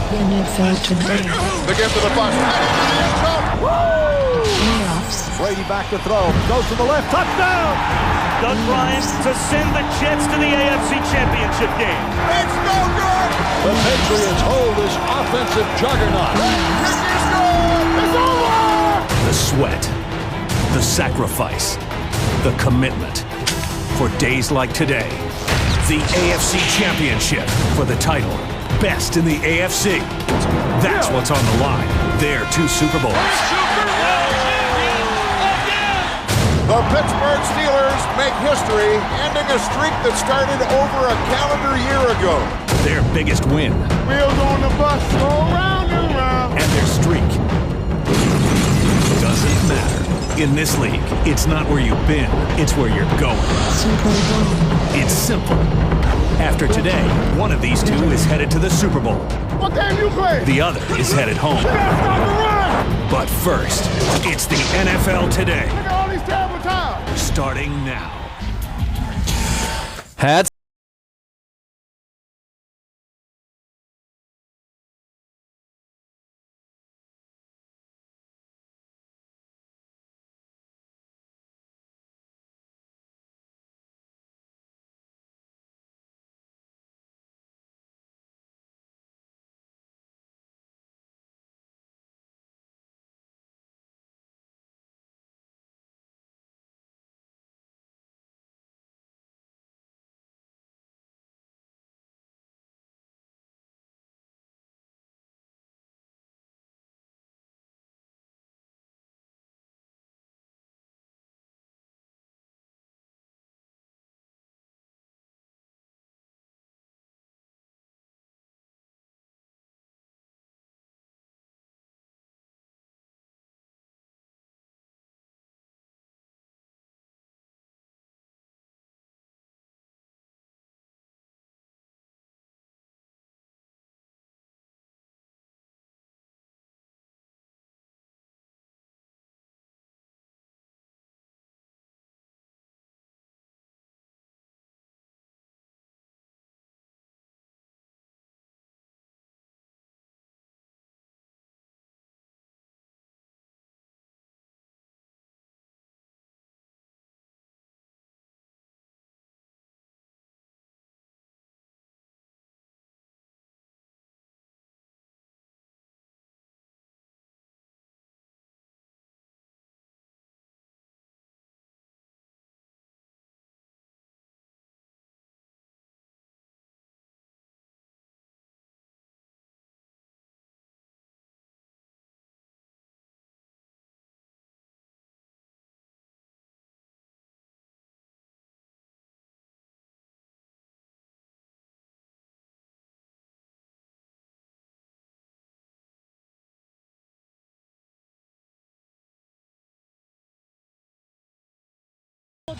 NFL today. The gift of the bus. Playoffs. Brady back to throw. Goes to the left. Touchdown! Doug Bryant to send the Jets to the AFC Championship game. It's no good! The Patriots hold this offensive juggernaut. This is good! It's over! The sweat, the sacrifice, the commitment. For days like today, the AFC Championship for the title. Best in the AFC. That's what's on the line. Their 2 Super Bowls. The Pittsburgh Steelers make history, ending a streak that started over a calendar year ago. Their biggest win. Wheels on the bus go round and round. And their streak. Doesn't matter. In this league, it's not where you've been, it's where you're going. Super Bowl. It's simple. After today, one of these 2 is headed to the Super Bowl. What game you play? The other is headed home. Stop the run! But first, it's the NFL Today. Look at all these terrible times. Starting now. Hats.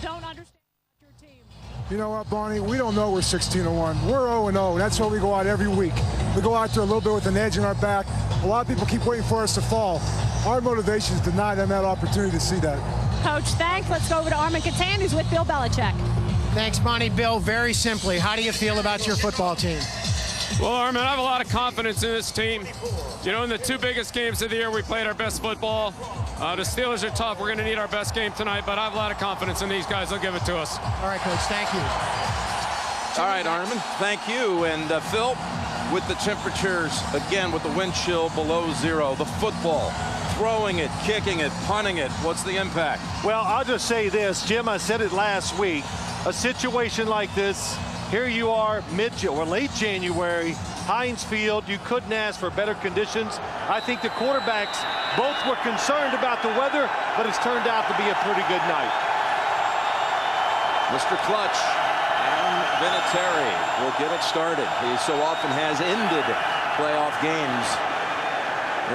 Don't understand your team. You know what, Barney? We don't know we're 16-1. We're 0-0. That's why we go out every week. We go out there a little bit with an edge in our back. A lot of people keep waiting for us to fall. Our motivation is to deny them that opportunity to see that. Coach, thanks. Let's go over to Armin Catan, who's with Bill Belichick. Thanks, Bonnie. Bill, very simply, how do you feel about your football team? Well, Armin, I have a lot of confidence in this team. You know, in the 2 biggest games of the year, we played our best football. The Steelers are tough. We're going to need our best game tonight, but I have a lot of confidence in these guys. They'll give it to us. All right, Coach, thank you. All right, Armin, thank you. And Phil, with the temperatures, again, with the wind chill below 0, the football, throwing it, kicking it, punting it, what's the impact? Well, I'll just say this, Jim, I said it last week, a situation like this, here you are late January, Heinz Field, you couldn't ask for better conditions. I think the quarterbacks both were concerned about the weather, but it's turned out to be a pretty good night. Mr. Clutch and Vinatieri will get it started. He so often has ended playoff games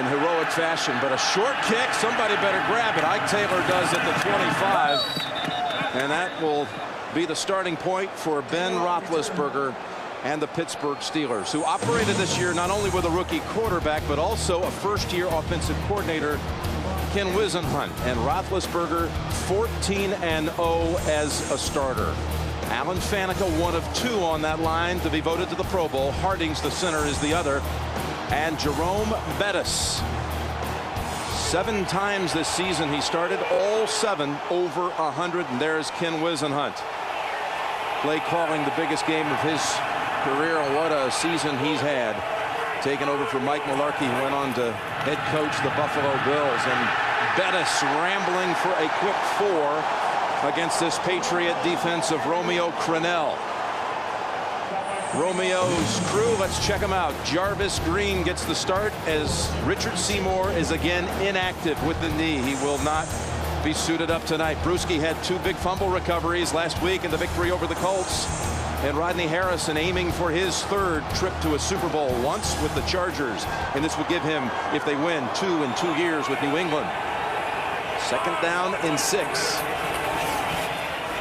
in heroic fashion, but a short kick, somebody better grab it. Ike Taylor does at the 25, and that will be the starting point for Ben Roethlisberger and the Pittsburgh Steelers, who operated this year not only with a rookie quarterback, but also a first-year offensive coordinator, Ken Wisenhunt. And Roethlisberger 14-0 as a starter. Alan Faneca, one of 2 on that line to be voted to the Pro Bowl. Harding's the center is the other. and Jerome Bettis. 7 times this season he started, all 7 over 100. And there's Ken Wisenhunt. Play calling the biggest game of his career, and what a season he's had. Taking over for Mike Mularkey, who went on to head coach the Buffalo Bills. And Bettis rambling for a quick 4 against this Patriot defense of Romeo Crennel. Romeo's crew, let's check them out. Jarvis Green gets the start as Richard Seymour is again inactive with the knee. He will not be suited up tonight. Bruschi had 2 big fumble recoveries last week in the victory over the Colts. And Rodney Harrison aiming for his 3rd trip to a Super Bowl, once with the Chargers. And this would give him, if they win, 2 in 2 years with New England. 2nd down and 6.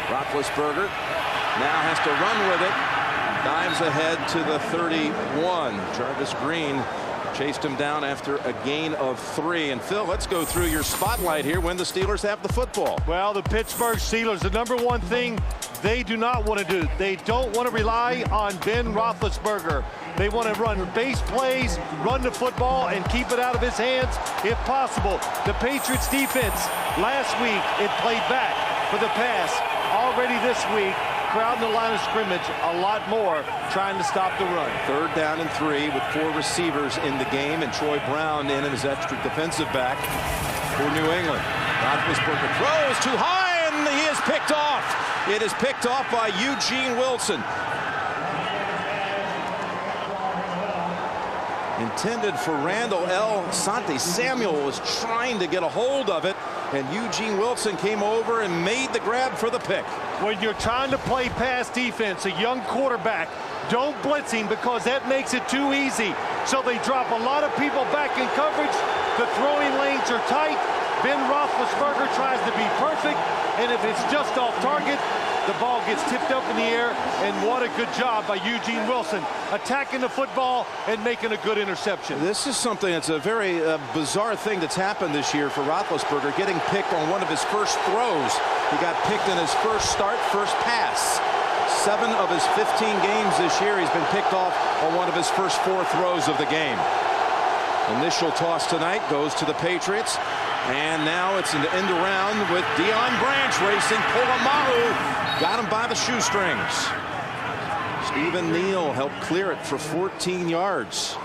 Roethlisberger now has to run with it. Dives ahead to the 31. Jarvis Green chased him down after a gain of 3. And Phil, let's go through your spotlight here when the Steelers have the football. Well, the Pittsburgh Steelers, the #1 thing they do not want to do, they don't want to rely on Ben Roethlisberger. They want to run base plays, run the football, and keep it out of his hands if possible. The Patriots defense last week, it played back for the pass. Already this week, crowding the line of scrimmage a lot more, trying to stop the run. 3rd down and 3 with 4 receivers in the game, and Troy Brown in as extra defensive back for New England. Roethlisberger throws too high, and he is picked off. It is picked off by Eugene Wilson. Intended for Randall L. Sante Samuel was trying to get a hold of it, and Eugene Wilson came over and made the grab for the pick. When you're trying to play pass defense, a young quarterback, don't blitz him because that makes it too easy. So they drop a lot of people back in coverage. The throwing lanes are tight. Ben Roethlisberger tries to be perfect, and if it's just off target, the ball gets tipped up in the air. And what a good job by Eugene Wilson attacking the football and making a good interception. This is something that's a very bizarre thing that's happened this year for Roethlisberger, getting picked on one of his first throws. He got picked in his first start, first pass. 7 of his 15 games this year, he's been picked off on one of his first 4 throws of the game. Initial toss tonight goes to the Patriots. And now it's an end around with Deion Branch racing. Polamalu got him by the shoestrings. Stephen Neal helped clear it for 14 yards.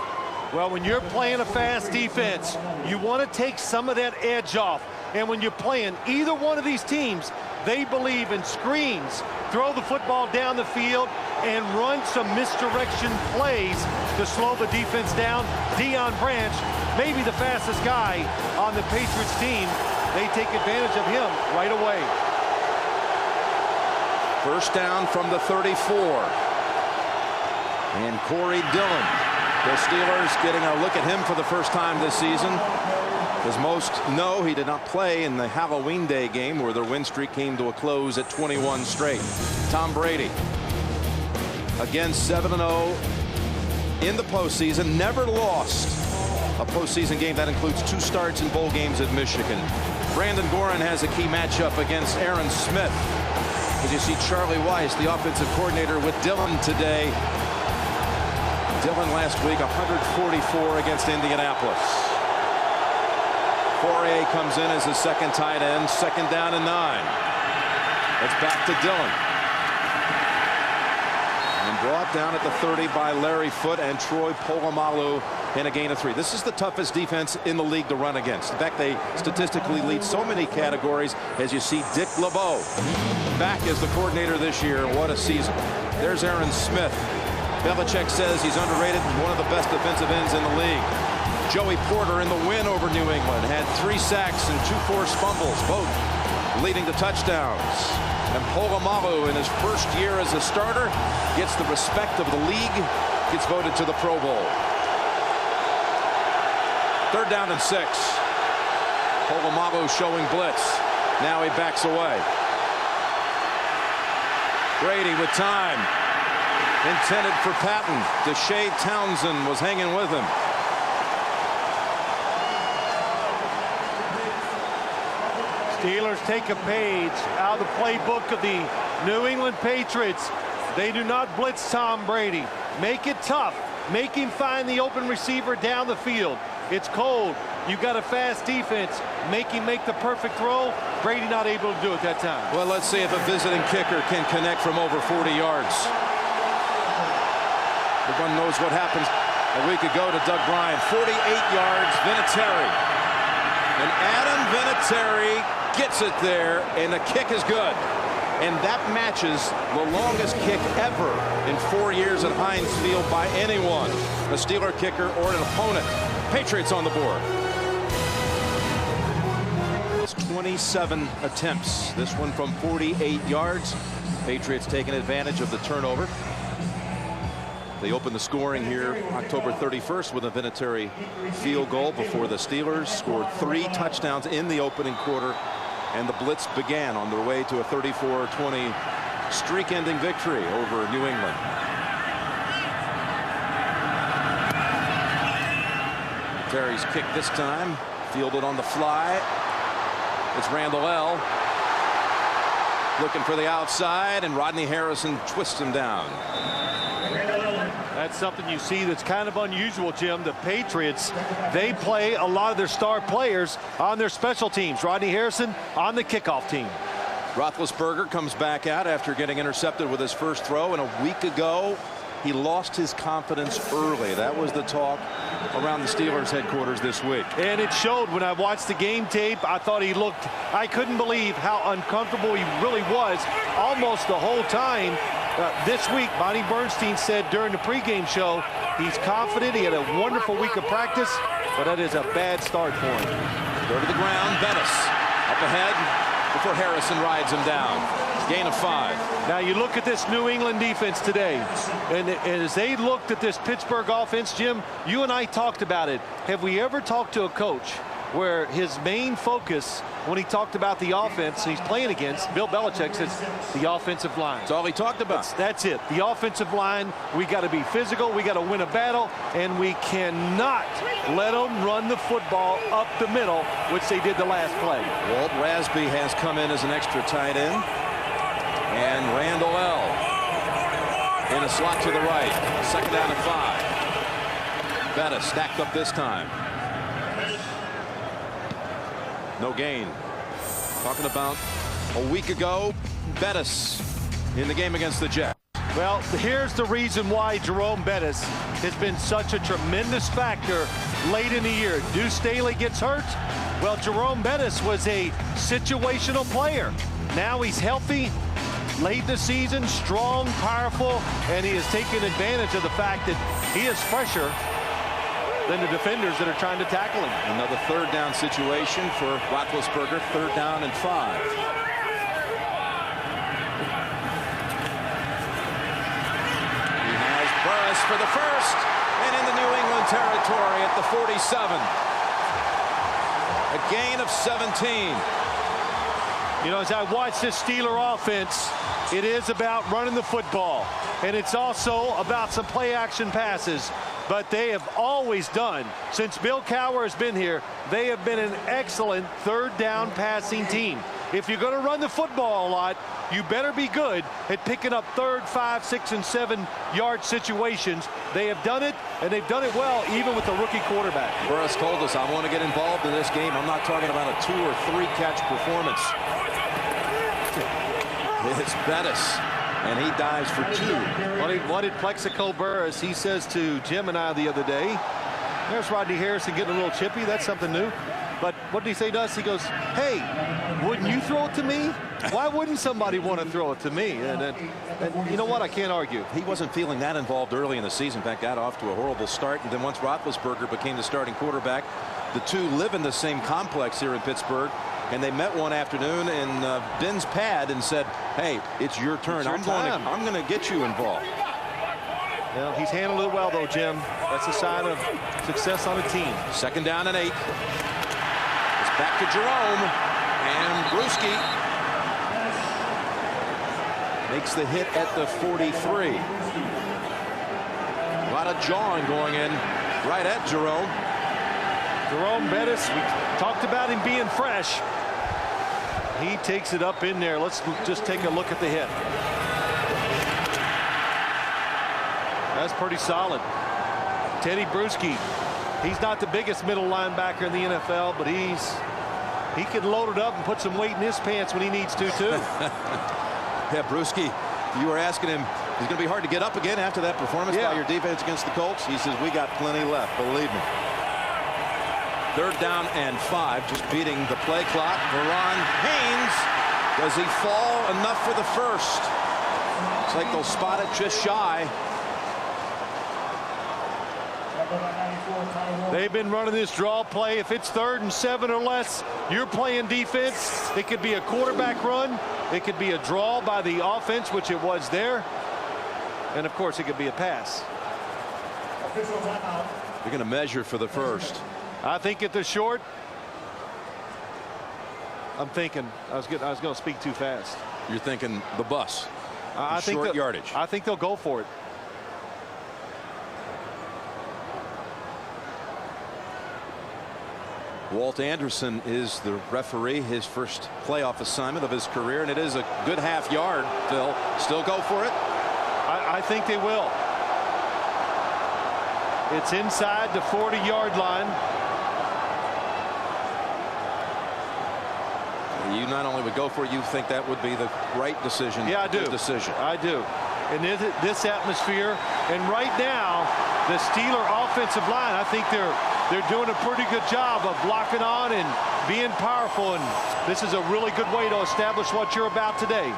Well, when you're playing a fast defense, you want to take some of that edge off. And when you're playing either one of these teams, they believe in screens, throw the football down the field, and run some misdirection plays to slow the defense down. Deion Branch, maybe the fastest guy on the Patriots team. They take advantage of him right away. 1st down from the 34. And Corey Dillon. The Steelers getting a look at him for the first time this season. As most know, he did not play in the Halloween Day game where their win streak came to a close at 21 straight. Tom Brady, again 7-0 in the postseason, never lost a postseason game. That includes 2 starts in bowl games at Michigan. Brandon Gorin has a key matchup against Aaron Smith. As you see Charlie Weiss, the offensive coordinator, with Dillon today. Dillon last week 144 against Indianapolis. Fourier comes in as the 2nd tight end. 2nd down and 9. It's back to Dillon. And brought down at the 30 by Larry Foote and Troy Polamalu in a gain of 3. This is the toughest defense in the league to run against. In fact, they statistically lead so many categories. As you see, Dick LeBeau back as the coordinator this year. What a season. There's Aaron Smith. Belichick says he's underrated and one of the best defensive ends in the league. Joey Porter in the win over New England had 3 sacks and 2 forced fumbles, both leading to touchdowns. And Polamalu in his first year as a starter gets the respect of the league, gets voted to the Pro Bowl. 3rd down and 6. Polamalu showing blitz. Now he backs away. Brady with time. Intended for Patton. Deshae Townsend was hanging with him. Steelers take a page out of the playbook of the New England Patriots. They do not blitz Tom Brady. Make it tough. Make him find the open receiver down the field. It's cold. You've got a fast defense. Make him make the perfect throw. Brady not able to do it that time. Well, let's see if a visiting kicker can connect from over 40 yards. Everyone knows what happens a week ago to Doug Bryant. 48 yards, Vinatieri. And Adam Vinatieri gets it there, and the kick is good. And that matches the longest kick ever in 4 years at Heinz Field by anyone, a Steeler kicker or an opponent. Patriots on the board. 27 attempts. This one from 48 yards. Patriots taking advantage of the turnover. They opened the scoring here October 31st with a Vinatieri field goal before the Steelers scored 3 touchdowns in the opening quarter. And the blitz began on their way to a 34-20 streak-ending victory over New England. Terry's kick this time, fielded on the fly. It's Randall L. looking for the outside, and Rodney Harrison twists him down. That's something you see that's kind of unusual, Jim. The Patriots, they play a lot of their star players on their special teams. Rodney Harrison on the kickoff team. Roethlisberger comes back out after getting intercepted with his first throw, and a week ago he lost his confidence early. That was the talk around the Steelers headquarters this week. And it showed when I watched the game tape. I thought he looked, I couldn't believe how uncomfortable he really was almost the whole time. This week, Bonnie Bernstein said during the pregame show, he's confident. He had a wonderful week of practice, but that is a bad start for him. Go to the ground, Bettis up ahead before Harrison rides him down. Gain of 5. Now you look at this New England defense today, and as they looked at this Pittsburgh offense, Jim, you and I talked about it. Have we ever talked to a coach where his main focus when he talked about the offense he's playing against, Bill Belichick says the offensive line. That's all he talked about. That's it. The offensive line, we got to be physical, we got to win a battle, and we cannot let them run the football up the middle, which they did the last play. Walt Rasby has come in as an extra tight end. And Randall L. in a slot to the right. 2nd down and 5. Bettis stacked up this time. No gain. Talking about a week ago, Bettis in the game against the Jets. Well, here's the reason why Jerome Bettis has been such a tremendous factor late in the year. Deuce Staley gets hurt. Well, Jerome Bettis was a situational player. Now he's healthy. Late in the season, strong, powerful, and he has taken advantage of the fact that he is fresher than the defenders that are trying to tackle him. Another 3rd down situation for Roethlisberger. 3rd down and 5. He has Burris for the first, and into New England territory at the 47. A gain of 17. You know, as I watch this Steeler offense, it is about running the football, and it's also about some play-action passes. But they have always done, since Bill Cowher has been here, they have been an excellent 3rd down passing team. If you're going to run the football a lot, you better be good at picking up 3rd, 5, 6, and 7 yard situations. They have done it, and they've done it well, even with the rookie quarterback. Burris told us, I want to get involved in this game. I'm not talking about a 2 or 3 catch performance. It's Bettis, and he dives for 2. What did Plexico Burris, he says to Jim and I the other day, there's Rodney Harrison getting a little chippy. That's something new. But what did he say to us? He goes, hey, wouldn't you throw it to me? Why wouldn't somebody want to throw it to me? And you know what? I can't argue. He wasn't feeling that involved early in the season. In fact, got off to a horrible start. And then once Roethlisberger became the starting quarterback, the two live in the same complex here in Pittsburgh. And they met one afternoon in Ben's pad and said, hey, it's your turn. I'm going to get you involved. Well, he's handled it well, though, Jim. That's a sign of success on a team. 2nd down and 8. It's back to Jerome. And Brewski makes the hit at the 43. A lot of jawing going in right at Jerome. Jerome Bettis, we talked about him being fresh. He takes it up in there. Let's just take a look at the hit. That's pretty solid. Teddy Bruschi, he's not the biggest middle linebacker in the NFL, but he can load it up and put some weight in his pants when he needs to, too. Yeah, Bruschi, you were asking him, it's going to be hard to get up again after that performance by your defense against the Colts. He says, we got plenty left, believe me. 3rd down and 5, just beating the play clock. Veron Haynes, does he fall enough for the first? Looks like they'll spot it just shy. They've been running this draw play. If it's 3rd and 7 or less, you're playing defense. It could be a quarterback run. It could be a draw by the offense, which it was there. And, of course, it could be a pass. They're going to measure for the first. I think at the short, I'm thinking I was going to speak too fast. You're thinking the bus. I think short yardage. I think they'll go for it. Walt Anderson is the referee, his first playoff assignment of his career, and it is a good half yard. Phil, still go for it? I think they will. It's inside the 40-yard line. You not only would go for it, you think that would be the right decision. Yeah, I do. Decision. I do. In this atmosphere, and right now, the Steeler offensive line, I think they're doing a pretty good job of blocking on and being powerful, and this is a really good way to establish what you're about today.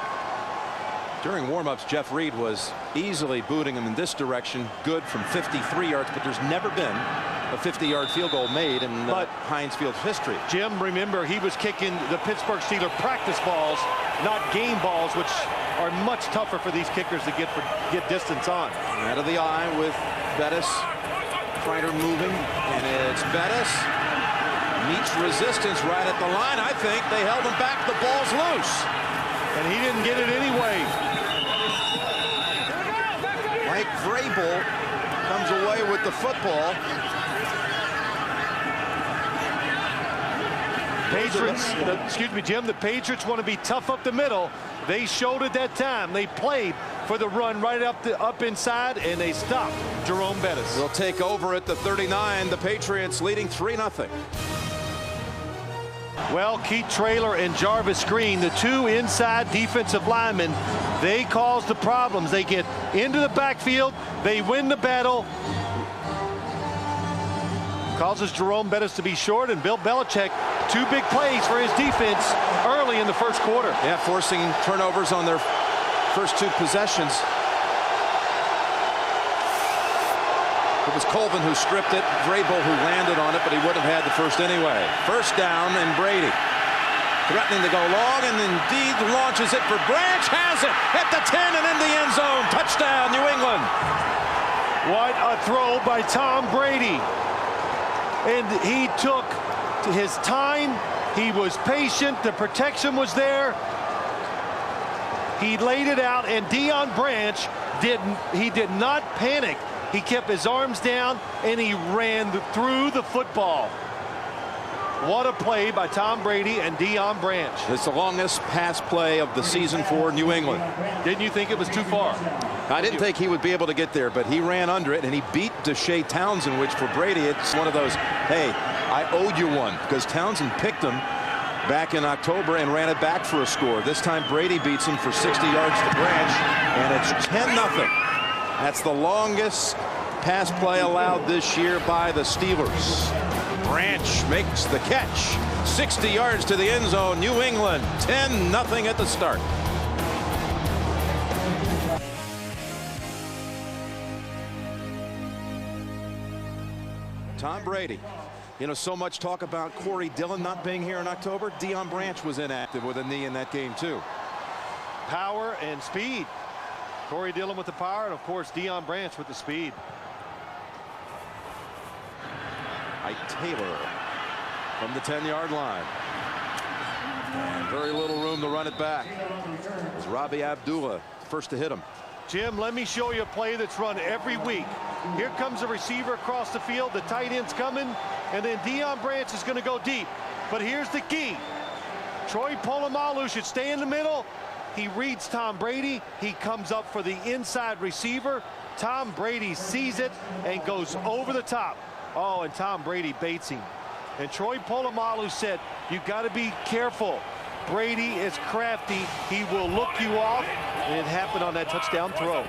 During warmups, Jeff Reed was easily booting him in this direction, good from 53 yards, but there's never been a 50-yard field goal made in Heinz Field's history. Jim, remember, he was kicking the Pittsburgh Steelers practice balls, not game balls, which are much tougher for these kickers to get distance on. Out of the eye with Bettis. Kreider moving, and it's Bettis. Meets resistance right at the line. I think they held him back. The ball's loose. And he didn't get it anyway. Mike Vrabel comes away with the football. Patriots, excuse me, Jim, the Patriots want to be tough up the middle. They showed it that time. They played for the run right up inside, and they stopped Jerome Bettis. They'll take over at the 39. The Patriots leading 3-0. Well, Keith Traylor and Jarvis Green, the two inside defensive linemen, they cause the problems. They get into the backfield. They win the battle. Causes Jerome Bettis to be short, and Bill Belichick, 2 big plays for his defense early in the first quarter. Yeah, forcing turnovers on their first 2 possessions. It was Colvin who stripped it, Vrabel who landed on it, but he would have had the first anyway. First down, and Brady threatening to go long, and indeed launches it for Branch, has it at the 10 and in the end zone. Touchdown, New England. What a throw by Tom Brady. And he took his time. He was patient. The protection was there. He laid it out, and Deion Branch did not panic. He kept his arms down, and he ran through the football. What a play by Tom Brady and Deion Branch. It's the longest pass play of the season for New England. Didn't you think it was too far? I didn't think he would be able to get there, but he ran under it, and he beat Deshae Townsend, which for Brady, it's one of those, hey, I owed you one, because Townsend picked him back in October and ran it back for a score. This time Brady beats him for 60 yards to Branch, and it's 10-0. That's the longest pass play allowed this year by the Steelers. Branch makes the catch. 60 yards to the end zone. New England 10-0 at the start. Tom Brady. You know, so much talk about Corey Dillon not being here in October. Deion Branch was inactive with a knee in that game, too. Power and speed. Corey Dillon with the power, and of course Deion Branch with the speed. Ike Taylor from the 10-yard line. And very little room to run it back. It's Robbie Abdullah first to hit him. Jim, let me show you a play that's run every week. Here comes a receiver across the field. The tight end's coming, and then Deion Branch is going to go deep. But here's the key. Troy Polamalu should stay in the middle. He reads Tom Brady. He comes up for the inside receiver. Tom Brady sees it and goes over the top. Oh, and Tom Brady baits him. And Troy Polamalu said, you got to be careful. Brady is crafty. He will look you off. And it happened on that touchdown throw.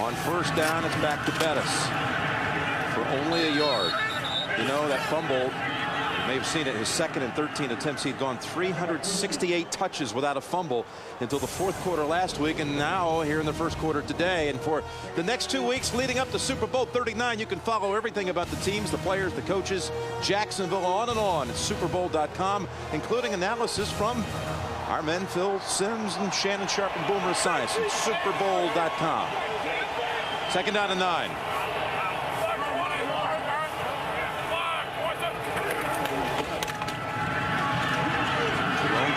On first down, it's back to Bettis for only a yard. You know, that fumble, you may have seen it, his second and 13 attempts. He'd gone 368 touches without a fumble until the fourth quarter last week, and now here in the first quarter today. And for the next 2 weeks leading up to Super Bowl 39, you can follow everything about the teams, the players, the coaches, Jacksonville, on and on at superbowl.com, including analysis from our men Phil Simms and Shannon Sharp and Boomer Esiason at superbowl.com. Second down and 9.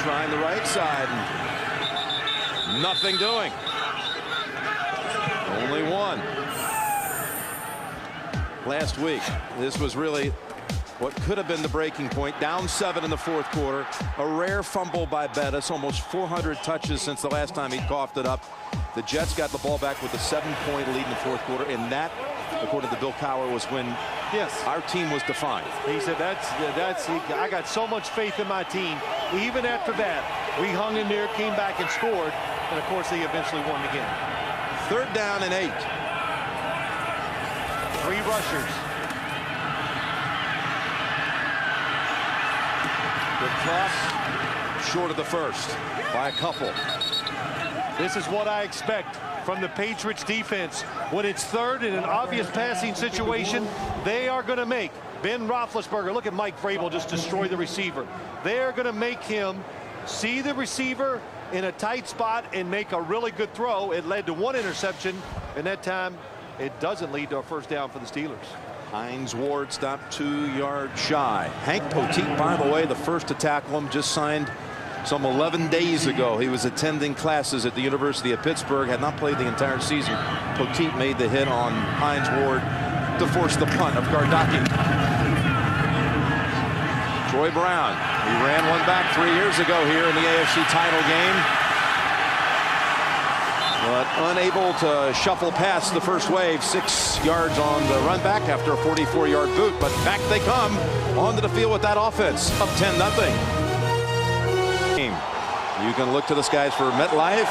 Trying the right side, and nothing doing. Only one. Last week, this was really what could have been the breaking point. Down 7 in the fourth quarter. A rare fumble by Bettis. Almost 400 touches since the last time he coughed it up. The Jets got the ball back with a 7-point lead in the fourth quarter, and that, according to Bill Cowher, was when our team was defined. He said, I got so much faith in my team. Even after that, we hung in there, came back and scored, and of course they eventually won the game. Third down and 8. 3 rushers. Good cross, short of the first by a couple. This is what I expect from the Patriots defense. When it's third in an obvious passing situation, they are going to make Ben Roethlisberger. Look at Mike Vrabel just destroy the receiver. They're going to make him see the receiver in a tight spot and make a really good throw. It led to 1 interception, and that time it doesn't lead to a first down for the Steelers. Hines Ward stopped 2 yards shy. Hank Poteet, by the way, the first to tackle him, just signed some 11 days ago. He was attending classes at the University of Pittsburgh, had not played the entire season. Poteet made the hit on Hines Ward to force the punt of Gardocki. Troy Brown, he ran one back 3 years ago here in the AFC title game, but unable to shuffle past the first wave. 6 yards on the run back after a 44-yard boot, but back they come onto the field with that offense, up 10-0. You can look to the skies for MetLife,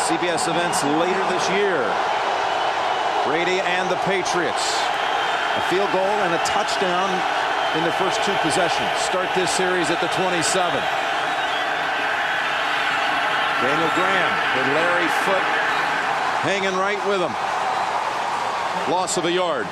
CBS events later this year. Brady and the Patriots, a field goal and a touchdown in the first 2 possessions. Start this series at the 27. Daniel Graham with Larry Foote hanging right with him. Loss of a yard.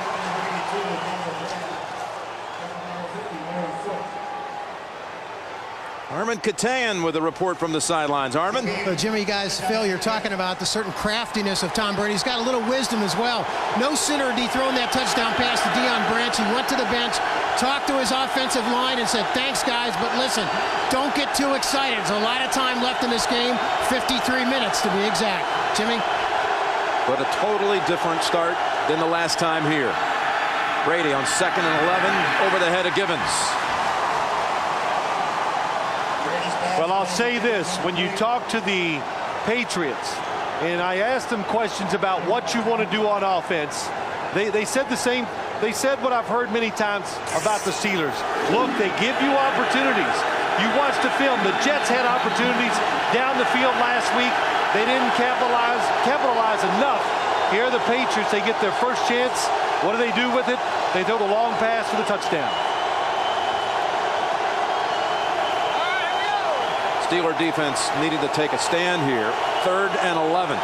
Armin Katan with a report from the sidelines. Armin? Jimmy, guys, Phil, you're talking about the certain craftiness of Tom Brady. He's got a little wisdom as well. No sooner had he thrown that touchdown pass to Deion Branch, he went to the bench, talked to his offensive line and said, thanks, guys, but listen, don't get too excited. There's a lot of time left in this game, 53 minutes to be exact. Jimmy? But a totally different start than the last time here. Brady on 2nd and 11 over the head of Gibbons. Well, I'll say this. When you talk to the Patriots, and I asked them questions about what you want to do on offense, they said the same. They said what I've heard many times about the Steelers. Look, they give you opportunities. You watch the film. The Jets had opportunities down the field last week. They didn't capitalize enough. Here are the Patriots. They get their first chance. What do they do with it? They throw the long pass for the touchdown. Steeler defense needing to take a stand here. 3rd and 11.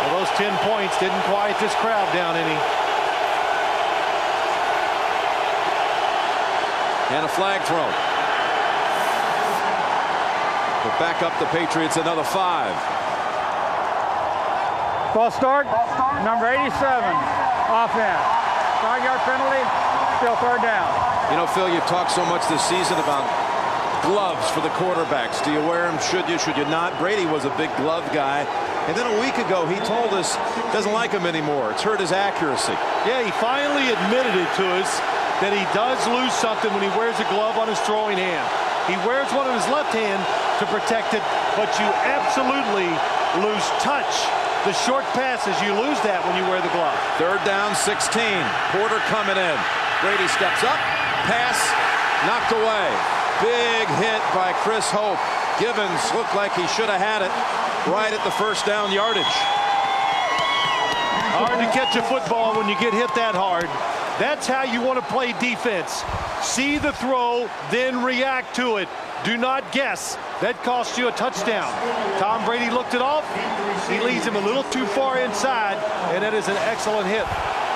Well, those 10 points didn't quiet this crowd down any. And a flag thrown. We'll back up the Patriots another 5. False start, number 87, offense. 5-yard penalty, still 3rd down. You know, Phil, you've talked so much this season about gloves for the quarterbacks. Do you wear them? Should you not? Brady was a big glove guy. And then a week ago, he told us doesn't like them anymore. It's hurt his accuracy. Yeah, he finally admitted it to us that he does lose something when he wears a glove on his throwing hand. He wears one on his left hand, to protect it, but you absolutely lose touch. The short passes, you lose that when you wear the glove. 3rd down, 16. Porter coming in. Brady steps up. Pass knocked away. Big hit by Chris Hope. Givens looked like he should have had it right at the 1st down yardage. Hard to catch a football when you get hit that hard. That's how you want to play defense. See the throw, then react to it. Do not guess. That costs you a touchdown. Tom Brady looked it off. He leads him a little too far inside, and that is an excellent hit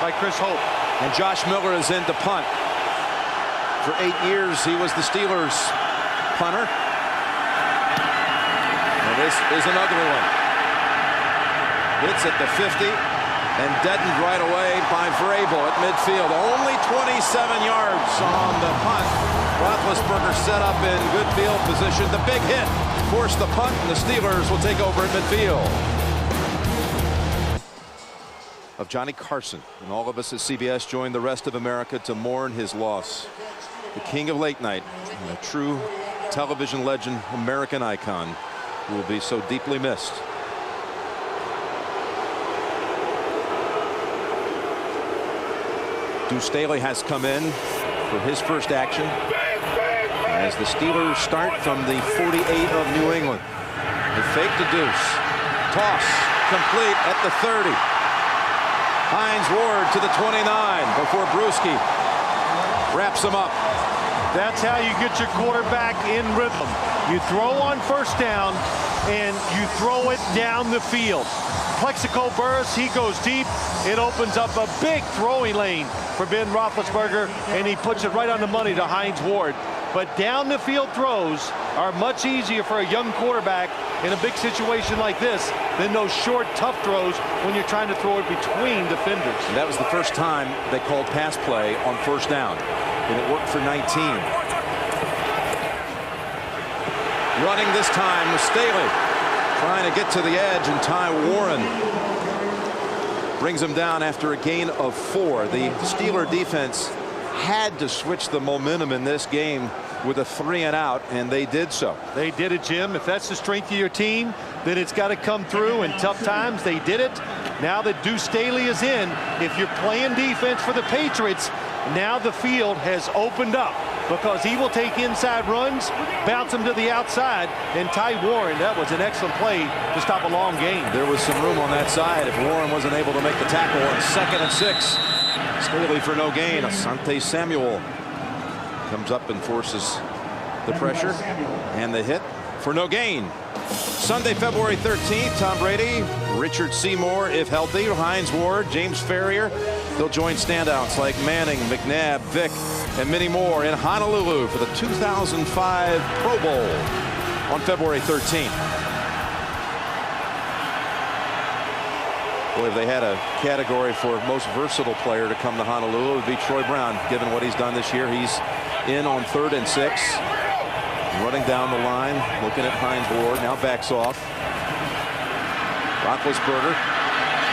by Chris Hope. And Josh Miller is in to punt. For 8 years, he was the Steelers' punter. And this is an ugly one. Hits at the 50 and deadened right away by Vrabel at midfield. Only 27 yards on the punt. Roethlisberger set up in good field position. The big hit forced the punt, and the Steelers will take over at midfield. Of Johnny Carson, and all of us at CBS join the rest of America to mourn his loss. The king of late night, and a true television legend, American icon, who will be so deeply missed. Deuce Staley has come in for his first action as the Steelers start from the 48 of New England. They fake the Deuce. Toss complete at the 30. Hines Ward to the 29 before Brewski wraps him up. That's how you get your quarterback in rhythm. You throw on 1st down, and you throw it down the field. Plexico Burress, he goes deep. It opens up a big throwing lane for Ben Roethlisberger, and he puts it right on the money to Hines Ward. But down the field throws are much easier for a young quarterback in a big situation like this than those short, tough throws when you're trying to throw it between defenders. And that was the first time they called pass play on 1st down, and it worked for 19. Running this time was Staley, trying to get to the edge, and Ty Warren brings him down after a gain of 4. The Steeler defense had to switch the momentum in this game with a 3-and-out, and they did so. They did it, Jim. If that's the strength of your team, then it's got to come through in tough times. They did it. Now that Deuce Staley is in, if you're playing defense for the Patriots, now the field has opened up because he will take inside runs, bounce them to the outside, and Ty Warren, that was an excellent play to stop a long game. There was some room on that side if Warren wasn't able to make the tackle on 2nd and 6. Staley for no gain. Asante Samuel comes up and forces the pressure and the hit for no gain. Sunday, February 13th, Tom Brady, Richard Seymour, if healthy, Hines Ward, James Ferrier. They'll join standouts like Manning, McNabb, Vick, and many more in Honolulu for the 2005 Pro Bowl on February 13th. Boy, if they had a category for most versatile player to come to Honolulu, it would be Troy Brown, given what he's done this year. He's in on 3rd and 6. Running down the line, looking at Hines Ward, now backs off. Roethlisberger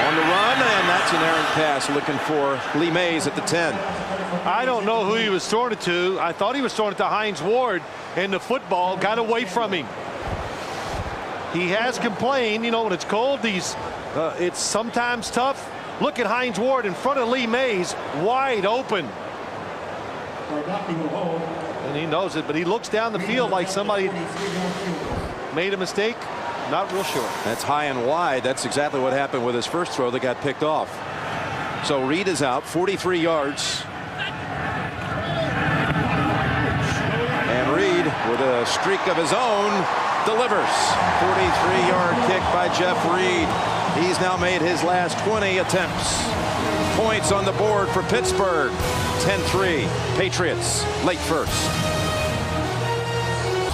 on the run, and that's an errant pass looking for Lee Mays at the 10. I don't know who he was throwing it to. I thought he was throwing it to Hines Ward, and the football got away from him. He has complained, you know, when it's cold, it's sometimes tough. Look at Hines Ward in front of Lee Mays, wide open. And he knows it, but he looks down the field like somebody made a mistake. Not real sure. That's high and wide. That's exactly what happened with his first throw that got picked off. So Reed is out, 43 yards. And Reed, with a streak of his own, delivers. 43-yard kick by Jeff Reed. He's now made his last 20 attempts. Points on the board for Pittsburgh. 10-3. Patriots late first.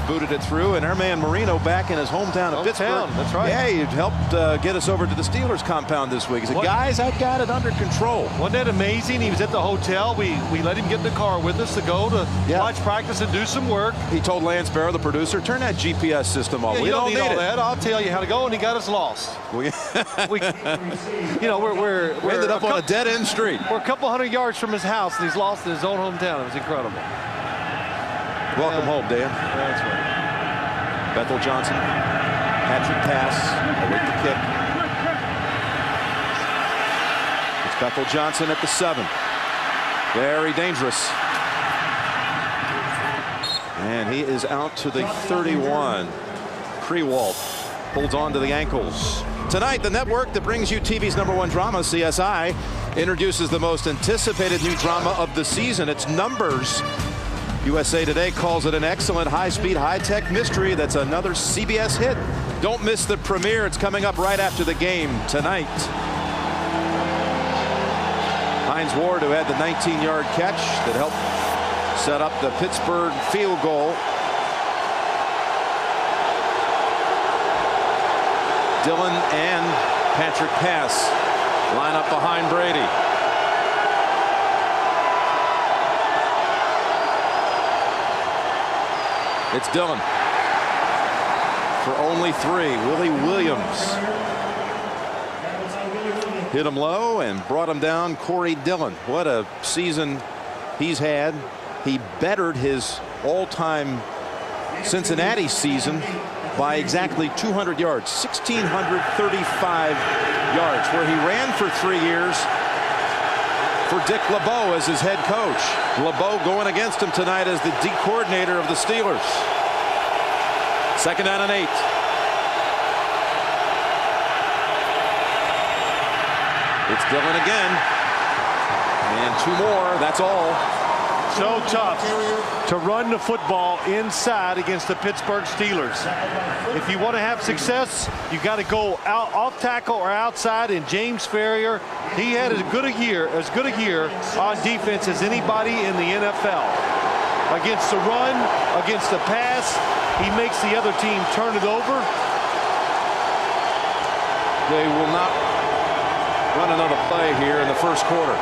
Booted it through, and our man Marino back in his hometown of Pittsburgh. That's right. Yeah, he helped get us over to the Steelers compound this week. He said, guys, I've got it under control. Wasn't that amazing? He was at the hotel. We let him get in the car with us to go to watch practice and do some work. He told Lance Barrow, the producer, turn that GPS system off. Yeah, we don't need all it. that. I'll tell you how to go, and he got us lost. We ended up on a dead-end street. We're a couple hundred yards from his house, and he's lost in his own hometown. It was incredible. Welcome home, Dan. That's right. Bethel Johnson. Patrick pass. Await the kick. It's Bethel Johnson at the 7. Very dangerous. And he is out to the 31. Krewalt holds on to the ankles. Tonight, the network that brings you TV's #1 drama, CSI, introduces the most anticipated new drama of the season. It's Numbers. USA Today calls it an excellent high-speed, high-tech mystery that's another CBS hit. Don't miss the premiere. It's coming up right after the game tonight. Hines Ward, who had the 19-yard catch that helped set up the Pittsburgh field goal. Dillon and Patrick pass line up behind Brady. It's Dillon for only 3. Willie Williams hit him low and brought him down. Corey Dillon, what a season he's had. He bettered his all-time Cincinnati season by exactly 200 yards, 1,635 yards, where he ran for 3 years for Dick LeBeau as his head coach. LeBeau going against him tonight as the D coordinator of the Steelers. 2nd down and 8. It's Dillon again. And 2 more, that's all. So tough to run the football inside against the Pittsburgh Steelers. If you want to have success, you got to go out off tackle or outside. And James Ferrier, he had as good a year on defense as anybody in the NFL. Against the run, against the pass, he makes the other team turn it over. They will not run another play here in the first quarter.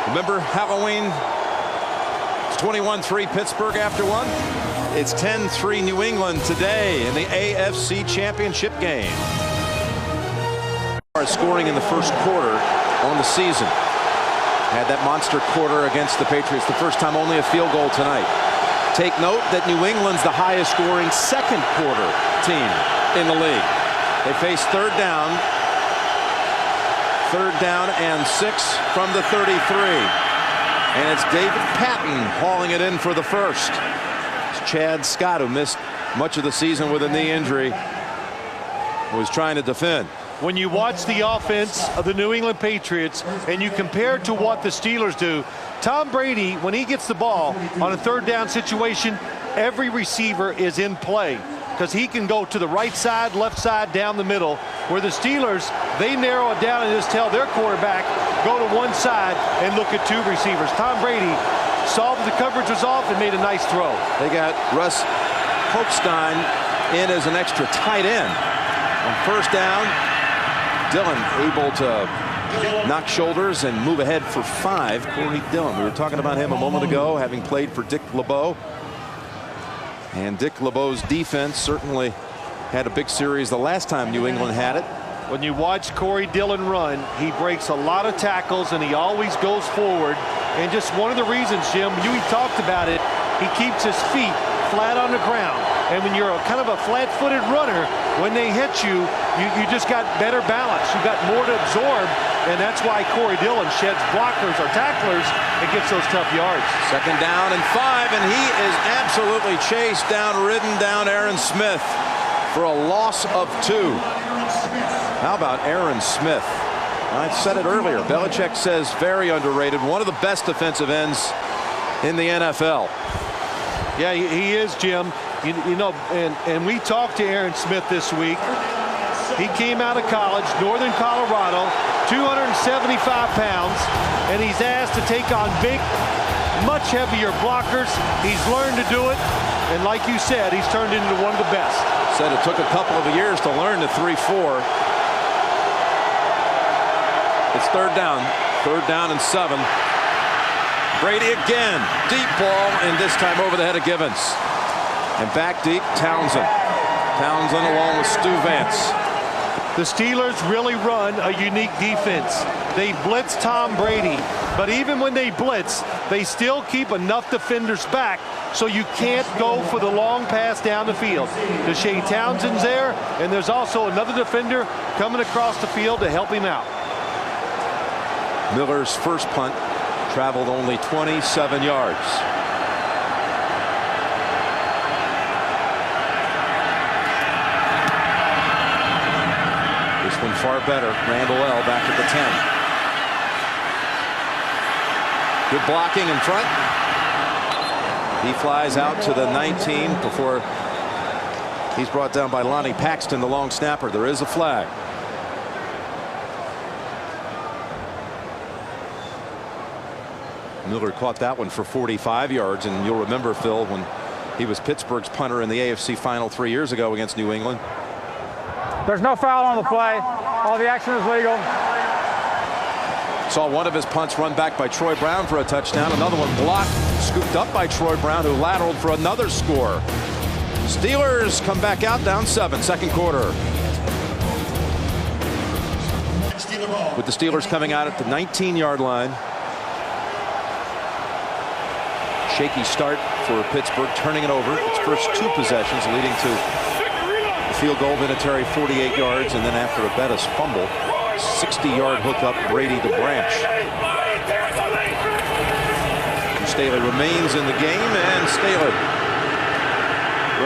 Remember Halloween? 21-3 Pittsburgh after 1. It's 10-3 New England today in the AFC Championship game. Scoring in the first quarter on the season. Had that monster quarter against the Patriots. The first time only a field goal tonight. Take note that New England's the highest scoring second quarter team in the league. They face third down and 6 from the 33. And it's David Patton hauling it in for the first. It's Chad Scott, who missed much of the season with a knee injury, was trying to defend. When you watch the offense of the New England Patriots and you compare it to what the Steelers do, Tom Brady, when he gets the ball on a third down situation, every receiver is in play because he can go to the right side, left side, down the middle. Where the Steelers, they narrow it down and just tell their quarterback, go to one side and look at 2 receivers. Tom Brady saw that the coverage was off and made a nice throw. They got Russ Holstein in as an extra tight end. On first down, Dillon able to knock shoulders and move ahead for 5. Corey Dillon, we were talking about him a moment ago, having played for Dick LeBeau. And Dick LeBeau's defense certainly had a big series the last time New England had it. When you watch Corey Dillon run, he breaks a lot of tackles and he always goes forward. And just one of the reasons, Jim, you talked about it, he keeps his feet flat on the ground. And when you're kind of a flat-footed runner, when they hit you, you just got better balance. You got more to absorb, and that's why Corey Dillon sheds blockers or tacklers and gets those tough yards. 2nd down and 5, and he is absolutely chased down, ridden down Aaron Smith for a loss of 2. How about Aaron Smith? I said it earlier. Belichick says very underrated. One of the best defensive ends in the NFL. Yeah, he is, Jim. You know, and we talked to Aaron Smith this week. He came out of college, Northern Colorado, 275 pounds, and he's asked to take on big, much heavier blockers. He's learned to do it, and like you said, he's turned into one of the best. Said it took a couple of years to learn the 3-4. It's third down and 7. Brady again, deep ball, and this time over the head of Givens. And back deep, Townsend along with Stu Vance. The Steelers really run a unique defense. They blitz Tom Brady, but even when they blitz, they still keep enough defenders back so you can't go for the long pass down the field. Deshae Townsend's there, and there's also another defender coming across the field to help him out. Miller's first punt traveled only 27 yards. This one far better. Randall L. back at the 10. Good blocking in front. He flies out to the 19 before he's brought down by Lonnie Paxton, the long snapper. There is a flag. Miller caught that one for 45 yards, and you'll remember, Phil, when he was Pittsburgh's punter in the AFC final 3 years ago against New England. There's no foul on the play. All the action is legal. Saw one of his punts run back by Troy Brown for a touchdown. Another one blocked, scooped up by Troy Brown, who lateraled for another score. Steelers come back out down 7, second quarter. With the Steelers coming out at the 19-yard line. Shaky start for Pittsburgh, turning it over. Its first 2 possessions leading to the field goal. Vinatieri 48 yards, and then after a Bettis fumble, 60-yard hookup Brady to Branch. Staley remains in the game, and Staley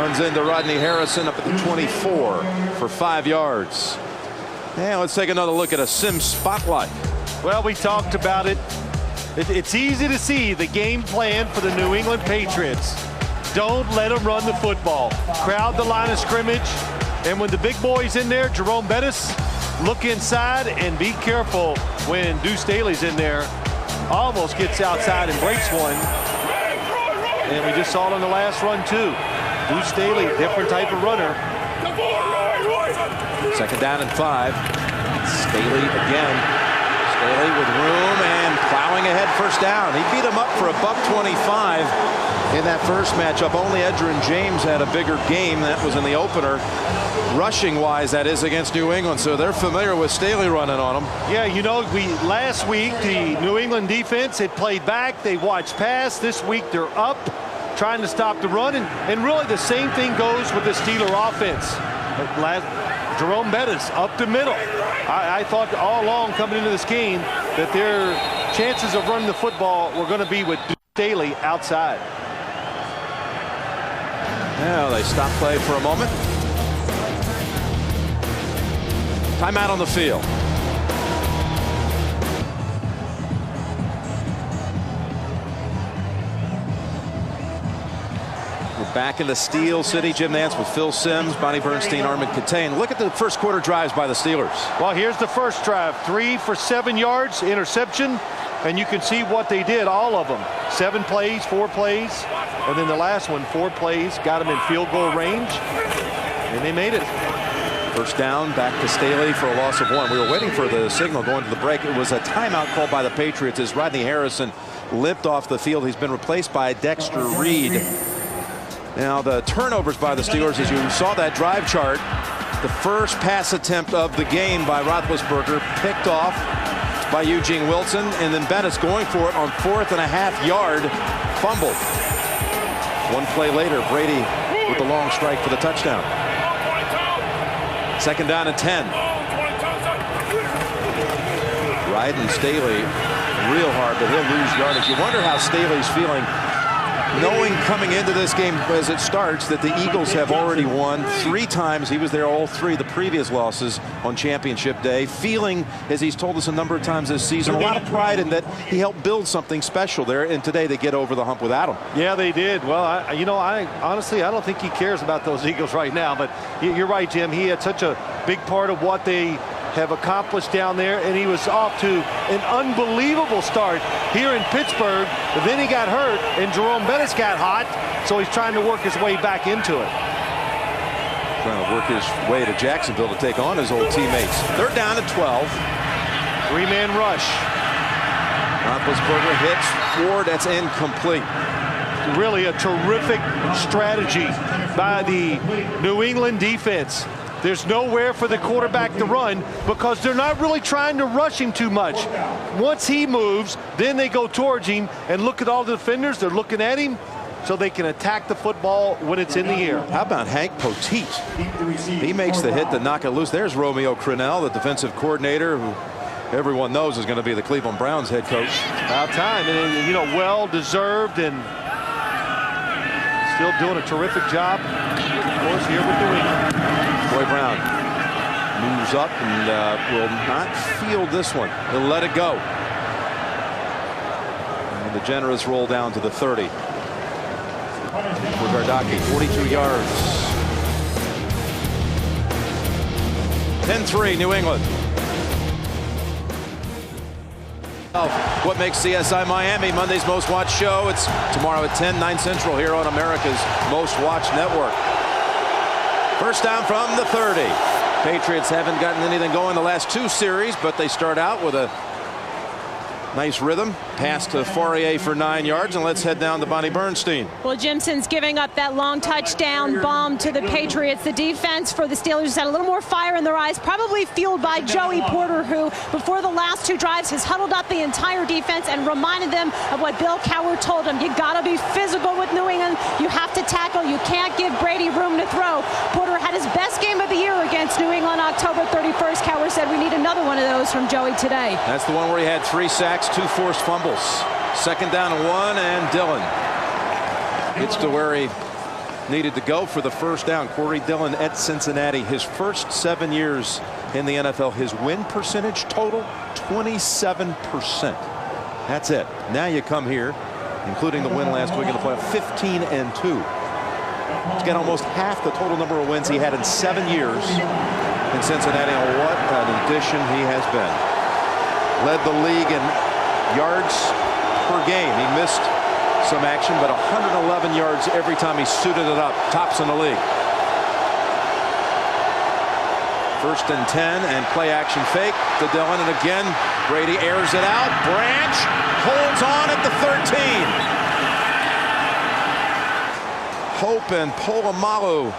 runs into Rodney Harrison up at the 24 for 5 yards. Now let's take another look at a Sim spotlight. Well, we talked about it. It's easy to see the game plan for the New England Patriots. Don't let them run the football. Crowd the line of scrimmage, and when the big boy's in there, Jerome Bettis, look inside and be careful when Deuce Staley's in there. Almost gets outside and breaks one. And we just saw it on the last run too. Deuce Staley, different type of runner. Second down and 5. Staley again. Staley with room and plowing ahead, first down. He beat him up for a $125 in that first matchup. Only Edgerrin James had a bigger game. That was in the opener. Rushing wise, that is, against New England, so they're familiar with Staley running on them. Yeah, you know, last week the New England defense had played back. They watched pass. This week they're up, trying to stop the run, and really the same thing goes with the Steeler offense. Jerome Bettis up the middle. I thought all along coming into this game that their chances of running the football were going to be with Staley outside. Now they stop play for a moment. Timeout on the field. We're back in the Steel City Gym Nance with Phil Simms, Bonnie Bernstein, Armin Catane. Look at the first quarter drives by the Steelers. Well, here's the first drive. 3 for 7 yards, interception, and you can see what they did, all of them. 7 plays, 4 plays, and then the last one, 4 plays, got them in field goal range, and they made it. First down, back to Staley for a loss of 1. We were waiting for the signal going to the break. It was a timeout called by the Patriots as Rodney Harrison limped off the field. He's been replaced by Dexter Reed. Now the turnovers by the Steelers, as you saw that drive chart, the first pass attempt of the game by Roethlisberger, picked off by Eugene Wilson, and then Bettis going for it on 4th and a half yard, fumbled. 1 play later, Brady with the long strike for the touchdown. Second down and 10. Riding Staley real hard, but he'll lose yardage. You wonder how Staley's feeling, knowing coming into this game as it starts that the Eagles have already won 3 times. He was there all 3 the previous losses on championship day. Feeling, as he's told us a number of times this season, a lot of pride in that he helped build something special there, and today they get over the hump without him. Yeah, they did. Well, I honestly, I don't think he cares about those Eagles right now, but you're right, Jim. He had such a big part of what they have accomplished down there, and he was off to an unbelievable start here in Pittsburgh, but then he got hurt, and Jerome Bettis got hot, so he's trying to work his way back into it. Trying to work his way to Jacksonville to take on his old teammates. Third down at 12. 3-man rush. Roethlisberger hits Ward. That's incomplete. Really a terrific strategy by the New England defense. There's nowhere for the quarterback to run because they're not really trying to rush him too much. Once he moves, then they go towards him, and look at all the defenders. They're looking at him so they can attack the football when it's in the air. How about Hank Poteet? He makes the hit to knock it loose. There's Romeo Crennel, the defensive coordinator, who everyone knows is going to be the Cleveland Browns head coach. About time, and you know, well deserved, and still doing a terrific job. Of course, here with New England. Troy Brown moves up and will not field this one. He'll let it go. And the generous roll down to the 30. For Gardocki, 42 yards. 10-3 New England. What makes CSI Miami Monday's most watched show? It's tomorrow at 10, 9 Central here on America's most watched network. First down from the 30. Patriots haven't gotten anything going the last 2 series, but they start out with a nice rhythm. Pass to Fourier for 9 yards, and let's head down to Bonnie Bernstein. Well, Jimson's giving up that long touchdown bomb to the Patriots. The defense for the Steelers had a little more fire in their eyes, probably fueled by Joey Porter, who before the last 2 drives has huddled up the entire defense and reminded them of what Bill Cowher told them. You got to be physical with New England. You have to tackle. You can't give Brady room to throw. Porter had his best game of the year against New England October 31st. Cowher said we need another one of those from Joey today. That's the one where he had 3 sacks, 2 forced fumbles. Second down and 1, and Dillon gets to where he needed to go for the first down. Corey Dillon at Cincinnati. His first 7 years in the NFL, his win percentage total 27%. That's it. Now you come here, including the win last week in the playoff, 15-2. He's got almost half the total number of wins he had in 7 years in Cincinnati. And what an addition he has been. Led the league in yards per game. He missed some action, but 111 yards every time he suited it up. Tops in the league. First and 10, and play action fake to Dillon, and again Brady airs it out. Branch holds on at the 13. Hope and Polamalu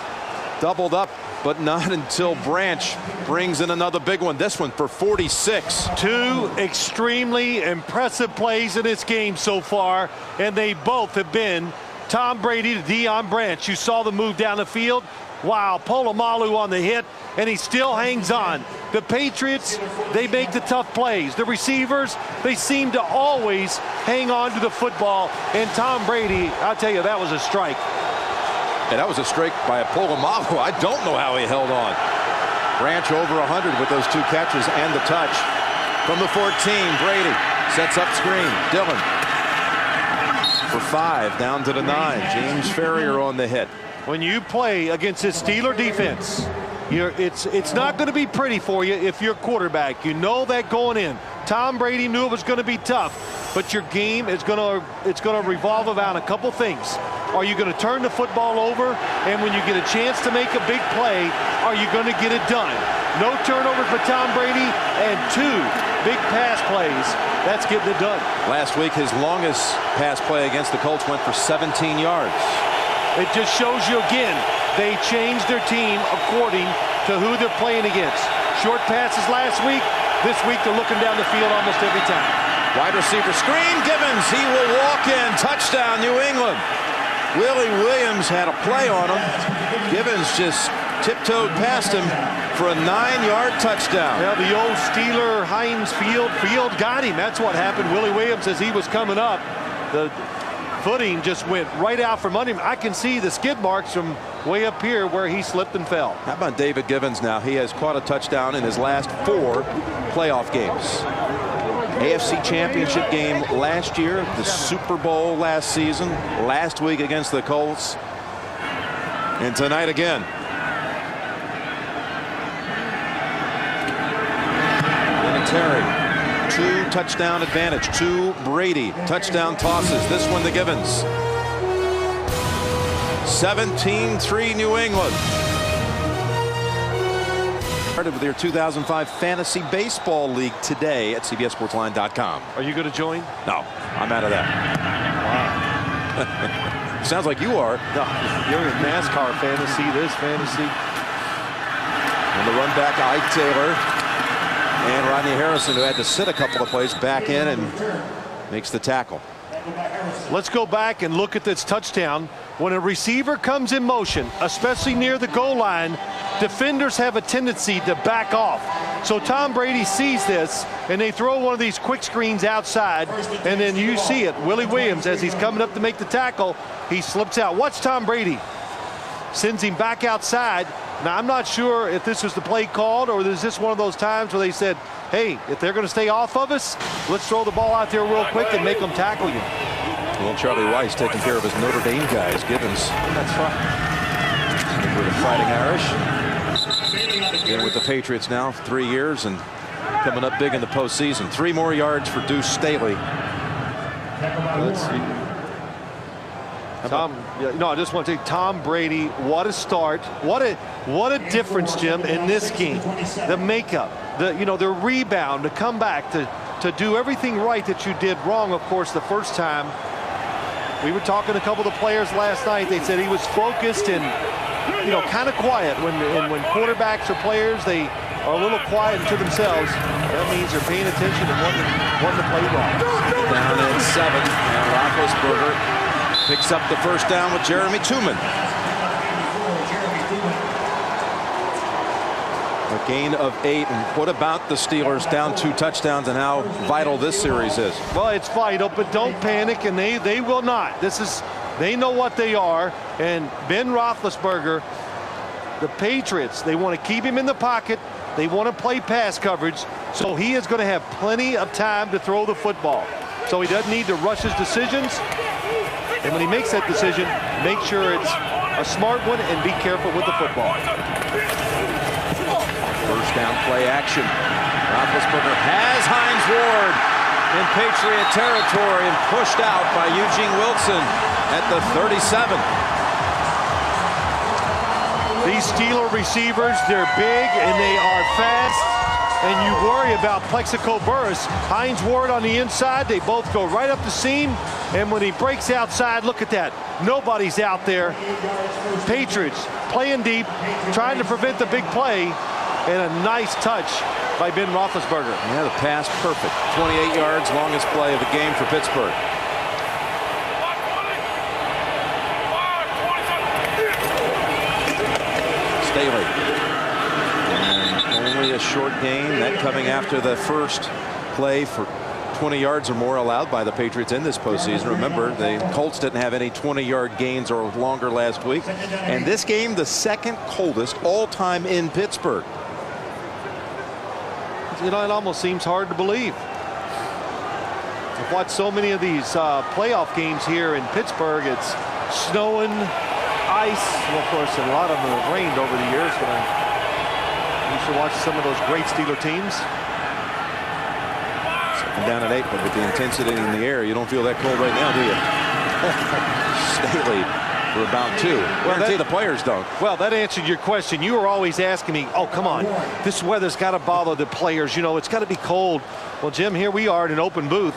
doubled up, but not until Branch brings in another big one. This one for 46. 2 extremely impressive plays in this game so far, and they both have been Tom Brady to Deion Branch. You saw the move down the field. Wow, Polamalu on the hit, and he still hangs on. The Patriots, they make the tough plays. The receivers, they seem to always hang on to the football. And Tom Brady, I'll tell you, that was a strike. And that was a strike by Polamalu. I don't know how he held on. Branch over 100 with those 2 catches and the touch. From the 14, Brady sets up screen. Dillon for 5, down to the 9. James Ferrier on the hit. When you play against this Steeler defense, it's not going to be pretty for you if you're quarterback. You know that going in. Tom Brady knew it was going to be tough, but your game is going to revolve around a couple things. Are you going to turn the football over? And when you get a chance to make a big play, are you going to get it done? No turnovers for Tom Brady, and 2 big pass plays. That's getting it done. Last week, his longest pass play against the Colts went for 17 yards. It just shows you again, they changed their team according to who they're playing against. Short passes last week. This week, they're looking down the field almost every time. Wide receiver screen. Gibbons, he will walk in. Touchdown, New England. Willie Williams had a play on him. Gibbons just tiptoed past him for a 9-yard touchdown. Yeah, the old Steeler Heinz Field got him. That's what happened. Willie Williams, as he was coming up, the footing just went right out from under him. I can see the skid marks from way up here where he slipped and fell. How about David Gibbons now? He has caught a touchdown in his last 4 playoff games. AFC Championship game last year, the Super Bowl last season, last week against the Colts, and tonight again. Vinatieri, 2 touchdown advantage, 2 Brady touchdown tosses. This one to Gibbons. 17-3 New England. Started with their 2005 Fantasy Baseball League today at CBSSportsLine.com. Are you going to join? No, I'm out of that. Wow. Sounds like you are. No, you're in NASCAR fantasy, this fantasy. the run back, Ike Taylor. And Rodney Harrison, who had to sit a couple of plays, back in and makes the tackle. Let's go back and look at this touchdown. When a receiver comes in motion, especially near the goal line, defenders have a tendency to back off. So Tom Brady sees this, and they throw one of these quick screens outside, and then you see it. Willie Williams, as he's coming up to make the tackle, he slips out. Watch Tom Brady. Sends him back outside. Now, I'm not sure if this was the play called or is this one of those times where they said, hey, if they're going to stay off of us, let's throw the ball out there real quick and make them tackle you. Well, Charlie Weiss taking care of his Notre Dame guys. Gibbons. That's right. With the Fighting Irish. Been with the Patriots now 3 years and coming up big in the postseason. 3 more yards for Deuce Staley. Let's see. Tom, no, I just want to say Tom Brady, what a start. What a difference, Jim, in this game. The makeup, the rebound, to come back, to do everything right that you did wrong, of course, the first time. We were talking to a couple of the players last night. They said he was focused and, kind of quiet. When quarterbacks or players, they are a little quiet to themselves. That means they're paying attention and wanting to play wrong. Down at 7, and Roethlisberger picks up the first down with Jeremy Tooman. A gain of 8. And what about the Steelers down 2 touchdowns and how vital this series is? Well, it's vital, but don't panic, and they will not. They know what they are, and Ben Roethlisberger, the Patriots, they want to keep him in the pocket. They want to play pass coverage, so he is going to have plenty of time to throw the football. So he doesn't need to rush his decisions. And when he makes that decision, make sure it's a smart one and be careful with the football. First down play action. Roethlisberger has Hines Ward in Patriot territory and pushed out by Eugene Wilson at the 37. These Steeler receivers, they're big and they are fast. And you worry about Plexico Burress. Hines Ward on the inside. They both go right up the seam. And when he breaks outside, look at that. Nobody's out there. Patriots playing deep, trying to prevent the big play. And a nice touch by Ben Roethlisberger. Yeah, the pass perfect. 28 yards, longest play of the game for Pittsburgh. Staley. Only a short gain, that coming after the first play for 20 yards or more allowed by the Patriots in this postseason. Remember, the Colts didn't have any 20-yard gains or longer last week. And this game, the second coldest all-time in Pittsburgh. It almost seems hard to believe. I've watched so many of these playoff games here in Pittsburgh. It's snowing, ice. Well, of course, a lot of them have rained over the years, but I used to watch some of those great Steeler teams. Second down at 8, but with the intensity in the air, you don't feel that cold right now, do you? Staley for about 2. Guarantee the players don't. Well, that answered your question. You were always asking me, oh, come on, this weather's got to bother the players. It's got to be cold. Well, Jim, here we are in an open booth,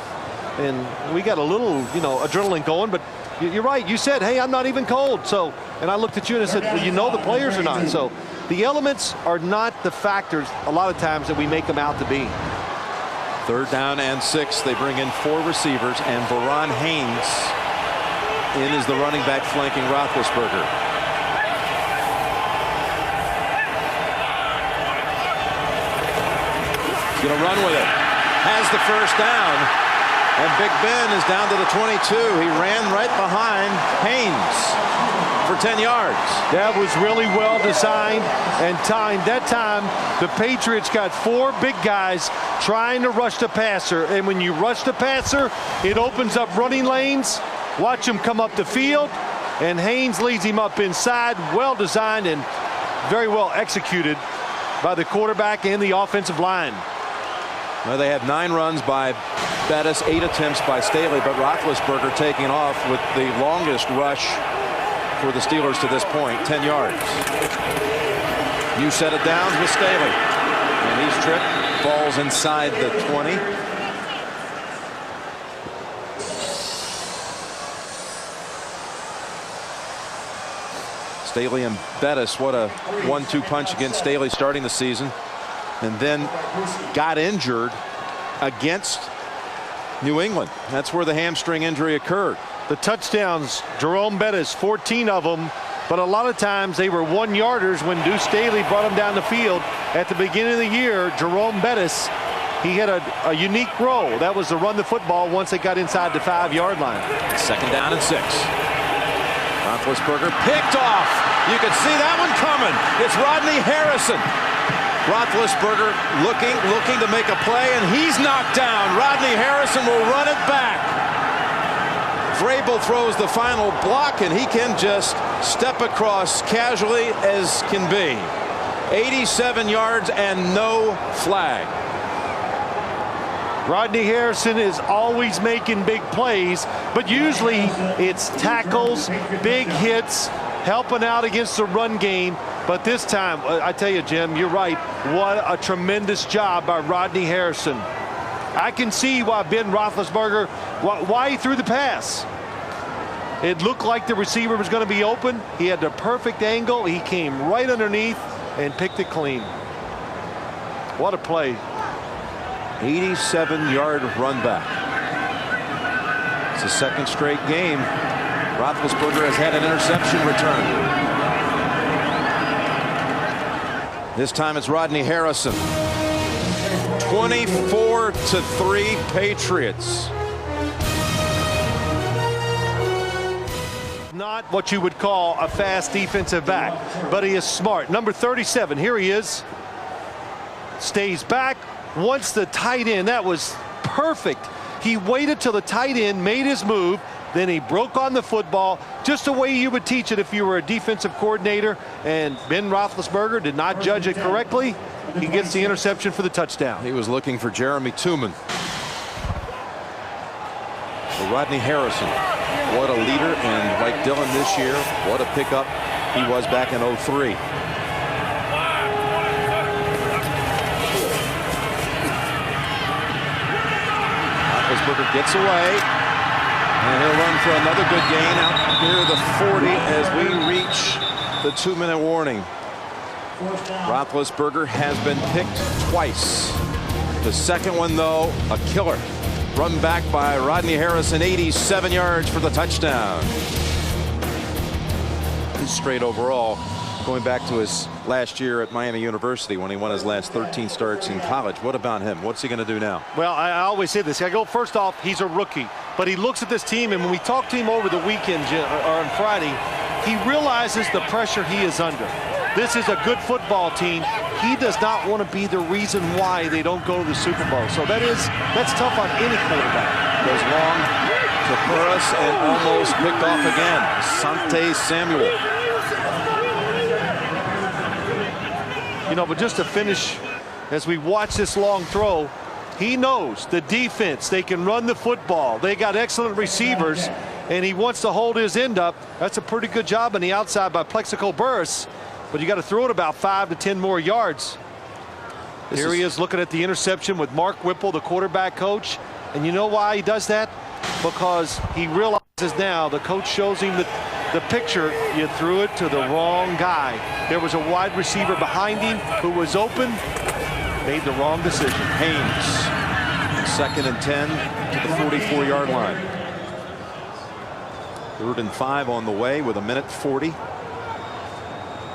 and we got a little, adrenaline going, but you're right. You said, hey, I'm not even cold. So, and I looked at you and I said, well, the players are not. So the elements are not the factors a lot of times that we make them out to be. 3rd down and 6. They bring in 4 receivers, and Veron Haynes in is the running back flanking Roethlisberger. He's going to run with it. Has the first down. And Big Ben is down to the 22. He ran right behind Haynes for 10 yards. That was really well designed and timed. That time, the Patriots got 4 big guys trying to rush the passer. And when you rush the passer, it opens up running lanes. Watch him come up the field. And Haynes leads him up inside. Well designed and very well executed by the quarterback and the offensive line. Well, they had 9 runs by Bettis, 8 attempts by Staley, but Roethlisberger taking off with the longest rush for the Steelers to this point, 10 yards. You set it down with Staley. And he's tripped, falls inside the 20. Staley and Bettis, what a 1-2 punch against Staley starting the season, and then got injured against New England. That's where the hamstring injury occurred. The touchdowns, Jerome Bettis, 14 of them, but a lot of times they were 1-yarders when Deuce Staley brought them down the field. At the beginning of the year, Jerome Bettis, he had a unique role. That was to run the football once they got inside the 5-yard line. 2nd down and 6. Roethlisberger picked off. You could see that one coming. It's Rodney Harrison. Roethlisberger looking to make a play, and he's knocked down. Rodney Harrison will run it back. Vrabel throws the final block, and he can just step across casually as can be. 87 yards and no flag. Rodney Harrison is always making big plays, but usually it's tackles, big hits, helping out against the run game. But this time, I tell you, Jim, you're right. What a tremendous job by Rodney Harrison. I can see why Ben Roethlisberger, why he threw the pass. It looked like the receiver was going to be open. He had the perfect angle. He came right underneath and picked it clean. What a play. 87-yard run back. It's the 2nd straight game. Roethlisberger has had an interception return. This time it's Rodney Harrison. 24-3 Patriots. Not what you would call a fast defensive back, but he is smart. Number 37, here he is. Stays back, wants the tight end. That was perfect. He waited till the tight end made his move, then he broke on the football, just the way you would teach it if you were a defensive coordinator, and Ben Roethlisberger did not judge it correctly. He gets the interception for the touchdown. He was looking for Jeremy Tooman. So Rodney Harrison, what a leader, and like Dylan this year, what a pickup he was back in 03. Roethlisberger gets away, and he'll run for another good gain out near the 40 as we reach the 2-minute warning. Roethlisberger has been picked twice. The second one, though, a killer. Run back by Rodney Harrison, 87 yards for the touchdown. He's straight overall, going back to his last year at Miami University when he won his last 13 starts in college. What about him? What's he going to do now? Well, I always say this. I go, first off, he's a rookie, but he looks at this team, and when we talked to him over the weekend or on Friday, he realizes the pressure he is under. This is a good football team. He does not want to be the reason why they don't go to the Super Bowl. So that's tough on any quarterback. Goes long to Burris and almost picked off again. Asante Samuel. You know, but just to finish, as we watch this long throw, he knows the defense. They can run the football. They got excellent receivers, and he wants to hold his end up. That's a pretty good job on the outside by Plexico Burris. But you got to throw it about 5 to 10 more yards. Here he is looking at the interception with Mark Whipple, the quarterback coach. And you know why he does that? Because he realizes now, the coach shows him the picture, you threw it to the wrong guy. There was a wide receiver behind him who was open, made the wrong decision. Haynes, 2nd and 10 to the 44-yard line. 3rd and 5 on the way with 1:40.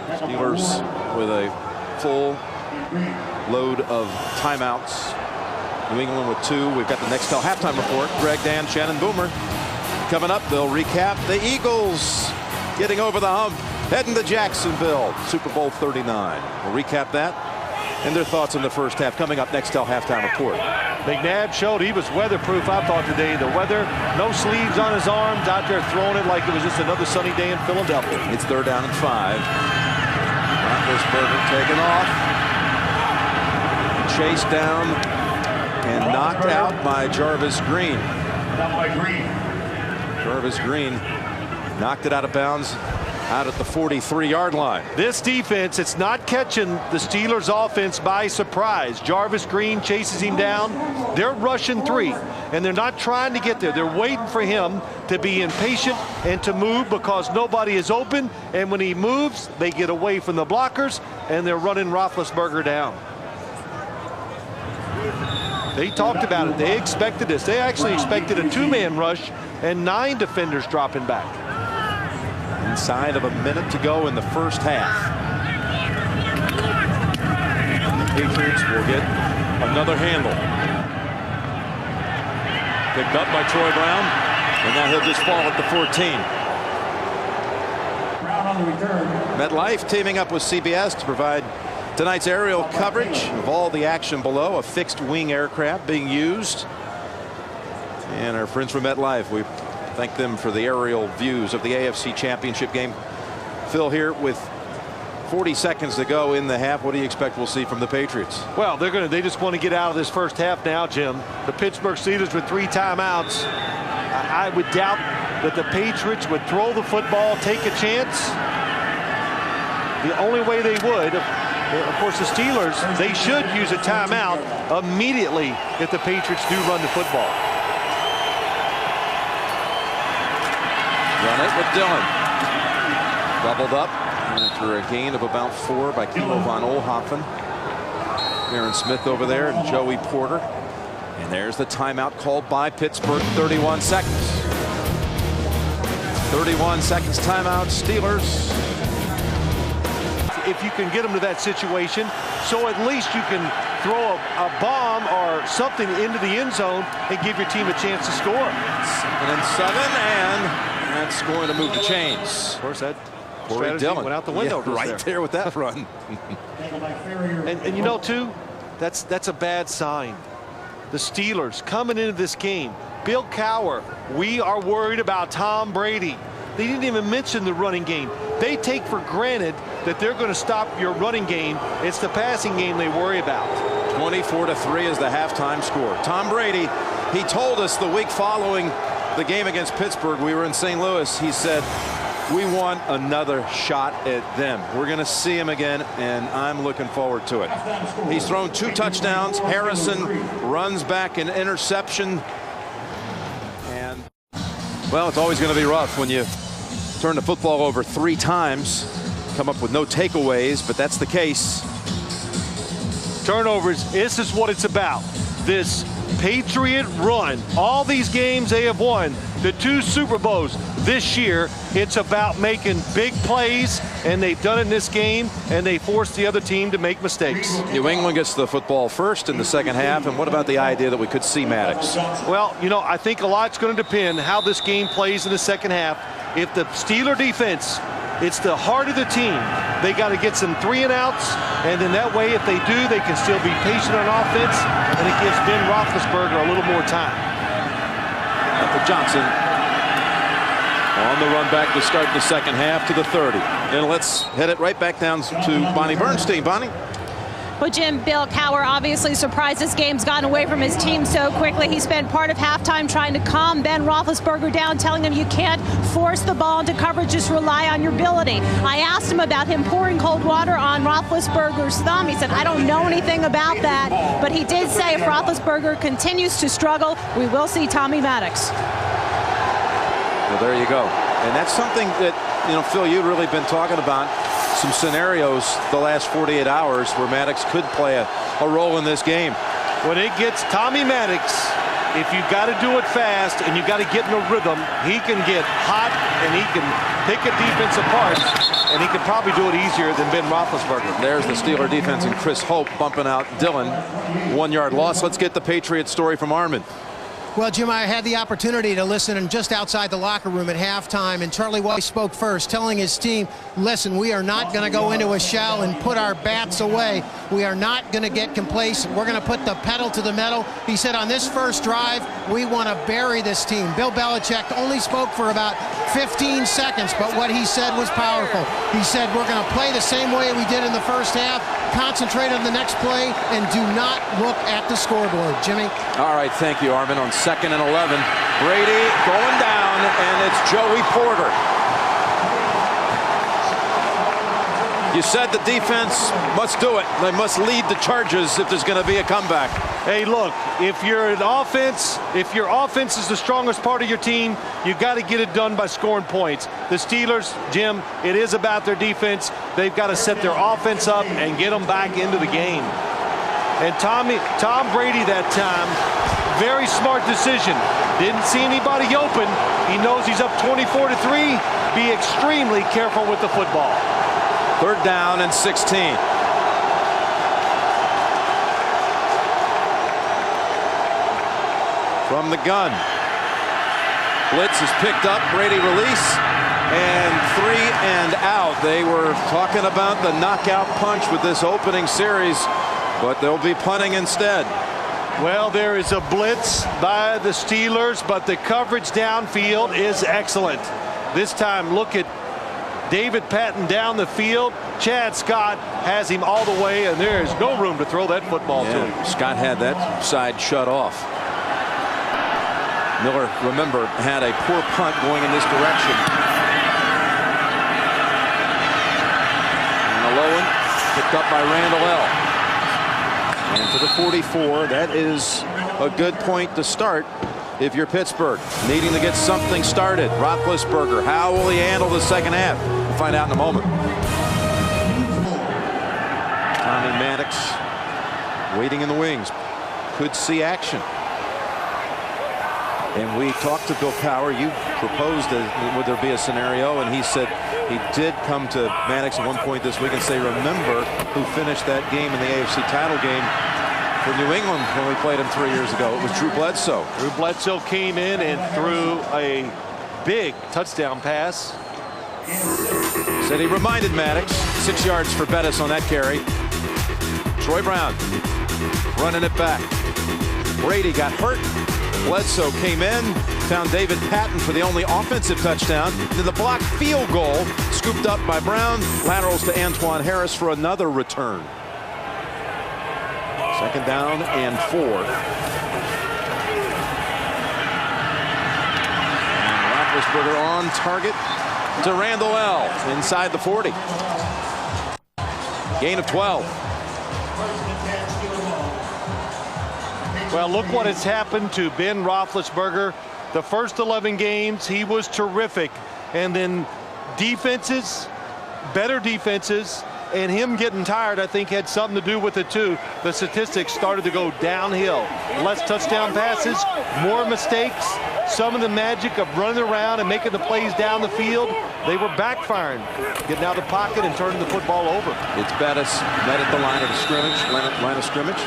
Steelers with a full load of timeouts. New England with 2. We've got the Nextel halftime report. Greg, Dan, Shannon, Boomer. Coming up, they'll recap the Eagles getting over the hump, heading to Jacksonville, Super Bowl 39. We'll recap that and their thoughts in the first half. Coming up, Nextel halftime report. McNabb showed he was weatherproof, I thought, today. The weather, no sleeves on his arms, out there throwing it like it was just another sunny day in Philadelphia. It's 3rd down and 5. Roethlisberger taken off, chased down, and knocked out by Jarvis Green. Jarvis Green knocked it out of bounds out at the 43-yard line. This defense, it's not catching the Steelers offense by surprise. Jarvis Green chases him down. They're rushing 3. and they're not trying to get there. They're waiting for him to be impatient and to move because nobody is open, and when he moves, they get away from the blockers, and they're running Roethlisberger down. They talked about it. They expected this. They actually expected a two-man rush and 9 defenders dropping back. Inside of a minute to go in the first half. The Patriots will get another handle. Picked up by Troy Brown, and now he'll just fall at the 14. MetLife teaming up with CBS to provide tonight's aerial coverage of all the action below. A fixed wing aircraft being used. And our friends from MetLife, we thank them for the aerial views of the AFC Championship game. Phil here with 40 seconds to go in the half. What do you expect we'll see from the Patriots? Well, they just want to get out of this first half now, Jim. The Pittsburgh Steelers with 3 timeouts. I would doubt that the Patriots would throw the football, take a chance. The only way they would, of course, the Steelers, they should use a timeout immediately if the Patriots do run the football. Run it with Dillon. Doubled up after a gain of about 4 by Kilo von Oelhoffen. Aaron Smith over there and Joey Porter. And there's the timeout called by Pittsburgh. 31 seconds. 31 seconds timeout. Steelers. If you can get them to that situation, so at least you can throw a bomb or something into the end zone and give your team a chance to score. 2nd and 7, and that's going to move the chains. Of course, that Corey Dillon went out the window right there with that run. and you know, too, that's a bad sign. The Steelers coming into this game, Bill Cowher, we are worried about Tom Brady. They didn't even mention the running game. They take for granted that they're going to stop your running game. It's the passing game they worry about. 24-3 is the halftime score. Tom Brady, he told us the week following the game against Pittsburgh, we were in St. Louis, he said, we want another shot at them. We're going to see him again, and I'm looking forward to it. He's thrown 2 touchdowns. Harrison runs back an interception. And, well, it's always going to be rough when you turn the football over 3 times, come up with no takeaways, but that's the case. Turnovers, this is what it's about. This Patriot run. All these games they have won, the 2 Super Bowls this year, it's about making big plays, and they've done it in this game, and they forced the other team to make mistakes. New England gets the football first in the second half, and what about the idea that we could see Maddox? Well, you know, I think a lot's going to depend how this game plays in the second half. If the Steeler defense, it's the heart of the team, they got to get some 3-and-outs, and then that way, if they do, they can still be patient on offense, and it gives Ben Roethlisberger a little more time. After Johnson on the run back to start the second half to the 30. And let's head it right back down to Bonnie Bernstein. Bonnie? Well, Jim, Bill Cowher obviously surprised this game's gotten away from his team so quickly. He spent part of halftime trying to calm Ben Roethlisberger down, telling him you can't force the ball into coverage, just rely on your ability. I asked him about him pouring cold water on Roethlisberger's thumb. He said, I don't know anything about that, but he did say if Roethlisberger continues to struggle, we will see Tommy Maddox. Well, there you go. And that's something that, you know, Phil, you've really been talking about. Some scenarios the last 48 hours where Maddox could play a role in this game. When it gets Tommy Maddox, if you got to do it fast and you got to get in a rhythm, he can get hot and he can pick a defense apart, and he can probably do it easier than Ben Roethlisberger. There's the Steeler defense and Chris Hope bumping out Dillon. 1-yard loss. Let's get the Patriots story from Armin. Well, Jim, I had the opportunity to listen and just outside the locker room at halftime, and Charlie White spoke first, telling his team, listen, we are not going to go into a shell and put our bats away. We are not going to get complacent. We're going to put the pedal to the metal. He said on this first drive, we want to bury this team. Bill Belichick only spoke for about 15 seconds, but what he said was powerful. He said, we're going to play the same way we did in the first half, concentrate on the next play, and do not look at the scoreboard. Jimmy? All right, thank you, Armin. On 2nd and 11, Brady going down, and it's Joey Porter. You said the defense must do it. They must lead the charges if there's going to be a comeback. Hey, look, if your offense is the strongest part of your team, you got to get it done by scoring points. The Steelers, Jim, it is about their defense. They've got to set their offense up and get them back into the game. And Tom Brady that time, very smart decision. Didn't see anybody open. He knows he's up 24-3. Be extremely careful with the football. 3rd down and 16. From the gun. Blitz is picked up. Brady release. And 3 and out. They were talking about the knockout punch with this opening series, but they'll be punting instead. Well, there is a blitz by the Steelers, but the coverage downfield is excellent. This time, look at David Patton down the field. Chad Scott has him all the way, and there is no room to throw that football to him. Scott had that side shut off. Miller, remember, had a poor punt going in this direction. And the low one picked up by Randall L. And to the 44, that is a good point to start if you're Pittsburgh, needing to get something started. Roethlisberger, how will he handle the second half? We'll find out in a moment. Tommy Maddox waiting in the wings. Could see action. And we talked to Bill Power. You proposed would there be a scenario, and he said he did come to Maddox at one point this week and say, remember who finished that game in the AFC title game for New England when we played him 3 years ago. It was Drew Bledsoe. Drew Bledsoe came in and threw a big touchdown pass. Said he reminded Maddox. 6 yards for Bettis on that carry. Troy Brown running it back. Brady got hurt. Bledsoe came in, found David Patton for the only offensive touchdown. Then the blocked field goal, scooped up by Brown. Laterals to Antoine Harris for another return. 2nd down and 4. And Roethlisberger on target to Randall L. inside the 40. Gain of 12. Well, look what has happened to Ben Roethlisberger. The first 11 games, he was terrific. And then defenses, better defenses, and him getting tired, I think, had something to do with it, too. The statistics started to go downhill. Less touchdown passes, more mistakes. Some of the magic of running around and making the plays down the field, they were backfiring. Getting out of the pocket and turning the football over. It's Bettis met at the line of scrimmage.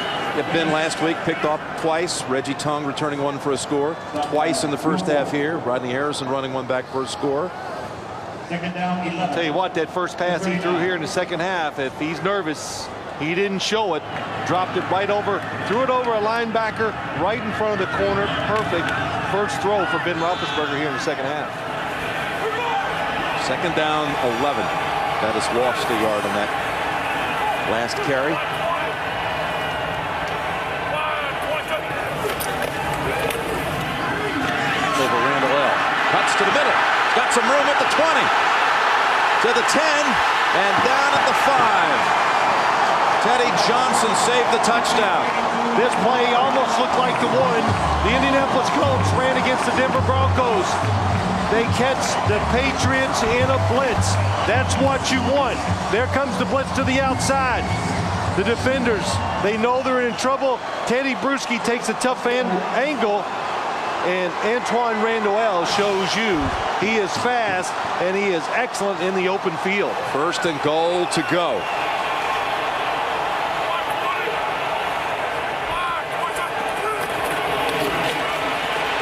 Ben last week picked off twice. Reggie Tongue returning one for a score. Twice in the first half here. Rodney Harrison running one back for a score. I'll tell you what, that first pass he threw here in the second half, if he's nervous, he didn't show it. Dropped it right over, threw it over a linebacker right in front of the corner. Perfect first throw for Ben Roethlisberger here in the second half. 2nd down, 11. Bettis lost a yard on that last carry. Over Randall L. Cuts to the middle. Got some room at the 20. To the 10. And down at the 5. Teddy Johnson saved the touchdown. This play almost looked like the one the Indianapolis Colts ran against the Denver Broncos. They catch the Patriots in a blitz. That's what you want. There comes the blitz to the outside. The defenders, they know they're in trouble. Teddy Bruschi takes a tough angle. And Antoine Randall L. shows you he is fast and he is excellent in the open field. 1st and goal to go.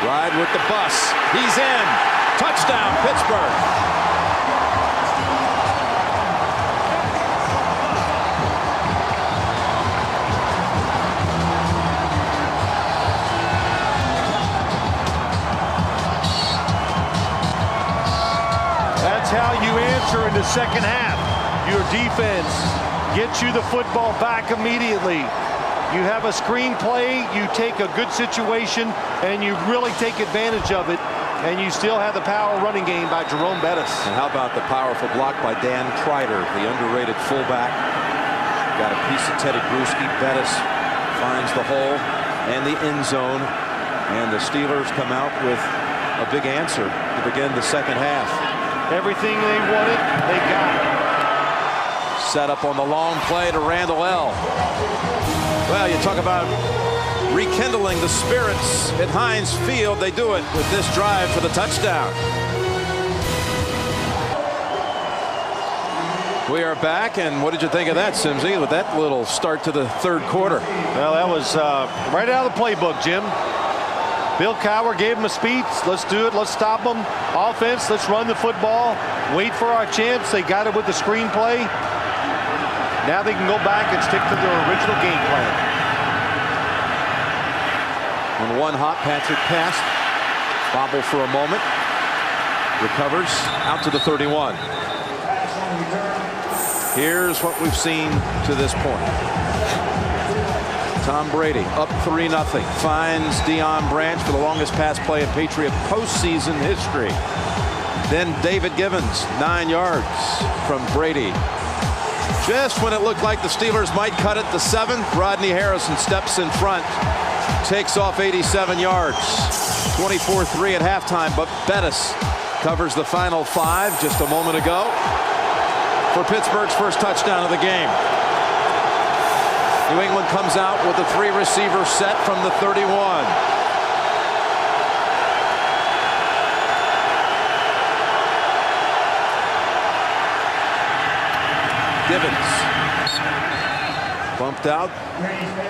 Ride with the bus. He's in. Touchdown, Pittsburgh. How you answer in the second half. Your defense gets you the football back immediately. You have a screen play, you take a good situation, and you really take advantage of it. and you still have the power running game by Jerome Bettis. And how about the powerful block by Dan Kreider, the underrated fullback. Got a piece of Teddy Bruschi. Bettis finds the hole and the end zone, and the Steelers come out with a big answer to begin the second half. Everything they wanted, they got. Set up on the long play to Randall L. Well, you talk about rekindling the spirits at Heinz Field. They do it with this drive for the touchdown. We are back, and what did you think of that, Simsy, with that little start to the third quarter? Well, that was right out of the playbook, Jim. Bill Cowher gave him a speech. Let's do it. Let's stop them. Offense, let's run the football. Wait for our chance. They got it with the screenplay. Now they can go back and stick to their original game plan. On one hop, Patrick passed. Bobble for a moment. Recovers out to the 31. Here's what we've seen to this point. Tom Brady up 3-0. Finds Deion Branch for the longest pass play in Patriot postseason history. Then David Givens, 9 yards from Brady. Just when it looked like the Steelers might cut it to 7, Rodney Harrison steps in front. Takes off 87 yards. 24-3 at halftime, but Bettis covers the final 5 just a moment ago for Pittsburgh's first touchdown of the game. New England comes out with a 3-receiver set from the 31. Givens bumped out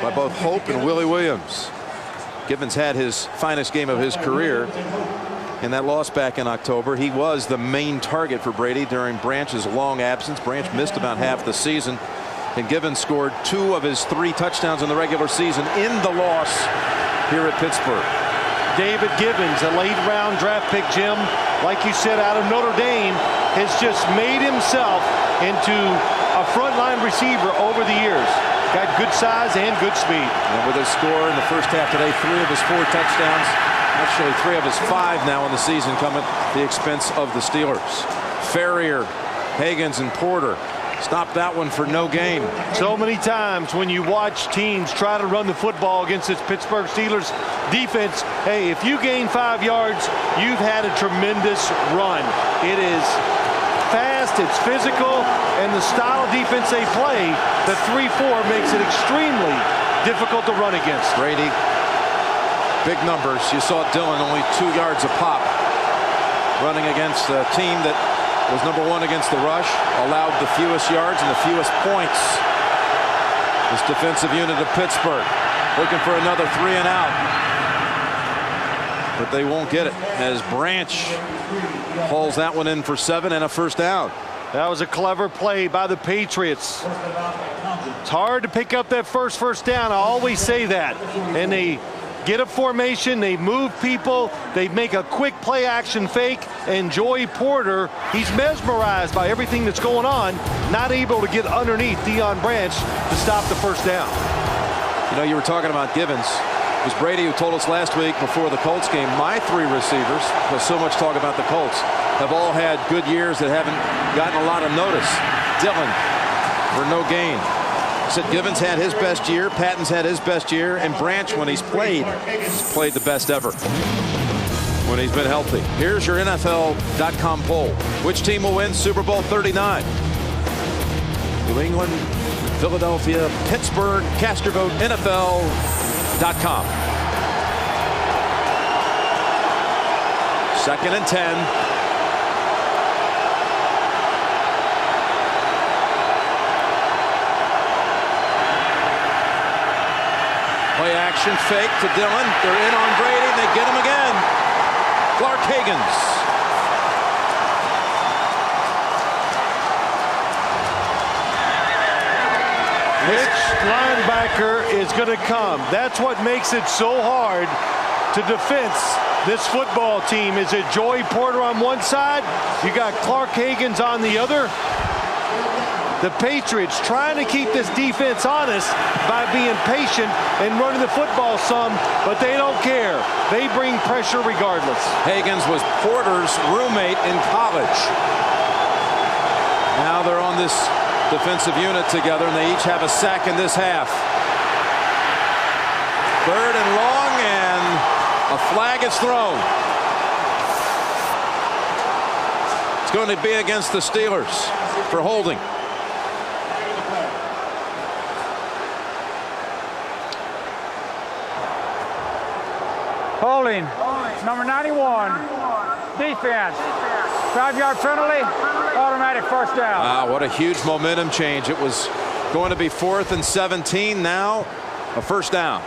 by both Hope and Willie Williams. Givens had his finest game of his career in that loss back in October. He was the main target for Brady during Branch's long absence. Branch missed about half the season, and Givens scored 2 of his 3 touchdowns in the regular season in the loss here at Pittsburgh. David Givens, a late-round draft pick, Jim, like you said, out of Notre Dame, has just made himself into a frontline receiver over the years. Got good size and good speed. And with his score in the first half today, 3 of his 4 touchdowns, actually 3 of his 5 now in the season, come at the expense of the Steelers. Ferrier, Higgins, and Porter stopped that one for no gain. So many times when you watch teams try to run the football against this Pittsburgh Steelers defense, hey, if you gain 5 yards, you've had a tremendous run. It is fast, it's physical, and the style of defense they play, the 3-4 makes it extremely difficult to run against. Brady, big numbers. You saw Dillon only 2 yards a pop, running against a team that was #1 against the rush, allowed the fewest yards and the fewest points. This defensive unit of Pittsburgh looking for another 3 and out, but they won't get it as Branch hauls that one in for 7 and a first down. That was a clever play by the Patriots. It's hard to pick up that first down. I always say that. And they get a formation, they move people, they make a quick play action fake, and Joey Porter, he's mesmerized by everything that's going on, not able to get underneath Deion Branch to stop the first down. You know, you were talking about Givens. It was Brady who told us last week before the Colts game, my 3 receivers, there's so much talk about the Colts, have all had good years that haven't gotten a lot of notice. Dillon for no gain. Said Givens had his best year, Patton's had his best year, and Branch, when he's played the best ever when he's been healthy. Here's your NFL.com poll. Which team will win Super Bowl 39? New England, Philadelphia, Pittsburgh. Cast your vote, NFL.com. 2nd and 10. Play action fake to Dillon. They're in on Brady. They get him again. Clark Higgins. Which linebacker is going to come? That's what makes it so hard to defense this football team. Is it Joey Porter on one side? You got Clark Higgins on the other. The Patriots trying to keep this defense honest by being patient and running the football some, but they don't care. They bring pressure regardless. Higgins was Porter's roommate in college. Now they're on this defensive unit together, and they each have a sack in this half. 3rd and long, and a flag is thrown. It's going to be against the Steelers for holding. Holding, number 91, defense. 5-yard penalty, automatic first down. Wow, what a huge momentum change. It was going to be 4th and 17, now a first down.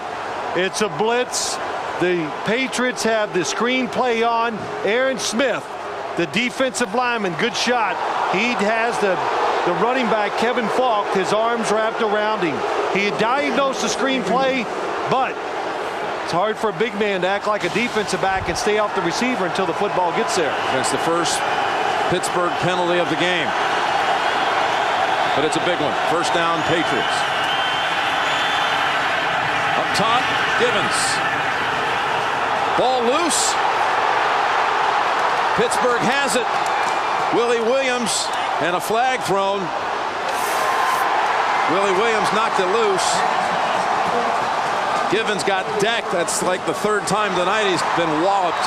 It's a blitz. The Patriots have the screen play on. Aaron Smith, the defensive lineman, good shot. He has the running back, Kevin Falk, his arms wrapped around him. He diagnosed the screen play, but it's hard for a big man to act like a defensive back and stay off the receiver until the football gets there. That's the first Pittsburgh penalty of the game. But it's a big one. First down, Patriots. Up top, Givens. Ball loose. Pittsburgh has it. Willie Williams, and a flag thrown. Willie Williams knocked it loose. Givens got decked. That's like the 3rd time tonight he's been walloped.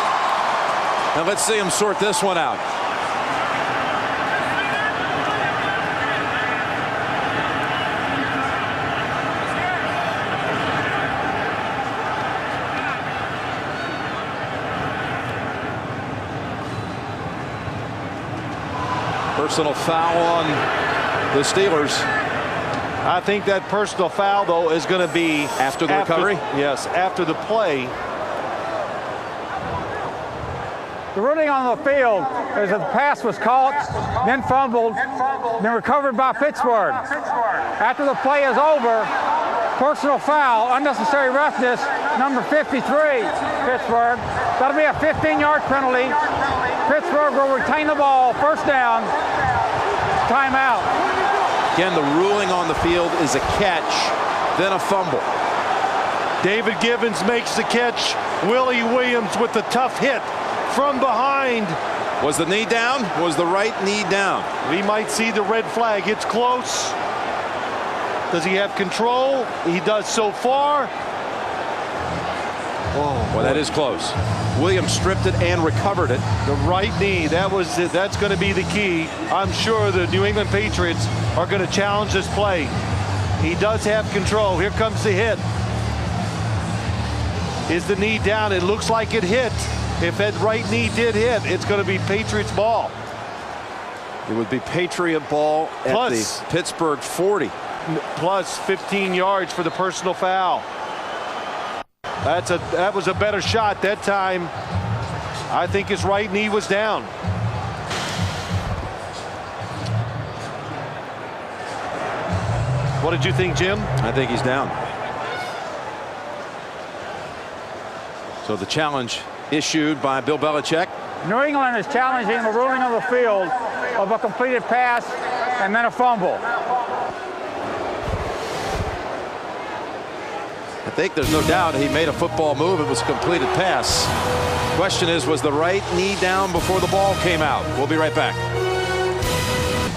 And let's see him sort this one out. Personal foul on the Steelers. I think that personal foul, though, is going to be after the recovery? Yes, after the play. The ruling on the field is that the pass was caught, then fumbled, then recovered by Pittsburgh. After the play is over, personal foul, unnecessary roughness, number 53, Pittsburgh. That'll be a 15-yard penalty. Pittsburgh will retain the ball, first down, timeout. Again, the ruling on the field is a catch, then a fumble. David Givens makes the catch. Willie Williams with the tough hit from behind. Was the knee down? Was the right knee down? We might see the red flag. It's close. Does he have control? He does so far. Oh, well, that is close. Williams stripped it and recovered it. The right knee, that's going to be the key. I'm sure the New England Patriots are going to challenge this play. He does have control. Here comes the hit. Is the knee down? It looks like it hit. If that right knee did hit, it's going to be Patriots ball. It would be Patriot ball at the Pittsburgh 40. Plus 15 yards for the personal foul. That was a better shot that time. I think his right knee was down. What did you think, Jim? I think he's down. So the challenge issued by Bill Belichick. New England is challenging the ruling on the field of a completed pass and then a fumble. I think there's no doubt he made a football move. It was a completed pass. Question is, was the right knee down before the ball came out? We'll be right back.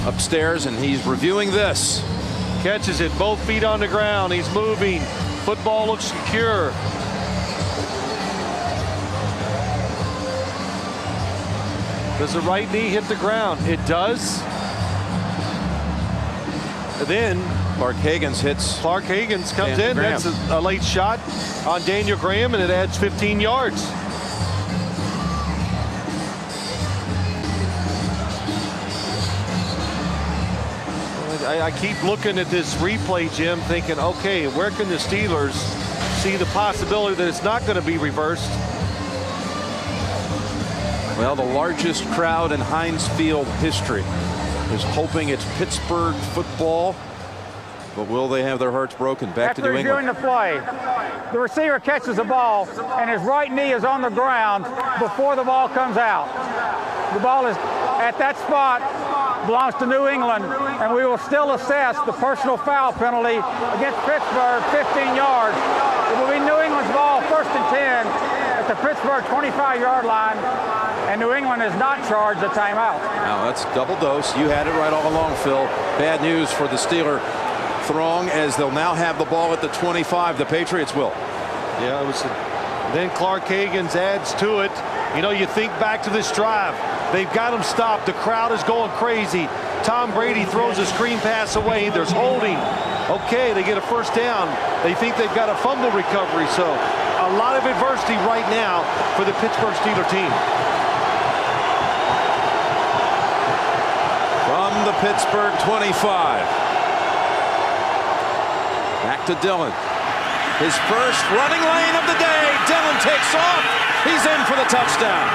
Upstairs, and he's reviewing this. Catches it, both feet on the ground. He's moving. Football looks secure. Does the right knee hit the ground? It does. And then Clark Higgins hits. Clark Higgins comes in. That's a late shot on Daniel Graham, and it adds 15 yards. I keep looking at this replay, Jim, thinking, okay, where can the Steelers see the possibility that it's not going to be reversed? Well, the largest crowd in Heinz Field history is hoping it's Pittsburgh football. But will they have their hearts broken? Back to New England. After reviewing the play, the receiver catches the ball, and his right knee is on the ground before the ball comes out. The ball is at that spot. belongs to New England, and we will still assess the personal foul penalty against Pittsburgh, 15 yards. It will be New England's ball, 1st and 10 at the Pittsburgh 25-yard line, and New England has not charged a timeout. Now that's double dose. You had it right all along, Phil. Bad news for the Steeler throng, as they'll now have the ball at the 25. The Patriots will. Yeah, it was. Then Clark Hagans adds to it. You know, you think back to this drive. They've got him stopped. The crowd is going crazy. Tom Brady throws a screen pass away. There's holding. Okay, they get a 1st down. They think they've got a fumble recovery. So a lot of adversity right now for the Pittsburgh Steelers team. From the Pittsburgh 25. Back to Dillon. His first running lane of the day. Dillon takes off. He's in for the touchdown.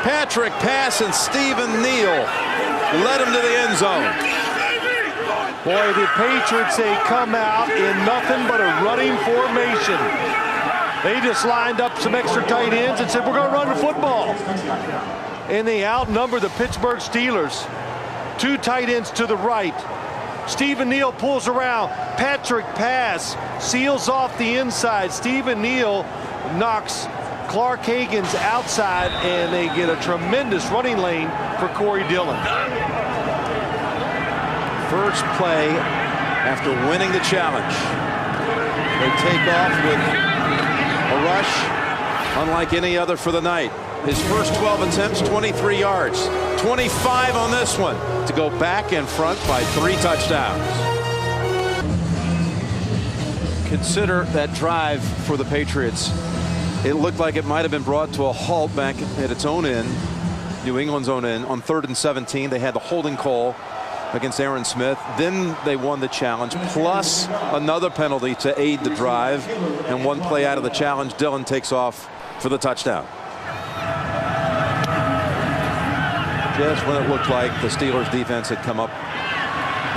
Patrick Pass and Stephen Neal led him to the end zone. Boy, the Patriots, they come out in nothing but a running formation. They just lined up some extra tight ends and said, we're going to run the football. And they outnumber the Pittsburgh Steelers. 2 tight ends to the right. Stephen Neal pulls around. Patrick Pass seals off the inside. Stephen Neal knocks Clark Hagans outside, and they get a tremendous running lane for Corey Dillon. First play after winning the challenge. They take off with a rush unlike any other for the night. His first 12 attempts, 23 yards. 25 on this one to go back in front by 3 touchdowns. Consider that drive for the Patriots. It looked like it might have been brought to a halt back at its own end, New England's own end, on 3rd and 17. They had the holding call against Aaron Smith. Then they won the challenge, plus another penalty to aid the drive. And 1 play out of the challenge, Dillon takes off for the touchdown. Just when it looked like the Steelers defense had come up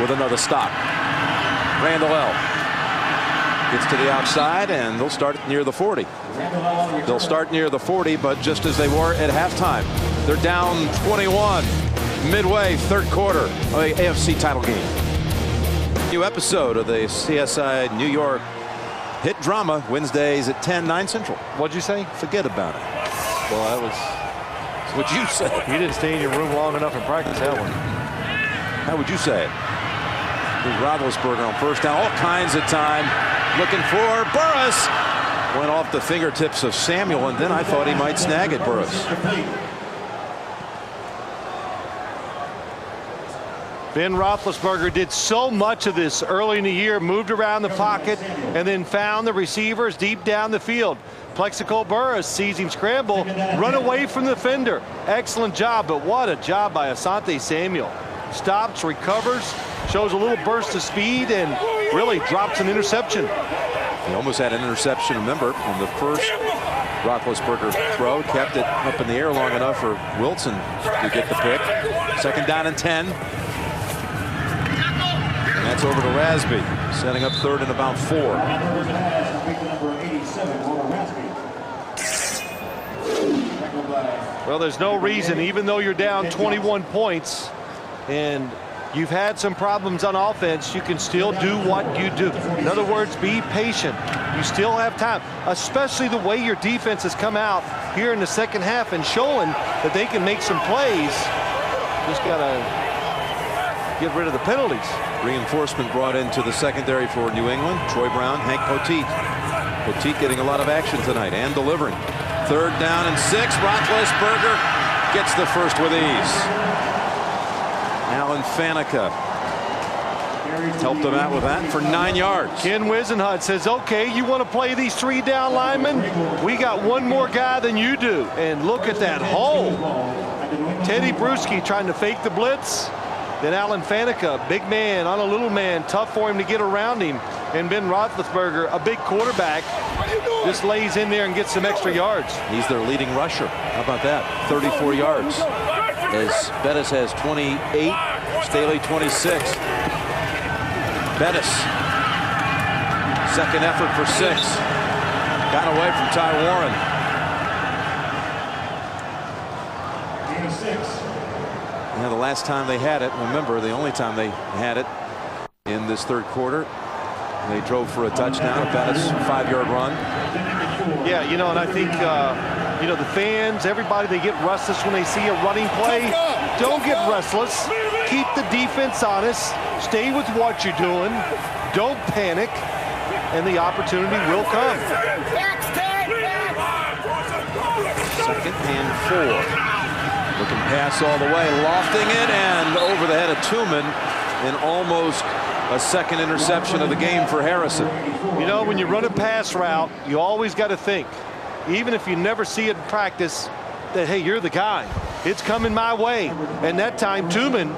with another stop. Randall L. gets to the outside, and they'll start near the 40. They'll start near the 40, but just as they were at halftime. They're down 21 midway, 3rd quarter of the AFC title game. New episode of the CSI New York hit drama, Wednesdays at 10, 9 Central. What'd you say? Forget about it. Well, that was what you said. You didn't stay in your room long enough and practice that one. How would you say it? Roethlisberger on 1st down, all kinds of time, looking for Burris. Went off the fingertips of Samuel, and then I thought he might snag it, Burris. Ben Roethlisberger did so much of this early in the year, moved around the pocket, and then found the receivers deep down the field. Plexico Burris sees him scramble, run away from the defender. Excellent job, but what a job by Asante Samuel. Stops, recovers, shows a little burst of speed, and really drops an interception. He almost had an interception, remember, on the first Roethlisberger throw. Kept it up in the air long enough for Wilson to get the pick. 2nd down and 10. And that's over to Rasby, setting up 3rd and about 4. Well, there's no reason, even though you're down 21 points and you've had some problems on offense, you can still do what you do. In other words, be patient. You still have time, especially the way your defense has come out here in the 2nd half and showing that they can make some plays. Just got to get rid of the penalties. Reinforcement brought into the secondary for New England. Troy Brown, Hank Poteet. Poteet getting a lot of action tonight and delivering. 3rd down and 6. Roethlisberger gets the first with ease. Alan Faneca helped him out with that for 9 yards. Ken Wisenhunt says, okay, you want to play these 3 down linemen? We got 1 more guy than you do. And look at that hole. Teddy Bruschi trying to fake the blitz. Then Alan Faneca, big man on a little man, tough for him to get around him. And Ben Roethlisberger, a big quarterback, just lays in there and gets some extra yards. He's their leading rusher. How about that? 34 yards. As Bettis has 28, Staley 26. Bettis, 2nd effort for 6. Got away from Ty Warren. Yeah, the last time they had it, remember, the only time they had it in this third quarter, they drove for a touchdown, a Bettis 5-yard run. Yeah, you know, and I think, you know, the fans, everybody, they get restless when they see a running play. Don't get restless. Keep the defense honest. Stay with what you're doing. Don't panic, and the opportunity will come. 2nd and 4. Looking pass all the way, lofting it, and over the head of Tooman, and almost a second interception of the game for Harrison. You know, when you run a pass route, you always got to think, even if you never see it in practice, that, hey, you're the guy. It's coming my way. And that time, Tooman,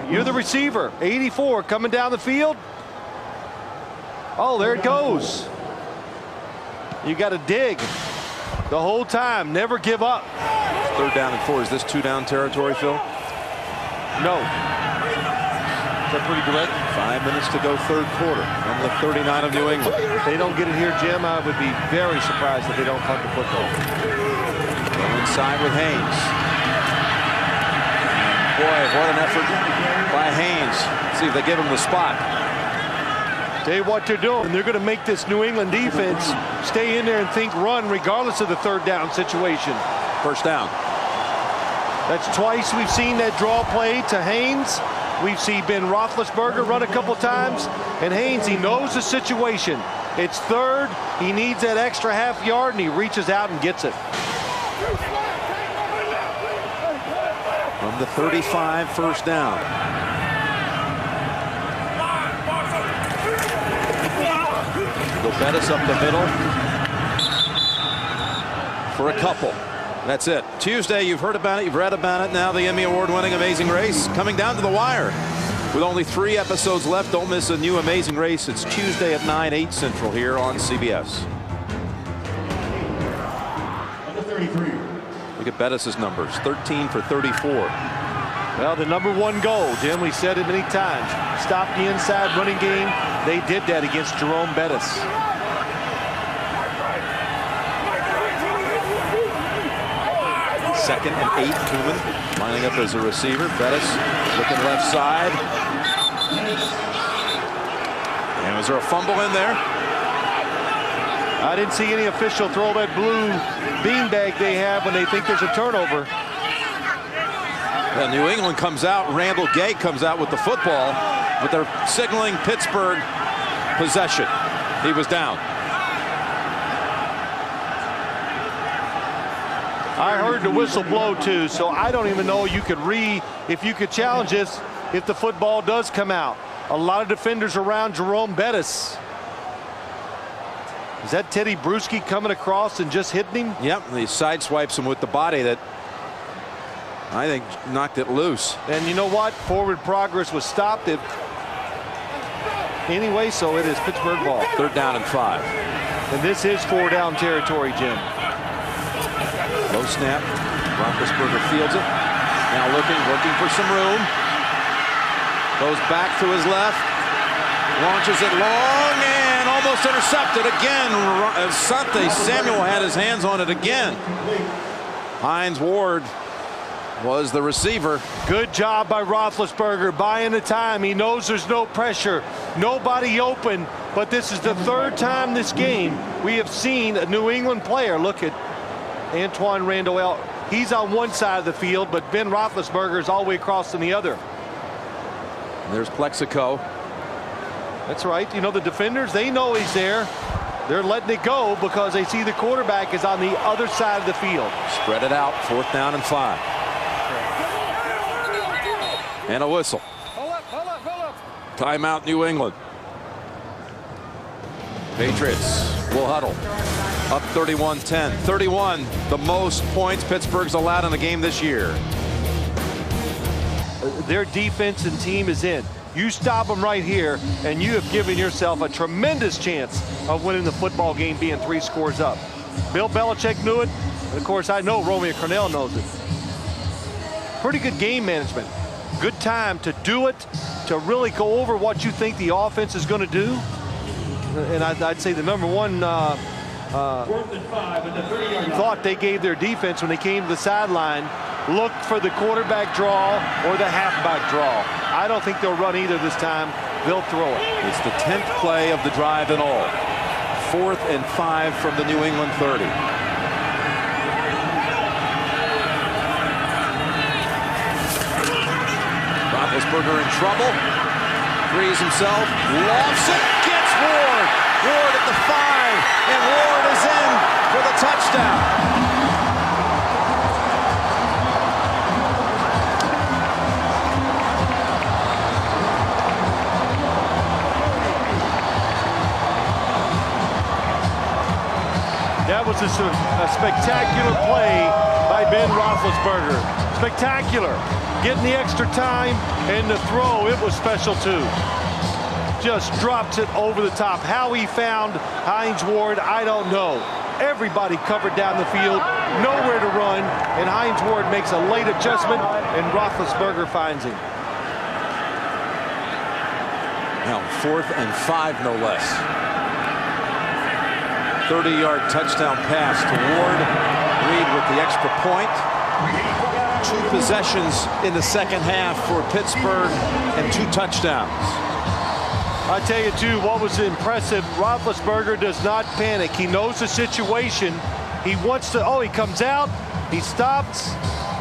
you're the receiver. 84 coming down the field. Oh, there it goes. You got to dig the whole time. Never give up. 3rd down and 4. Is this 2-down territory, Phil? No. Is that pretty direct? 5 minutes to go, 3rd quarter. On the 39 of New England. If they don't get it here, Jim, I would be very surprised if they don't punt the football. Go inside with Haynes. Boy, what an effort by Haynes. Let's see if they give him the spot. Tell you what they're doing. They're going to make this New England defense stay in there and think run regardless of the 3rd down situation. 1st down. That's twice we've seen that draw play to Haynes. We've seen Ben Roethlisberger run a couple times. And Haynes, he knows the situation. It's 3rd. He needs that extra half yard, and he reaches out and gets it. From the 35, 1st down. Go Bettis up the middle for a couple. That's it. Tuesday, you've heard about it, you've read about it. Now the Emmy Award-winning Amazing Race coming down to the wire. With only 3 episodes left, don't miss a new Amazing Race. It's Tuesday at 9, 8 Central here on CBS. Look at Bettis' numbers, 13 for 34. Well, the #1 goal, Jim, we said it many times. Stop the inside running game. They did that against Jerome Bettis. Second and 8, Tooman lining up as a receiver. Bettis looking left side. And was there a fumble in there? I didn't see any official throw that blue beanbag they have when they think there's a turnover. Well, New England comes out. Randall Gay comes out with the football, but they're signaling Pittsburgh possession. He was down. I heard the whistle blow too, so I don't even know you could if you could challenge this if the football does come out. A lot of defenders around Jerome Bettis. Is that Teddy Bruschi coming across and just hitting him? Yep, he sideswipes him with the body that I think knocked it loose. And you know what? Forward progress was stopped. Anyway, so it is Pittsburgh ball. 3rd down and 5. And this is 4-down territory, Jim. Low snap. Roethlisberger fields it. Now looking for some room. Goes back to his left. Launches it long and almost intercepted again. Asante Samuel had his hands on it again. Hines Ward was the receiver. Good job by Roethlisberger buying the time. He knows there's no pressure, nobody open, but this is the 3rd time this game we have seen a New England player. Look at Antoine Randall. He's on one side of the field, but Ben Roethlisberger is all the way across on the other. There's Plexico. That's right. You know, the defenders, they know he's there. They're letting it go because they see the quarterback is on the other side of the field. Spread it out. 4th down and 5. And a whistle. Timeout, New England. Patriots will huddle. Up 31-10. 31, the most points Pittsburgh's allowed in a game this year. Their defense and team is in. You stop them right here, and you have given yourself a tremendous chance of winning the football game being 3 scores up. Bill Belichick knew it. And of course, I know Romeo Crennel knows it. Pretty good game management. Good time to do it, to really go over what you think the offense is going to do. And I'd say the #1 thought they gave their defense when they came to the sideline, look for the quarterback draw or the halfback draw. I don't think they'll run either this time. They'll throw it. It's the 10th play of the drive in all. 4th and 5 from the New England 30. Roethlisberger in trouble. Frees himself. Lofts it. Gets Ward. Ward at the 5. And Ward is in for the touchdown. That was a spectacular play by Ben Roethlisberger. Spectacular. Getting the extra time, and the throw, it was special too. Just drops it over the top. How he found Hines Ward, I don't know. Everybody covered down the field, nowhere to run, and Hines Ward makes a late adjustment, and Roethlisberger finds him. Now 4th and 5, no less. 30-yard touchdown pass to Ward. Reed with the extra point. 2 possessions in the second half for Pittsburgh and 2 touchdowns. I tell you too, what was impressive, Roethlisberger does not panic. He knows the situation. He wants to, he comes out, he stops,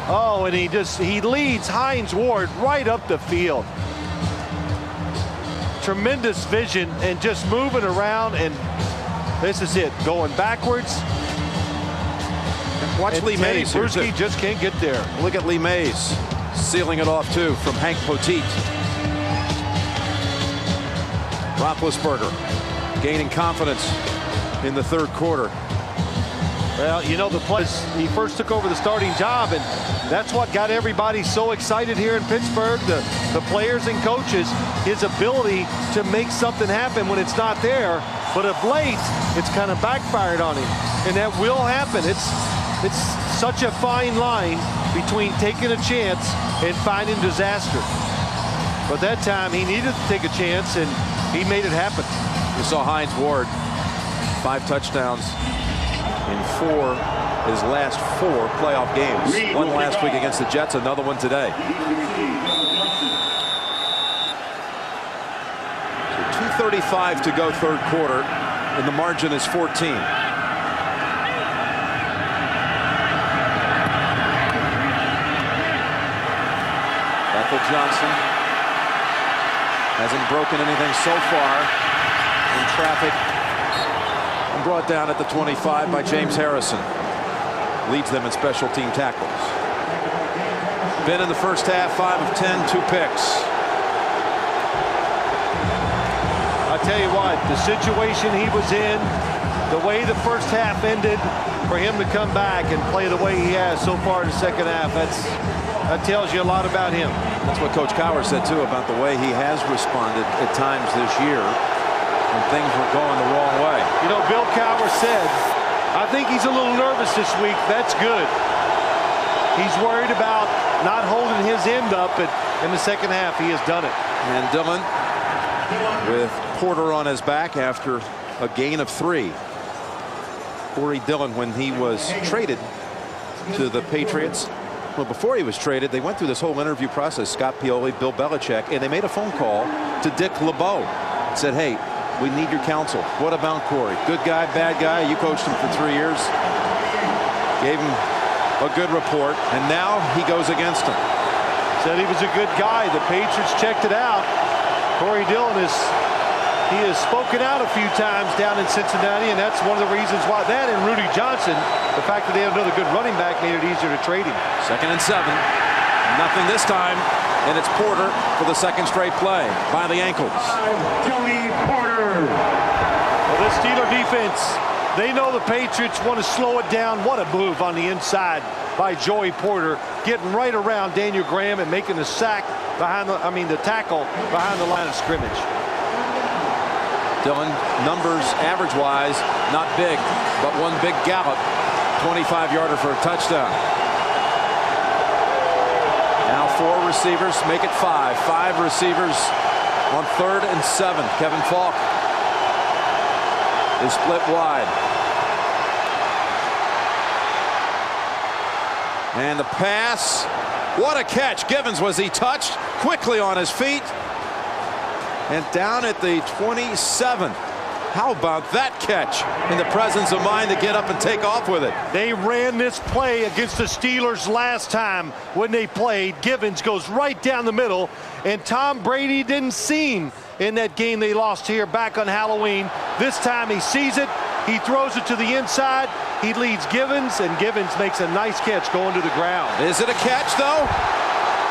and he leads Hines Ward right up the field. Tremendous vision and just moving around, and this is it, going backwards. Watch Lee Mays. Bruschi just can't get there. Look at Lee Mays sealing it off too from Hank Poteet. Roethlisberger gaining confidence in the 3rd quarter. Well, you know, the place he first took over the starting job, and that's what got everybody so excited here in Pittsburgh, the players and coaches, his ability to make something happen when it's not there. But of late, it's kind of backfired on him, and that will happen. It's such a fine line between taking a chance and finding disaster. But that time, he needed to take a chance, and he made it happen. You saw Hines Ward, 5 touchdowns in 4 his last 4 playoff games. One last week against the Jets, another one today. So 2:35 to go, 3rd quarter, and the margin is 14. Johnson hasn't broken anything so far in traffic, and brought down at the 25 by James Harrison. Leads them in special team tackles. Been in the first half, 5 of 10, 2 picks. I tell you what, the situation he was in, the way the first half ended, for him to come back and play the way he has so far in the second half, that tells you a lot about him. That's what Coach Cowher said too about the way he has responded at times this year when things were going the wrong way. You know, Bill Cowher said, I think he's a little nervous this week. That's good. He's worried about not holding his end up, but in the second half he has done it. And Dillon with Porter on his back after a gain of 3. Corey Dillon, when he was traded to the Patriots, well, before he was traded, they went through this whole interview process, Scott Pioli, Bill Belichick, and they made a phone call to Dick LeBeau and said, hey, we need your counsel. What about Corey? Good guy, bad guy? You coached him for 3 years. Gave him a good report, and now he goes against him. Said he was a good guy. The Patriots checked it out. Corey Dillon he has spoken out a few times down in Cincinnati, and that's one of the reasons why. That and Rudy Johnson, the fact that they have another good running back, made it easier to trade him. 2nd and 7. Nothing this time, and it's Porter for the 2nd straight play by the ankles. Joey Porter. Well, this Steeler defense, they know the Patriots want to slow it down. What a move on the inside by Joey Porter, getting right around Daniel Graham and making the sack behind the tackle behind the line of scrimmage. Dillon, numbers average-wise, not big, but one big gallop, 25-yarder for a touchdown. Now 4 receivers, make it 5. 5 receivers on 3rd and 7. Kevin Falk is split wide. And the pass. What a catch. Givens, was he touched? Quickly on his feet. And down at the 27. How about that catch in the presence of mind to get up and take off with it? They ran this play against the Steelers last time when they played. Givens goes right down the middle, and Tom Brady didn't see him in that game they lost here back on Halloween. This time he sees it. He throws it to the inside. He leads Givens, and Givens makes a nice catch going to the ground. Is it a catch, though?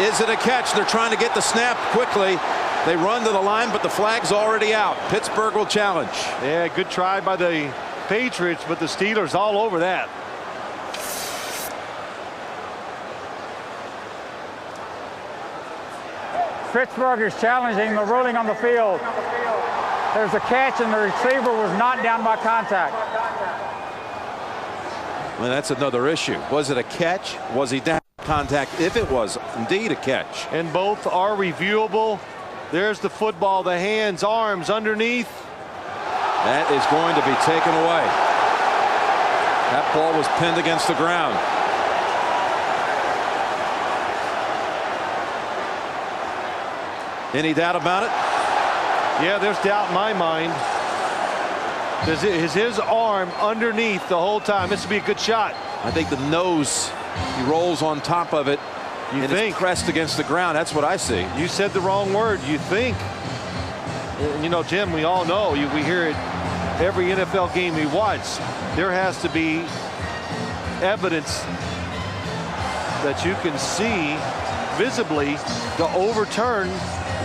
Is it a catch? They're trying to get the snap quickly. They run to the line, but the flag's already out. Pittsburgh will challenge. Yeah, good try by the Patriots, but the Steelers all over that. Pittsburgh is challenging the ruling on the field. There's a catch, and the receiver was not down by contact. Well, that's another issue. Was it a catch? Was he down by contact? If it was indeed a catch. And both are reviewable. There's the football, the hands, arms underneath. That is going to be taken away. That ball was pinned against the ground. Any doubt about it? Yeah, there's doubt in my mind. Is his arm underneath the whole time? This would be a good shot. I think the nose, he rolls on top of it. You think? It's pressed against the ground. That's what I see. You said the wrong word. You think. You know, Jim, we all know. We hear it every NFL game we watch. There has to be evidence that you can see visibly to overturn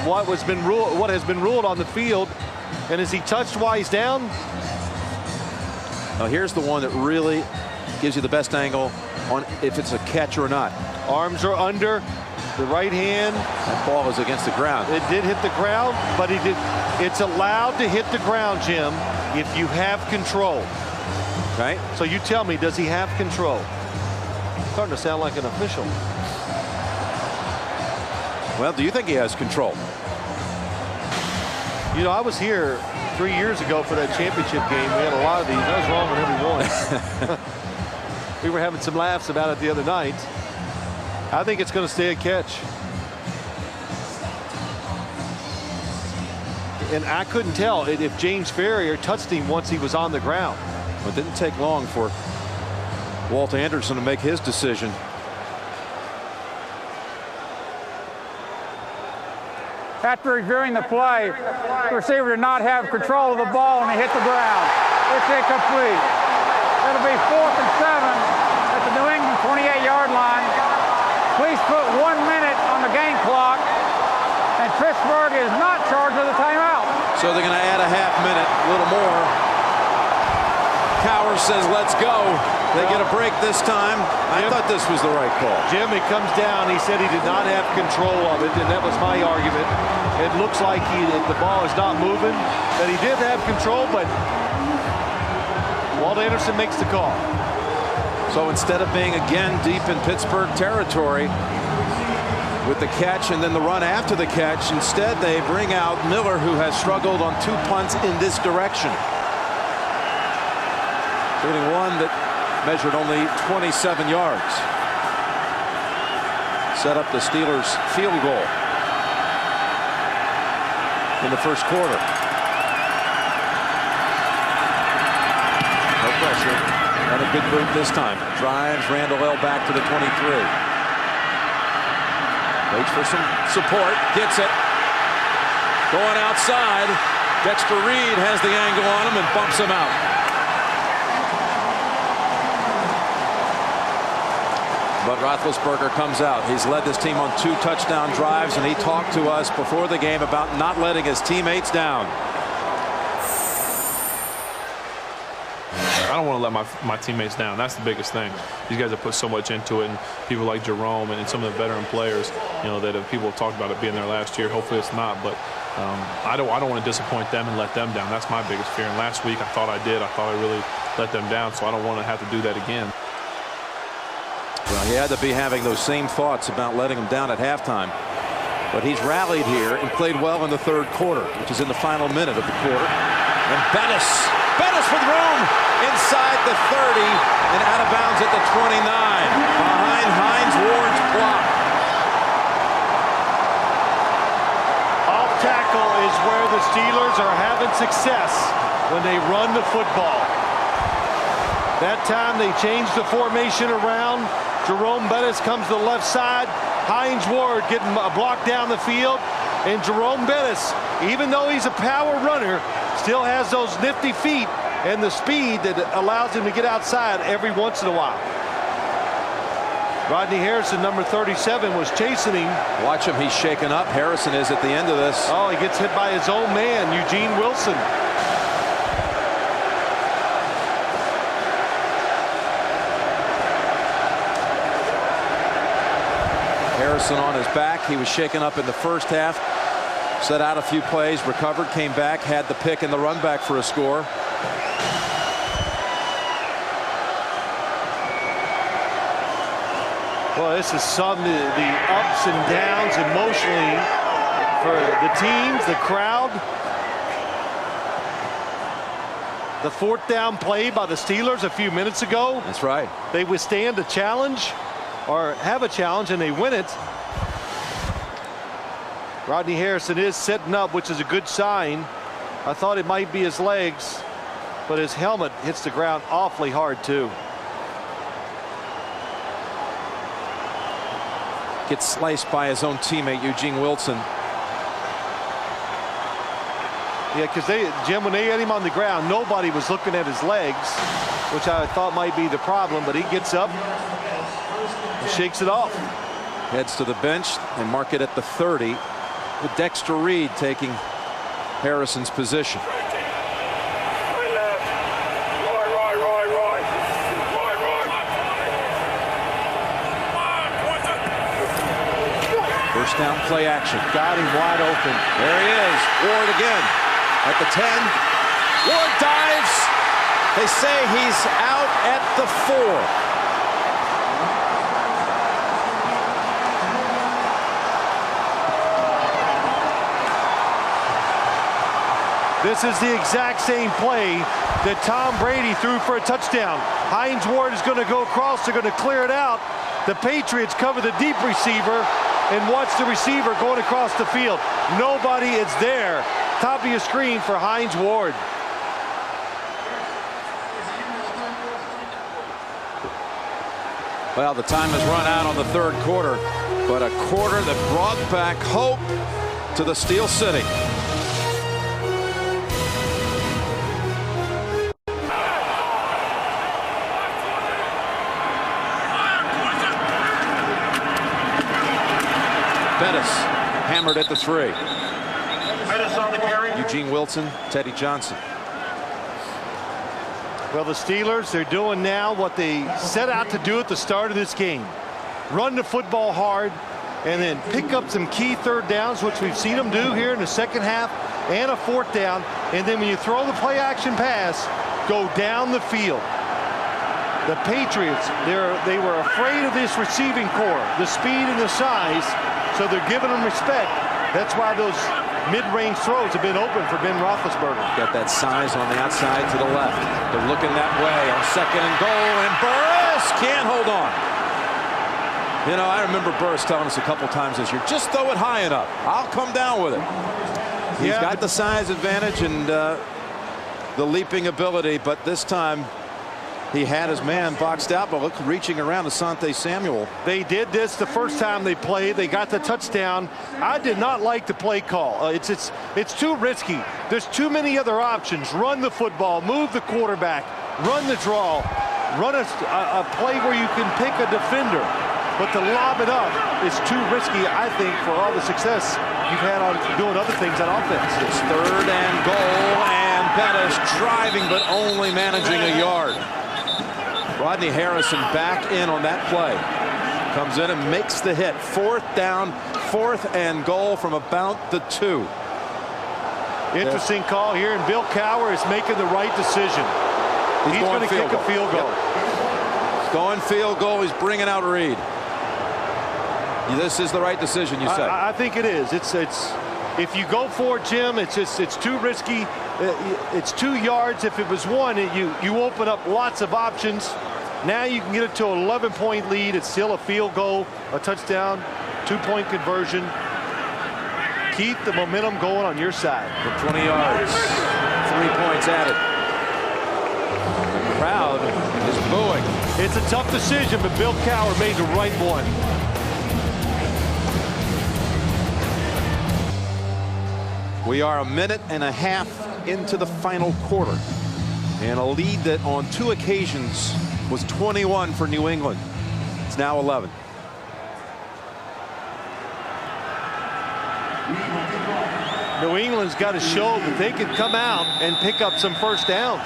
what has been ruled on the field. And is he touched while he's down? Now here's the one that really gives you the best angle on if it's a catch or not. Arms are under the right hand. That ball is against the ground. It did hit the ground, but it's allowed to hit the ground, Jim, if you have control. Okay. So you tell me, does he have control? It's starting to sound like an official. Well, do you think he has control? You know, I was here 3 years ago for that championship game. We had a lot of these. I was wrong with every one. We were having some laughs about it the other night. I think it's going to stay a catch. And I couldn't tell if James Ferrier touched him once he was on the ground. Well, it didn't take long for Walt Anderson to make his decision. After reviewing the play, the receiver did not have control of the ball and he hit the ground. It's incomplete. It'll be 4th and 7 at the New England 28-yard line. Please put 1 minute on the game clock, and Pittsburgh is not charged with a timeout. So they're going to add a half minute, a little more. Cowher says, let's go. They get a break this time. I thought this was the right call. Jim, it comes down. He said he did not have control of it, and that was my argument. It looks like the ball is not moving, that he did have control, but Walt Anderson makes the call. So instead of being again deep in Pittsburgh territory with the catch and then the run after the catch, instead they bring out Miller, who has struggled on 2 punts in this direction, including one that measured only 27 yards. Set up the Steelers field goal in the first quarter. No pressure. Not a good boot this time. Drives Randall L back to the 23. Waits for some support. Gets it. Going outside. Dexter Reed has the angle on him and bumps him out. But Roethlisberger comes out. He's led this team on 2 touchdown drives, and he talked to us before the game about not letting his teammates down. I don't want to let my teammates down. That's the biggest thing. These guys have put so much into it, and people like Jerome and some of the veteran players, you know, that people have talked about it being their last year. Hopefully it's not, but I don't want to disappoint them and let them down. That's my biggest fear. And last week I thought I did. I thought I really let them down, so I don't want to have to do that again. Well, he had to be having those same thoughts about letting them down at halftime. But he's rallied here and played well in the third quarter, which is in the final minute of the quarter. And Bettis with room inside the 30 and out of bounds at the 29. Behind Hines. Steelers are having success when they run the football. That time they changed the formation around. Jerome Bettis comes to the left side. Hines Ward getting a block down the field. And Jerome Bettis, even though he's a power runner, still has those nifty feet and the speed that allows him to get outside every once in a while. Rodney Harrison, number 37, was chasing him. Watch him. He's shaken up. Harrison is at the end of this. Oh, he gets hit by his own man, Eugene Wilson. Harrison on his back. He was shaken up in the first half. Set out a few plays, recovered, came back, had the pick and the run back for a score. Well, this is some of the ups and downs emotionally for the teams, the crowd. The fourth down play by the Steelers a few minutes ago. That's right. They withstand a challenge or have a challenge and they win it. Rodney Harrison is sitting up, which is a good sign. I thought it might be his legs, but his helmet hits the ground awfully hard too. Gets sliced by his own teammate Eugene Wilson. Yeah, because Jim, when they had him on the ground, nobody was looking at his legs, which I thought might be the problem, but he gets up and shakes it off. Heads to the bench and mark it at the 30 with Dexter Reed taking Harrison's position. First down play action. Got him wide open. There he is. Ward again at the 10. Ward dives. They say he's out at the 4. This is the exact same play that Tom Brady threw for a touchdown. Hines Ward is going to go across. They're going to clear it out. The Patriots cover the deep receiver and watch the receiver going across the field. Nobody is there. Top of your screen for Hines Ward. Well, the time has run out on the third quarter, but a quarter that brought back hope to the Steel City. Bettis hammered at the 3. Eugene Wilson, Teddy Johnson. Well, the Steelers, they're doing now what they set out to do at the start of this game. Run the football hard and then pick up some key third downs, which we've seen them do here in the second half, and a fourth down. And then when you throw the play action pass, go down the field. The Patriots, they were afraid of this receiving core, the speed and the size, so they're giving them respect. That's why those mid-range throws have been open for Ben Roethlisberger. Got that size on the outside to the left. They're looking that way on 2nd and goal, and Burris can't hold on. You know, I remember Burris telling us a couple times this year, just throw it high enough. I'll come down with it. He's got the size advantage and the leaping ability, but this time he had his man boxed out, but look, reaching around Asante Samuel. They did this the first time they played. They got the touchdown. I did not like the play call. It's too risky. There's too many other options. Run the football, move the quarterback, run the draw, run a play where you can pick a defender. But to lob it up is too risky, I think, for all the success you've had on doing other things on offense. It's 3rd and goal, and Bettis driving, but only managing a yard. Rodney Harrison back in on that play. Comes in and makes the hit. 4th down, 4th and goal from about the 2. Interesting call here, and Bill Cowher is making the right decision. He's going to kick a field goal. Yep. Going field goal. He's bringing out Reed. This is the right decision, you say? I think it is. It's if you go for it, Jim, it's too risky. It's 2 yards. If it was 1, you open up lots of options. Now you can get it to an 11-point lead. It's still a field goal, a touchdown, 2-point conversion. keep the momentum going on your side. For 20 yards, 3 points added. The crowd is booing. It's a tough decision, but Bill Cowher made the right one. We are a minute and a half into the final quarter, and a lead that on 2 occasions was 21 for New England. It's now 11. New England's got to show that they can come out and pick up some first downs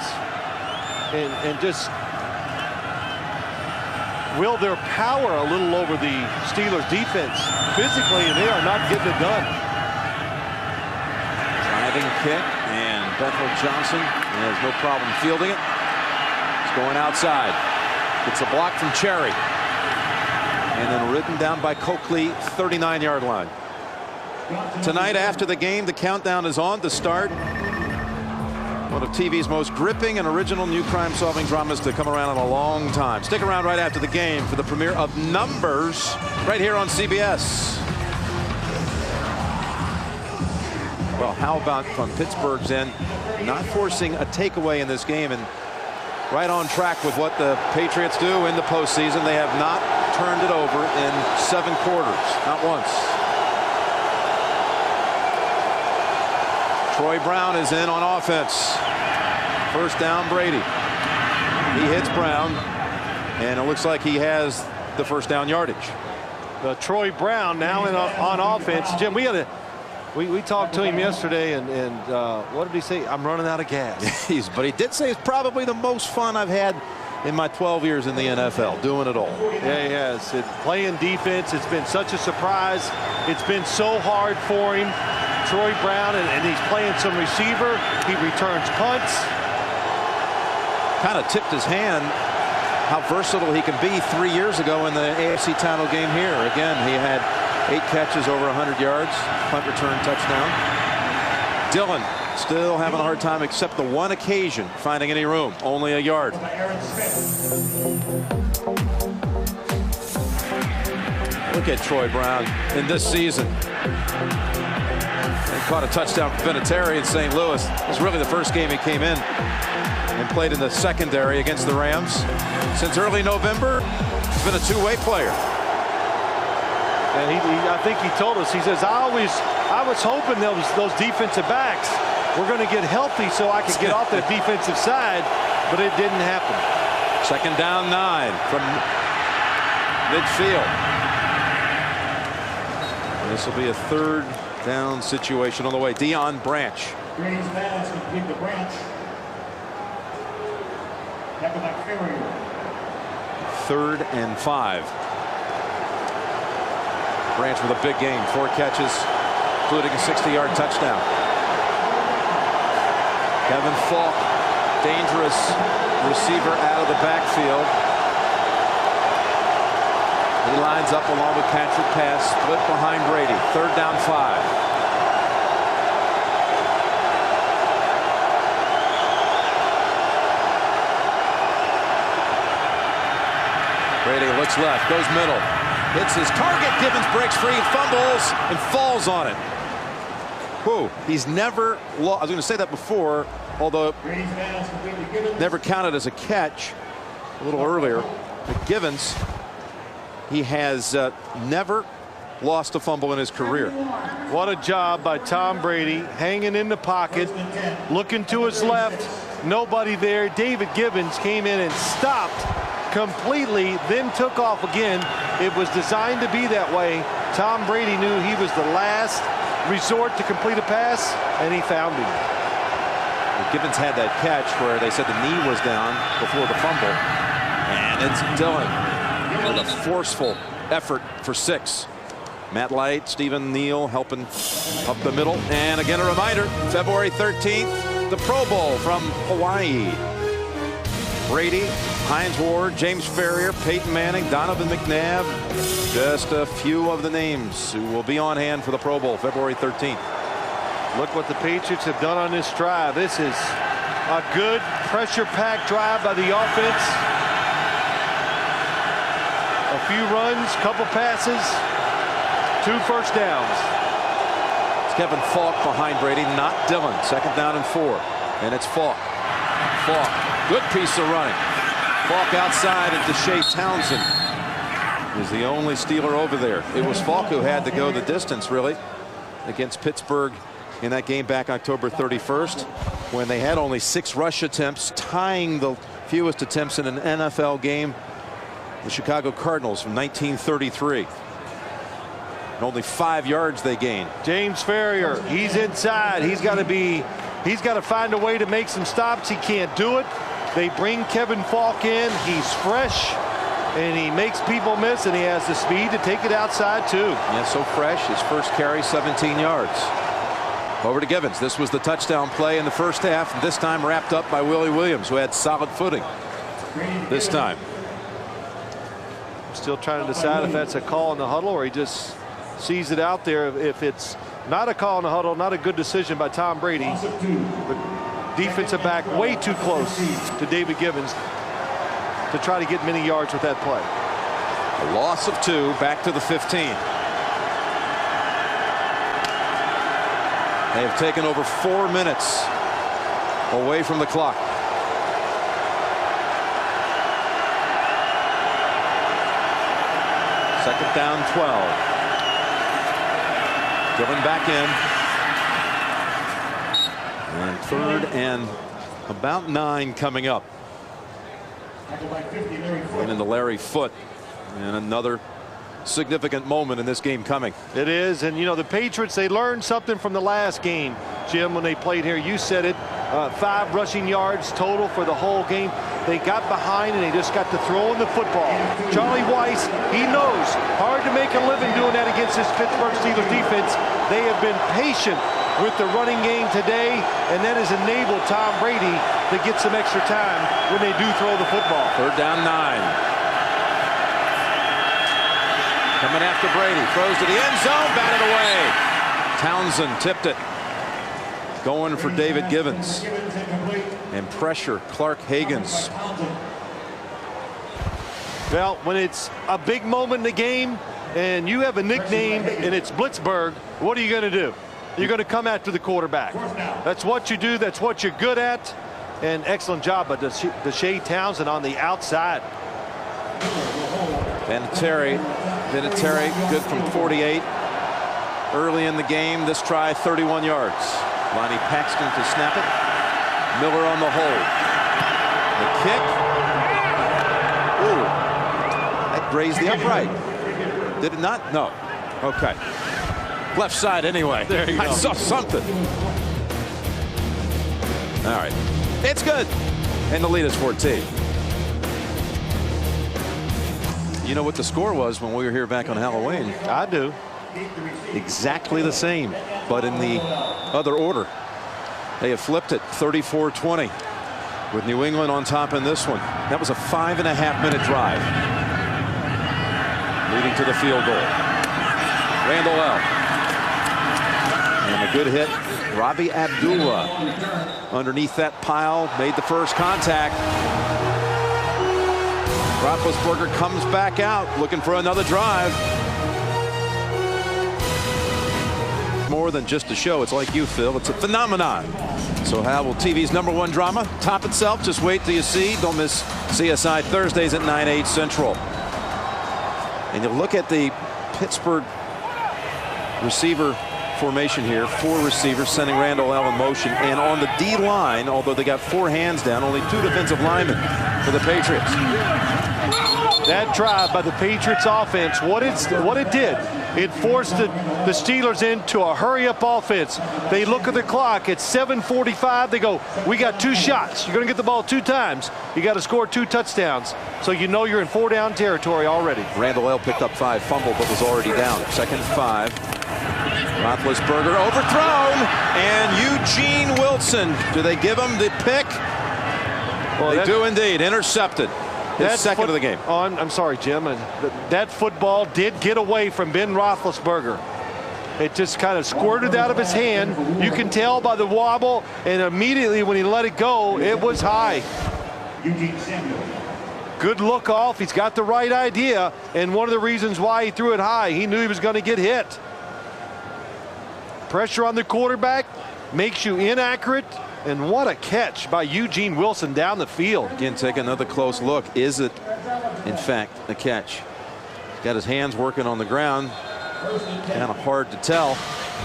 and just will their power a little over the Steelers defense. Physically, they are not getting it done. Driving kick, and Bethel Johnson has no problem fielding it. It's going outside. Gets a block from Cherry. And then ridden down by Coakley, 39-yard line. Tonight after the game, the countdown is on to start one of TV's most gripping and original new crime-solving dramas to come around in a long time. Stick around right after the game for the premiere of Numbers right here on CBS. Well, how about from Pittsburgh's end not forcing a takeaway in this game, and right on track with what the Patriots do in the postseason. They have not turned it over in 7 quarters, not once. Troy Brown is in on offense. First down, Brady. He hits Brown, and it looks like he has the first down yardage. Troy Brown now on offense. Jim, we talked to him yesterday, and what did he say? I'm running out of gas. But he did say it's probably the most fun I've had in my 12 years in the NFL, doing it all. Yeah, he has. Playing defense, it's been such a surprise. It's been so hard for him. Troy Brown, and he's playing some receiver. He returns punts. Kind of tipped his hand how versatile he can be 3 years ago in the AFC title game here. Again, he had 8 catches over 100 yards, punt return touchdown. Dillon still having a hard time, except the one occasion, finding any room. Only a yard. Look at Troy Brown in this season. He caught a touchdown for Vinatieri in St. Louis. It was really the first game he came in and played in the secondary against the Rams. Since early November, he's been a 2-way player. And I think he told us, he says, I was hoping those defensive backs were going to get healthy so I could get off the defensive side, but it didn't happen. Second down 9 from midfield. And this will be a 3rd down situation on the way. Deion Branch. Third and 5. Branch with a big game, 4 catches, including a 60-yard touchdown. Kevin Falk, dangerous receiver out of the backfield. He lines up along with Patrick Pass, split behind Brady. 3rd down 5. Brady looks left, goes middle, hits his target. Gibbons breaks free, fumbles, and falls on it. Whoa, he's never lost. I was going to say that before, although never counted as a catch a little earlier. But Gibbons, he has never lost a fumble in his career. What a job by Tom Brady, hanging in the pocket, looking to his left, nobody there. David Gibbons came in and stopped completely, then took off again. It was designed to be that way. Tom Brady knew he was the last resort to complete a pass, and he found him. Gibbons had that catch where they said the knee was down before the fumble, and it's Dillon with a forceful effort for 6. Matt Light, Stephen Neal helping up the middle. And again, a reminder, February 13th, the Pro Bowl from Hawaii. Brady, Hines Ward, James Ferrier, Peyton Manning, Donovan McNabb. Just a few of the names who will be on hand for the Pro Bowl February 13th. Look what the Patriots have done on this drive. This is a good pressure-packed drive by the offense. A few runs, couple passes, 2 first downs. It's Kevin Falk behind Brady, not Dillon. 2nd down and 4. And it's Falk. Falk. Good piece of running. Falk outside, and Deshae Townsend is the only Steeler over there. It was Falk who had to go the distance, really, against Pittsburgh in that game back October 31st, when they had only 6 rush attempts, tying the fewest attempts in an NFL game, the Chicago Cardinals from 1933. And only 5 yards they gained. James Ferrier, he's inside. He's got to find a way to make some stops. He can't do it. They bring Kevin Falk in. He's fresh, and he makes people miss, and he has the speed to take it outside too. Yeah, so fresh. His first carry, 17 yards. Over to Givens. This was the touchdown play in the first half, and this time wrapped up by Willie Williams, who had solid footing this time. Still trying to decide if that's a call in the huddle or he just sees it out there. If it's not a call in the huddle, not a good decision by Tom Brady. But defensive back way too close to David Givens to try to get many yards with that play. A loss of 2, back to the 15. They have taken over 4 minutes away from the clock. Second down, 12. Dillon back in. And 3rd and about 9 coming up. And into Larry Foote. And another significant moment in this game coming. It is, and you know, the Patriots, they learned something from the last game, Jim, when they played here. You said it, 5 rushing yards total for the whole game. They got behind and they just got to throw in the football. Charlie Weiss, he knows, hard to make a living doing that against this Pittsburgh Steelers defense. They have been patient with the running game today, and that has enabled Tom Brady to get some extra time when they do throw the football. 3rd down, 9. Coming after Brady, throws to the end zone, batted away. Townsend tipped it. Going for David Givens. And pressure, Clark Higgins. Well, when it's a big moment in the game and you have a nickname and it's Blitzburg, what are you going to do? You're going to come after the quarterback. That's what you do. That's what you're good at. And excellent job by Deshae Townsend on the outside. Vinatieri, good from 48. Early in the game, this try 31 yards. Lonnie Paxton to snap it. Miller on the hold. The kick. Ooh, that grazed the upright. Did it not? No. Okay. Left side anyway. There you go. I saw something. All right. It's good. And the lead is 14. You know what the score was when we were here back on Halloween? I do. Exactly the same, but in the other order. They have flipped it 34-20 with New England on top in this one. That was a 5.5-minute drive leading to the field goal. Randall L. And a good hit. Robbie Abdullah underneath that pile made the first contact. Roethlisberger comes back out looking for another drive. More than just a show. It's like you, Phil. It's a phenomenon. So how will TV's #1 drama top itself? Just wait till you see. Don't miss CSI Thursdays at 9/8 Central. And you look at the Pittsburgh receiver formation here. 4 receivers sending Randall L in motion. And on the D line, although they got 4 hands down, only 2 defensive linemen for the Patriots. That drive by the Patriots offense, what it did, it forced the Steelers into a hurry-up offense. They look at the clock. It's 7:45. They go, we got 2 shots. You're going to get the ball 2 times. You got to score 2 touchdowns. So you know you're in 4-down territory already. Randall L picked up 5, fumbled, but was already down. 2nd and 5. Roethlisberger overthrown, and Eugene Wilson. Do they give him the pick? Well, they do indeed. Intercepted. His second of the game. Oh, I'm sorry, Jim. That football did get away from Ben Roethlisberger. It just kind of squirted out of his hand. You can tell by the wobble, and immediately when he let it go, it was high. Good look off. He's got the right idea, and one of the reasons why he threw it high, he knew he was going to get hit. pressure on the quarterback, makes you inaccurate. And what a catch by Eugene Wilson down the field. Again, take another close look. Is it, in fact, a catch? He's got his hands working on the ground. Kind of hard to tell.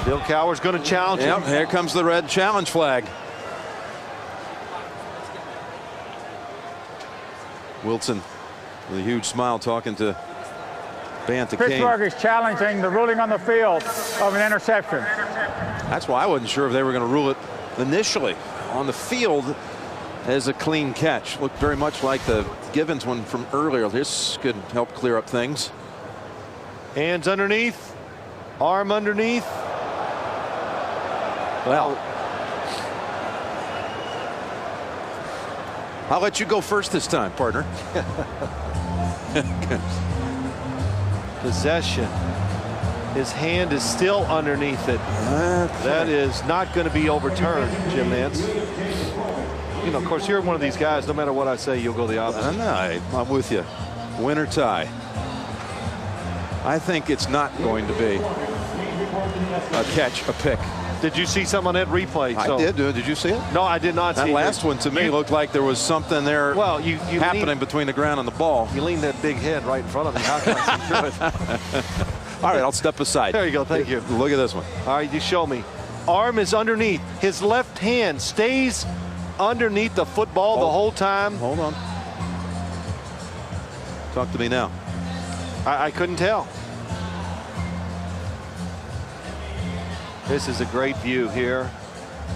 Bill Cowher's going to challenge him. Here comes the red challenge flag. Wilson with a huge smile talking to Banta King. Pittsburgh is challenging the ruling on the field of an interception. That's why I wasn't sure if they were going to rule it initially. On the field as a clean catch. Looked very much like the Givens one from earlier. This could help clear up things. Hands underneath, arm underneath. Well, I'll let you go first this time, partner. Possession. His hand is still underneath it. That is not going to be overturned, Jim Nance. You know, of course, you're one of these guys, no matter what I say, you'll go the opposite. I'm with you. Win or tie. I think it's not going to be a catch, a pick. Did you see some on that replay? I did. Did you see it? No, I did not see it. That last one to me looked like there was something there happening between the ground and the ball. You leaned that big head right in front of me. How can I see through it? All right, I'll step aside. There you go. Thank you. Look at this one. All right, you show me. Arm is underneath. His left hand stays underneath the football the whole time. Hold on. Talk to me now. I couldn't tell. This is a great view here.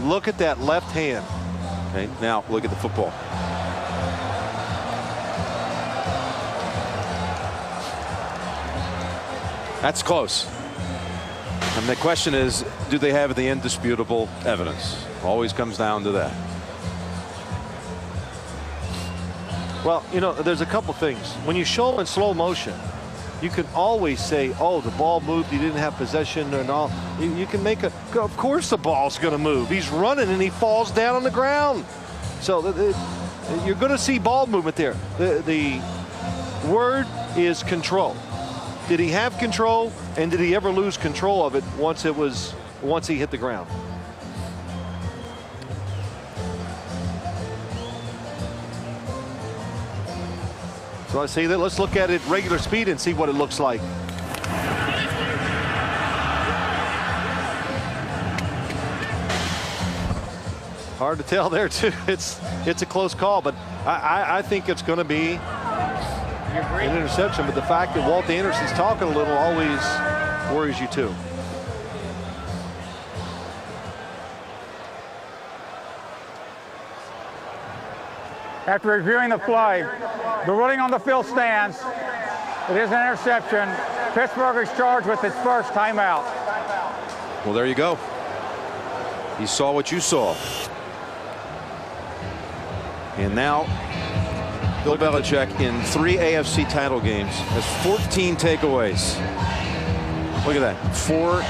Look at that left hand. Okay, now look at the football. That's close. And the question is, do they have the indisputable evidence? Always comes down to that. Well, you know, there's a couple things. When you show in slow motion, you can always say, oh, the ball moved, he didn't have possession and all. You can make of course the ball's going to move. He's running and he falls down on the ground. So you're going to see ball movement there. The word is control. Did he have control, and did he ever lose control of it once he hit the ground? So I see that. Let's look at it regular speed and see what it looks like. Hard to tell there too. It's a close call, but I think it's going to be an interception. But the fact that Walt Anderson's talking a little always worries you too. After reviewing the play, the ruling on the field stands. It is an interception. Pittsburgh is charged with its first timeout. Well, there you go. He saw what you saw. And now Bill Belichick in 3 AFC title games has 14 takeaways. Look at that. 4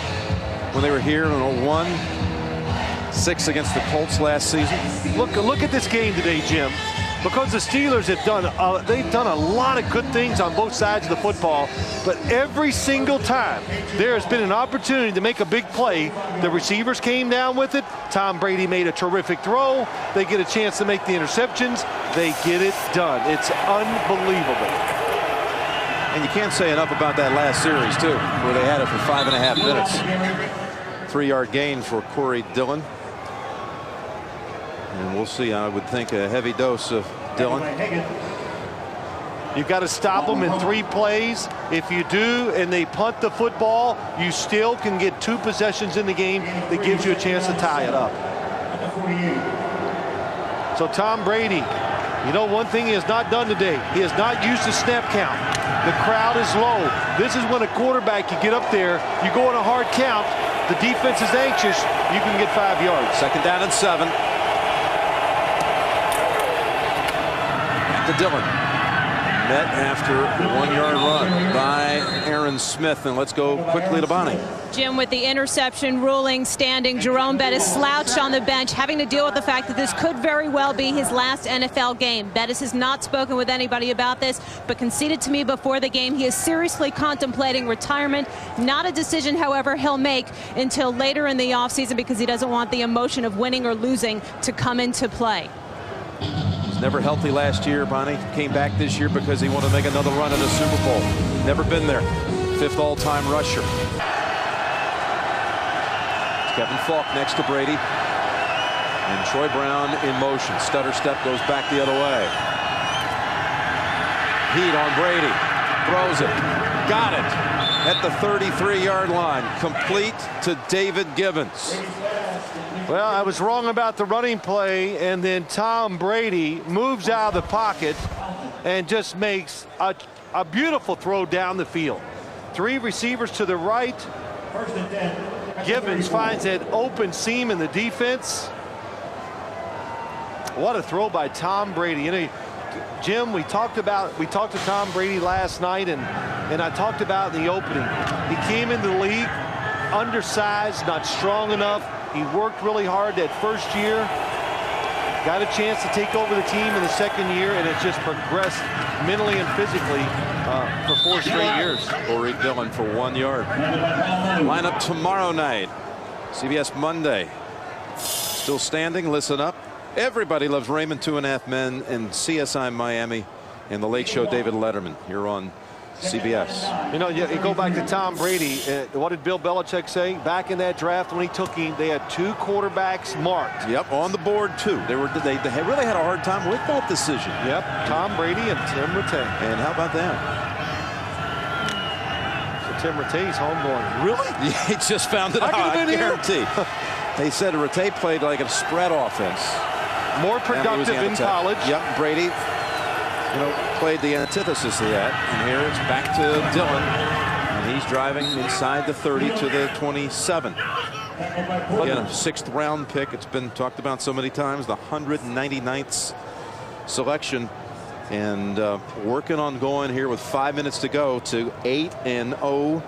when they were here in 01. 6 against the Colts last season. Look at this game today, Jim. Because the Steelers have they've done a lot of good things on both sides of the football, but every single time there has been an opportunity to make a big play, the receivers came down with it. Tom Brady made a terrific throw. They get a chance to make the interceptions. They get it done. It's unbelievable. And you can't say enough about that last series, too, where they had it for 5.5 minutes. 3-yard gain for Corey Dillon. And we'll see, I would think, a heavy dose of Dillon. You've got to stop them in 3 plays. If you do and they punt the football, you still can get 2 possessions in the game that gives you a chance to tie it up. So Tom Brady, you know, one thing he has not done today, he has not used the snap count. The crowd is low. This is when a quarterback, you get up there, you go on a hard count, the defense is anxious, you can get 5 yards. 2nd down and 7. To Dillon. Met after a 1-yard run by Aaron Smith. And let's go quickly to Bonnie. Jim, with the interception ruling standing, Jerome Bettis slouched on the bench, having to deal with the fact that this could very well be his last NFL game. Bettis has not spoken with anybody about this, but conceded to me before the game he is seriously contemplating retirement. Not a decision, however, he'll make until later in the offseason because he doesn't want the emotion of winning or losing to come into play. Was never healthy last year. Bonnie came back this year because he wanted to make another run at a Super Bowl. Never been there. 5th all-time rusher. Kevin Falk next to Brady. And Troy Brown in motion. Stutter step goes back the other way. Heat on Brady. Throws it. Got it. At the 33-yard line. Complete to David Gibbons. Well, I was wrong about the running play, and then Tom Brady moves out of the pocket and just makes a beautiful throw down the field. 3 receivers to the right. Gibbons finds that open seam in the defense. What a throw by Tom Brady. You know, Jim, we talked to Tom Brady last night, and I talked about in the opening. He came into the league undersized, not strong enough. He worked really hard that first year. Got a chance to take over the team in the second year, and it's just progressed mentally and physically for 4 straight years. Corey Dillon for 1 yard. Lineup tomorrow night. CBS Monday. Still standing. Listen up. Everybody loves Raymond 2.5 Men and CSI Miami and the Late Show David Letterman here on CBS. You know, you go back to Tom Brady. What did Bill Belichick say back in that draft when he took him? They had 2 quarterbacks marked. Yep, on the board too. They really had a hard time with that decision. Yep, Tom Brady and Tim Rattay. And how about that? So Tim Rattay's home going, really? Yeah, he just found it out. I guarantee. They said Rattay played like a spread offense. More productive in college. Yep, Brady, you know, played the antithesis of that. And here it's back to Dillon. And he's driving inside the 30 to the 27. Again, a 6th round pick. It's been talked about so many times. The 199th selection. And working on going here with 5 minutes to go to 8-0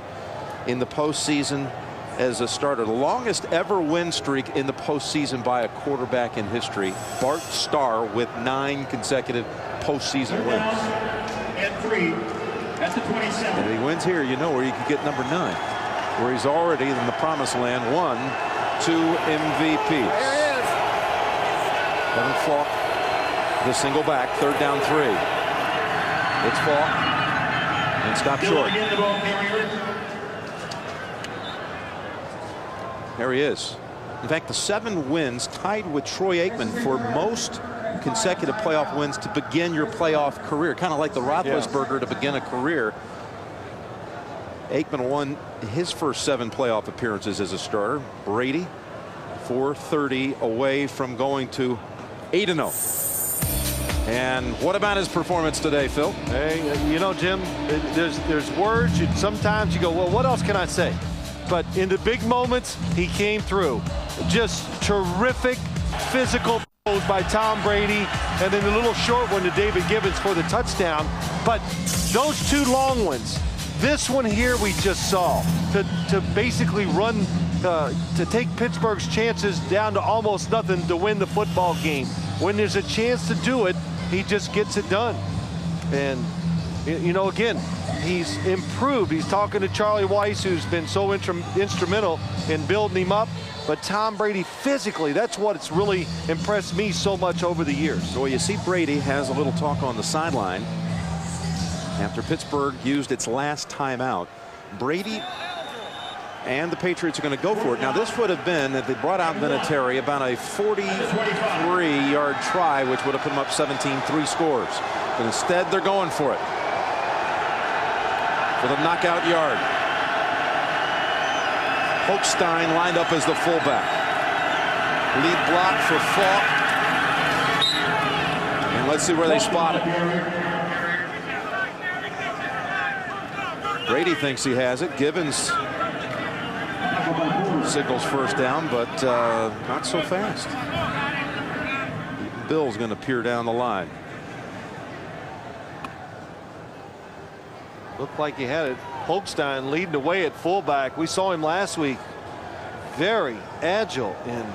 in the postseason as a starter. The longest ever win streak in the postseason by a quarterback in history. Bart Starr with 9 consecutive postseason wins. And 3 at the 27. And if he wins here, you know where you could get number 9, where he's already in the promised land, 2 MVPs. There it is. Kevin Falk, the single back, 3rd down 3. It's Falk and stop short. There he is. In fact, the 7 wins tied with Troy Aikman for most consecutive playoff wins to begin your playoff career. Kind of like the Roethlisberger to begin a career. Aikman won his first 7 playoff appearances as a starter. Brady 430 away from going to 8-0. And what about his performance today, Phil? Hey, you know, Jim, there's words. Sometimes you go, well, what else can I say? But in the big moments, he came through. Just terrific physical throws by Tom Brady, and then the little short one to David Gibbons for the touchdown. But those 2 long ones, this one here we just saw, to basically run, to take Pittsburgh's chances down to almost nothing to win the football game. When there's a chance to do it, he just gets it done. And, you know, again, he's improved. He's talking to Charlie Weiss, who's been so instrumental in building him up. But Tom Brady physically, that's what's really impressed me so much over the years. So you see Brady has a little talk on the sideline after Pittsburgh used its last timeout. Brady and the Patriots are going to go for it. Now, this would have been, if they brought out Vinatieri, about a 43-yard try, which would have put them up 17-3 scores. But instead, they're going for it. For the knockout yard. Hochstein lined up as the fullback. Lead block for Falk. And let's see where they spot it. Brady thinks he has it. Gibbons signals first down, but not so fast. Bill's going to peer down the line. Looked like he had it. Holstein leading the way at fullback. We saw him last week. Very agile and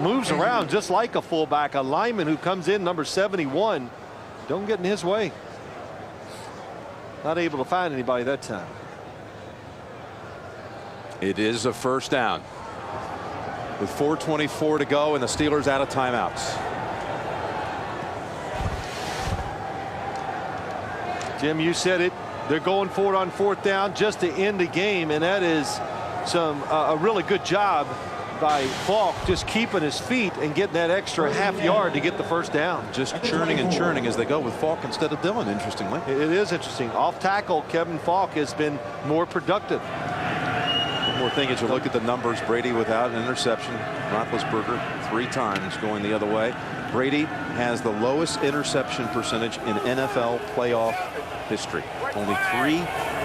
moves around just like a fullback. A lineman who comes in, number 71. Don't get in his way. Not able to find anybody that time. It is a first down with 4:24 to go and the Steelers out of timeouts. Jim, you said it. They're going for it on 4th down just to end the game, and that is a really good job by Falk, just keeping his feet and getting that extra half yard to get the first down. Just churning and churning as they go with Falk instead of Dillon, interestingly. It is interesting. Off tackle, Kevin Falk has been more productive. One more thing as you look at the numbers, Brady without an interception, Roethlisberger 3 times going the other way. Brady has the lowest interception percentage in NFL playoff history. Only 3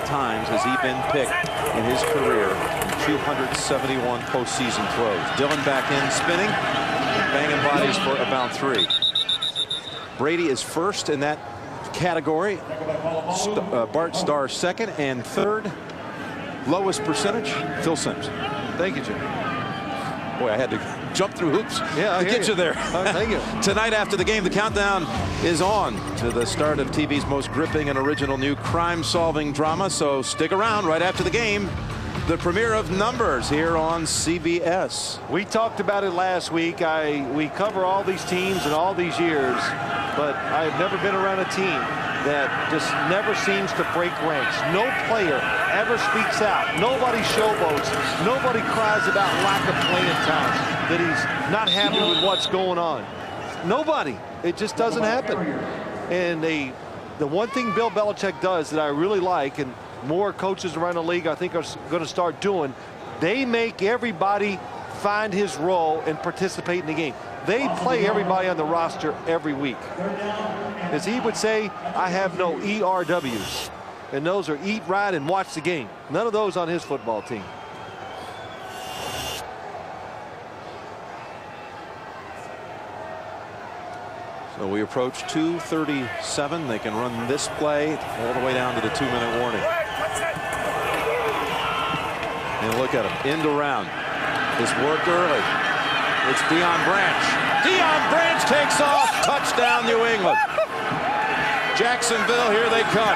times has he been picked in his career in 271 postseason throws. Dillon back in, spinning, banging bodies for about 3. Brady is first in that category. Bart Starr second, and third lowest percentage, Phil Simms. Thank you, Jim. Boy, I had to jump through hoops to get you there. Thank you. Tonight after the game, the countdown is on to the start of TV's most gripping and original new crime-solving drama. So stick around. Right after the game, the premiere of Numbers here on CBS. We talked about it last week. We cover all these teams and all these years, but I have never been around a team that just never seems to break ranks. No player ever speaks out. Nobody showboats. Nobody cries about lack of playing time, that he's not happy with what's going on. Nobody. It just doesn't happen. And the one thing Bill Belichick does that I really like, and more coaches around the league I think are going to start doing, they make everybody find his role and participate in the game. They play everybody on the roster every week. As he would say, I have no ERWs. And those are eat, ride, and watch the game. None of those on his football team. So we approach 2:37. They can run this play all the way down to the 2-minute warning. And look at him. End around. This worked early. It's Deion Branch. Deion Branch takes off. Touchdown, New England. Jacksonville, here they come.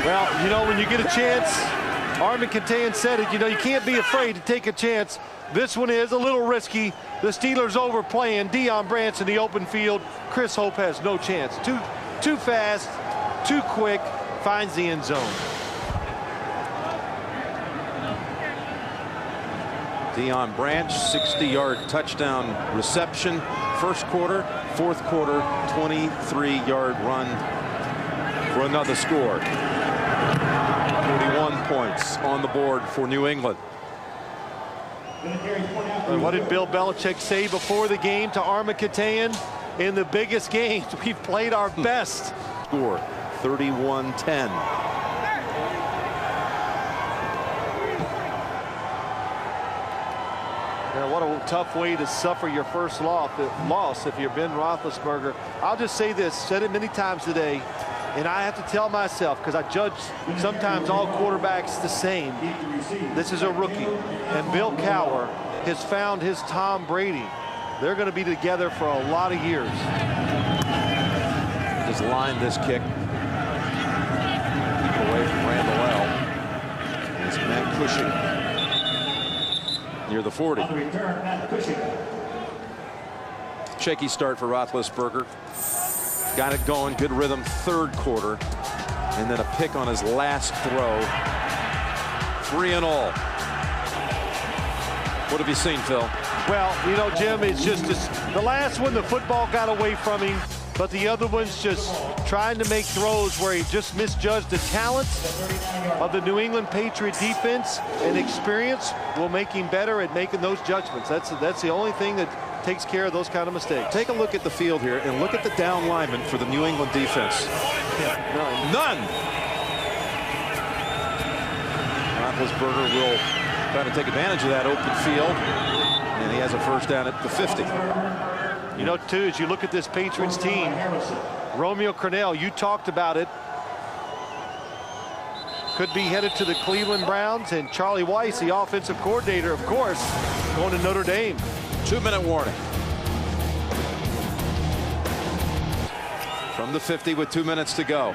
Well, you know, when you get a chance, Armin Katayan said it, you know, you can't be afraid to take a chance. This one is a little risky. The Steelers overplaying. Deion Branch in the open field. Chris Hope has no chance. Too fast, too quick, finds the end zone. Deion Branch, 60-yard touchdown reception. First quarter, fourth quarter, 23-yard run for another score. 41 points on the board for New England. And what did Bill Belichick say before the game to Armin Katayan? In the biggest games, we've played our best. Score, 31-10. Now, what a tough way to suffer your first loss if you're Ben Roethlisberger. I'll just say this, said it many times today, and I have to tell myself, because I judge sometimes all quarterbacks the same. This is a rookie, and Bill Cowher has found his Tom Brady. They're going to be together for a lot of years. Just lined this kick away from Randall L. It's Matt Cushing near the 40. Shaky start for Roethlisberger. Got it going, good rhythm, third quarter, and then a pick on his last throw. 3 and all. What have you seen, Phil? Well, you know, Jim, it's just the last one, the football got away from him, but the other one's just trying to make throws where he just misjudged the talent of the New England Patriot defense, and experience will make him better at making those judgments. That's the only thing that takes care of those kind of mistakes. Take a look at the field here and look at the down linemen for the New England defense. Yeah, none. Roethlisberger will try to take advantage of that open field. and he has a first down at the 50. You know, too, as you look at this Patriots team, Romeo Crennel, you talked about it, could be headed to the Cleveland Browns, and Charlie Weiss, the offensive coordinator, of course, going to Notre Dame. 2-minute warning. From the 50 with 2 minutes to go.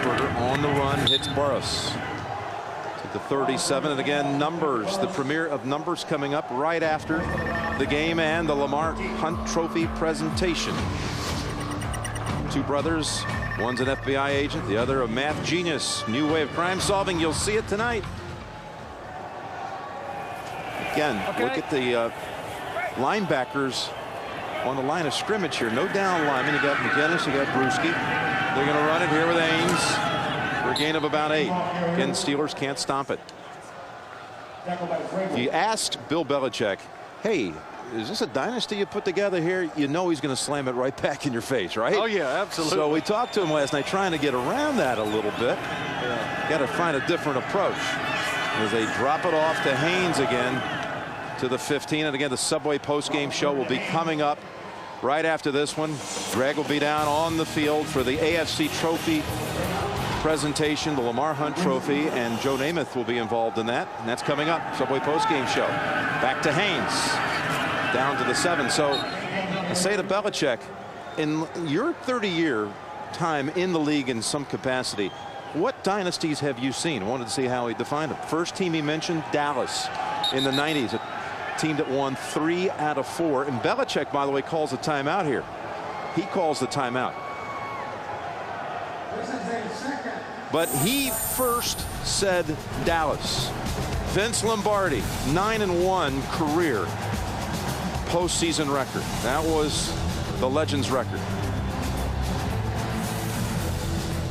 Burger on the run, hits Burris to the 37, and again numbers, the premiere of numbers coming up right after the game and the Lamar Hunt Trophy presentation. Two brothers, one's an FBI agent, the other a math genius. New way of crime solving. You'll see it tonight. Again, look at the linebackers on the line of scrimmage here. No down linemen. You got McGinnis, you got Brewski. They're going to run it here with Ames for a gain of about 8. Again, Steelers can't stop it. If you asked Bill Belichick, hey, is this a dynasty you put together here? You know he's going to slam it right back in your face, right? Oh, yeah, absolutely. So we talked to him last night trying to get around that a little bit. Yeah. Got to find a different approach. As they drop it off to Haynes again to the 15. And again, the Subway postgame show will be coming up right after this one. Greg will be down on the field for the AFC Trophy presentation, the Lamar Hunt Trophy, and Joe Namath will be involved in that. And that's coming up. Subway postgame show. Back to Haynes. Down to the 7. So I say to Belichick, in your 30-year time in the league in some capacity, what dynasties have you seen? I wanted to see how he defined them. First team he mentioned, Dallas in the 90s. A team that won 3 out of 4. And Belichick, by the way, calls a timeout here. He calls the timeout. But he first said Dallas. Vince Lombardi, 9-1 career postseason record. That was the Legends record.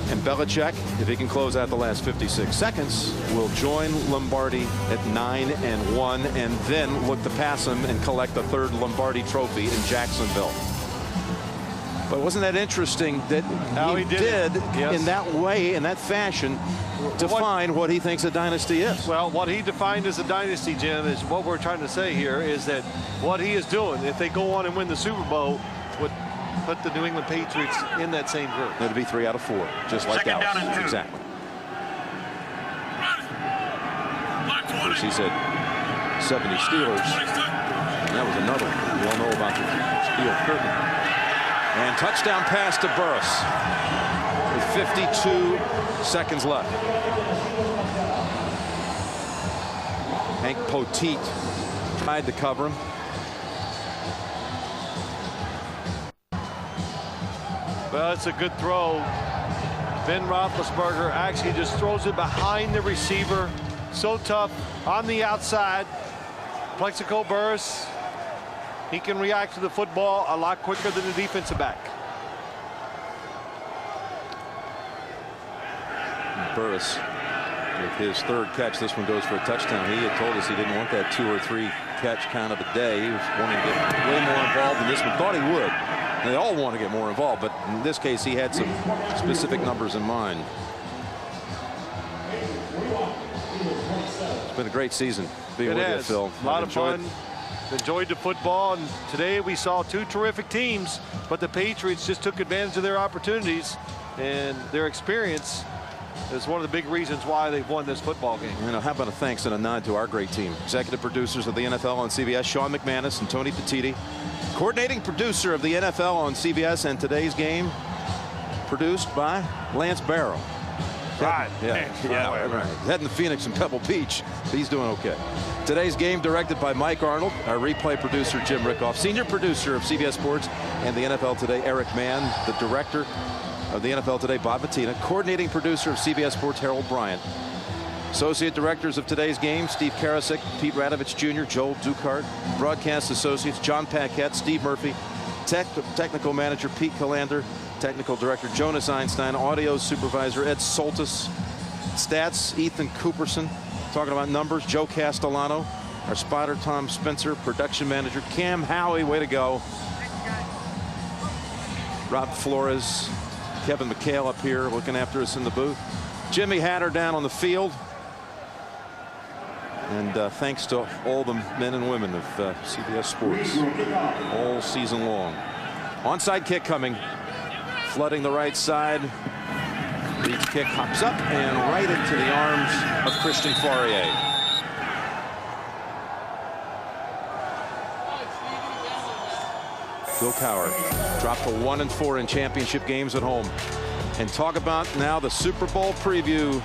And Belichick, if he can close out the last 56 seconds, will join Lombardi at 9-1 and then look to pass him and collect the 3rd Lombardi trophy in Jacksonville. But wasn't that interesting that he did yes. in that way, in that fashion, define what he thinks a dynasty is? Well, what he defined as a dynasty, Jim, is what we're trying to say here is that what he is doing, if they go on and win the Super Bowl, would put the New England Patriots in that same group. It'd be 3 out of 4, just like Dallas. Exactly. Of course, he said 70 Steelers. And that was another one. We all know about the Steel Curtain. And touchdown pass to Burris with 52 seconds left. Hank Poteet tried to cover him. Well, it's a good throw. Ben Roethlisberger actually just throws it behind the receiver. So tough on the outside. Plexico Burris, he can react to the football a lot quicker than the defensive back. Burris with his 3rd catch. This one goes for a touchdown. He had told us he didn't want that 2 or 3 catch kind of a day. He was wanting to get way more involved in this one. Thought he would. And they all want to get more involved, but in this case he had some specific numbers in mind. It's been a great season being with you, Phil. A lot of fun. Enjoyed the football, and today we saw 2 terrific teams, but the Patriots just took advantage of their opportunities, and their experience is one of the big reasons why they've won this football game. You know, how about a thanks and a nod to our great team. Executive producers of the NFL on CBS, Sean McManus and Tony Petiti. Coordinating producer of the NFL on CBS, and today's game produced by Lance Barrow. Right. Right. Heading to Phoenix and Pebble Beach. He's doing okay. Today's game directed by Mike Arnold, our replay producer Jim Rickoff, senior producer of CBS Sports and the NFL Today Eric Mann, the director of the NFL Today Bob Mattina, coordinating producer of CBS Sports Harold Bryant, associate directors of today's game Steve Karasik, Pete Radovich Jr., Joel Dukart, broadcast associates John Paquette, Steve Murphy, technical manager Pete Callander, technical director Jonas Einstein, audio supervisor Ed Soltis, stats Ethan Cooperson, talking about numbers Joe Castellano, our spotter Tom Spencer, production manager Cam Howie, way to go, Rob Flores, Kevin McHale up here looking after us in the booth, Jimmy Hatter down on the field, And thanks to all the men and women of CBS Sports all season long. Onside kick coming. Flooding the right side. Leeds kick hops up and right into the arms of Christian Faurier. Bill Cowher dropped to 1-4 in championship games at home. And talk about now the Super Bowl preview.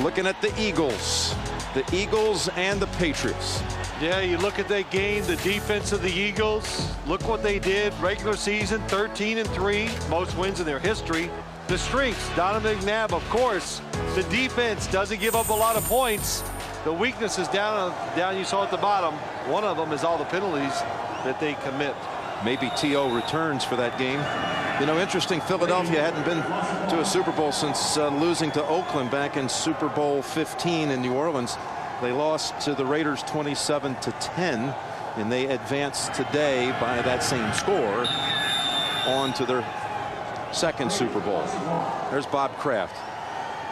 Looking at the Eagles. The Eagles and the Patriots. Yeah, you look at that game, the defense of the Eagles. Look what they did. Regular season, 13-3, most wins in their history. The strengths, Donovan McNabb, of course. The defense doesn't give up a lot of points. The weakness is down you saw at the bottom. One of them is all the penalties that they commit. Maybe T.O. returns for that game. You know, interesting, Philadelphia hadn't been to a Super Bowl since losing to Oakland back in Super Bowl 15 in New Orleans. They lost to the Raiders 27-10, and they advanced today by that same score on to their second Super Bowl. There's Bob Kraft.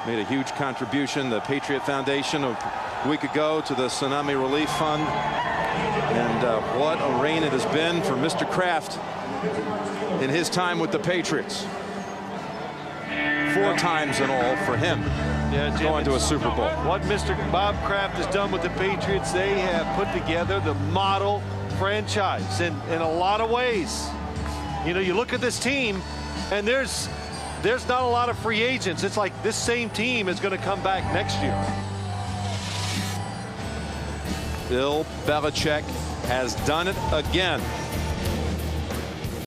Made a huge contribution, the Patriot Foundation a week ago, to the Tsunami Relief Fund. And what a reign it has been for Mr. Kraft in his time with the Patriots. 4 times in all for him. Yeah, Jim, going to a Super Bowl. What Mr. Bob Kraft has done with the Patriots, they have put together the model franchise in a lot of ways. You know, you look at this team, and there's not a lot of free agents. It's like this same team is going to come back next year. Bill Belichick has done it again.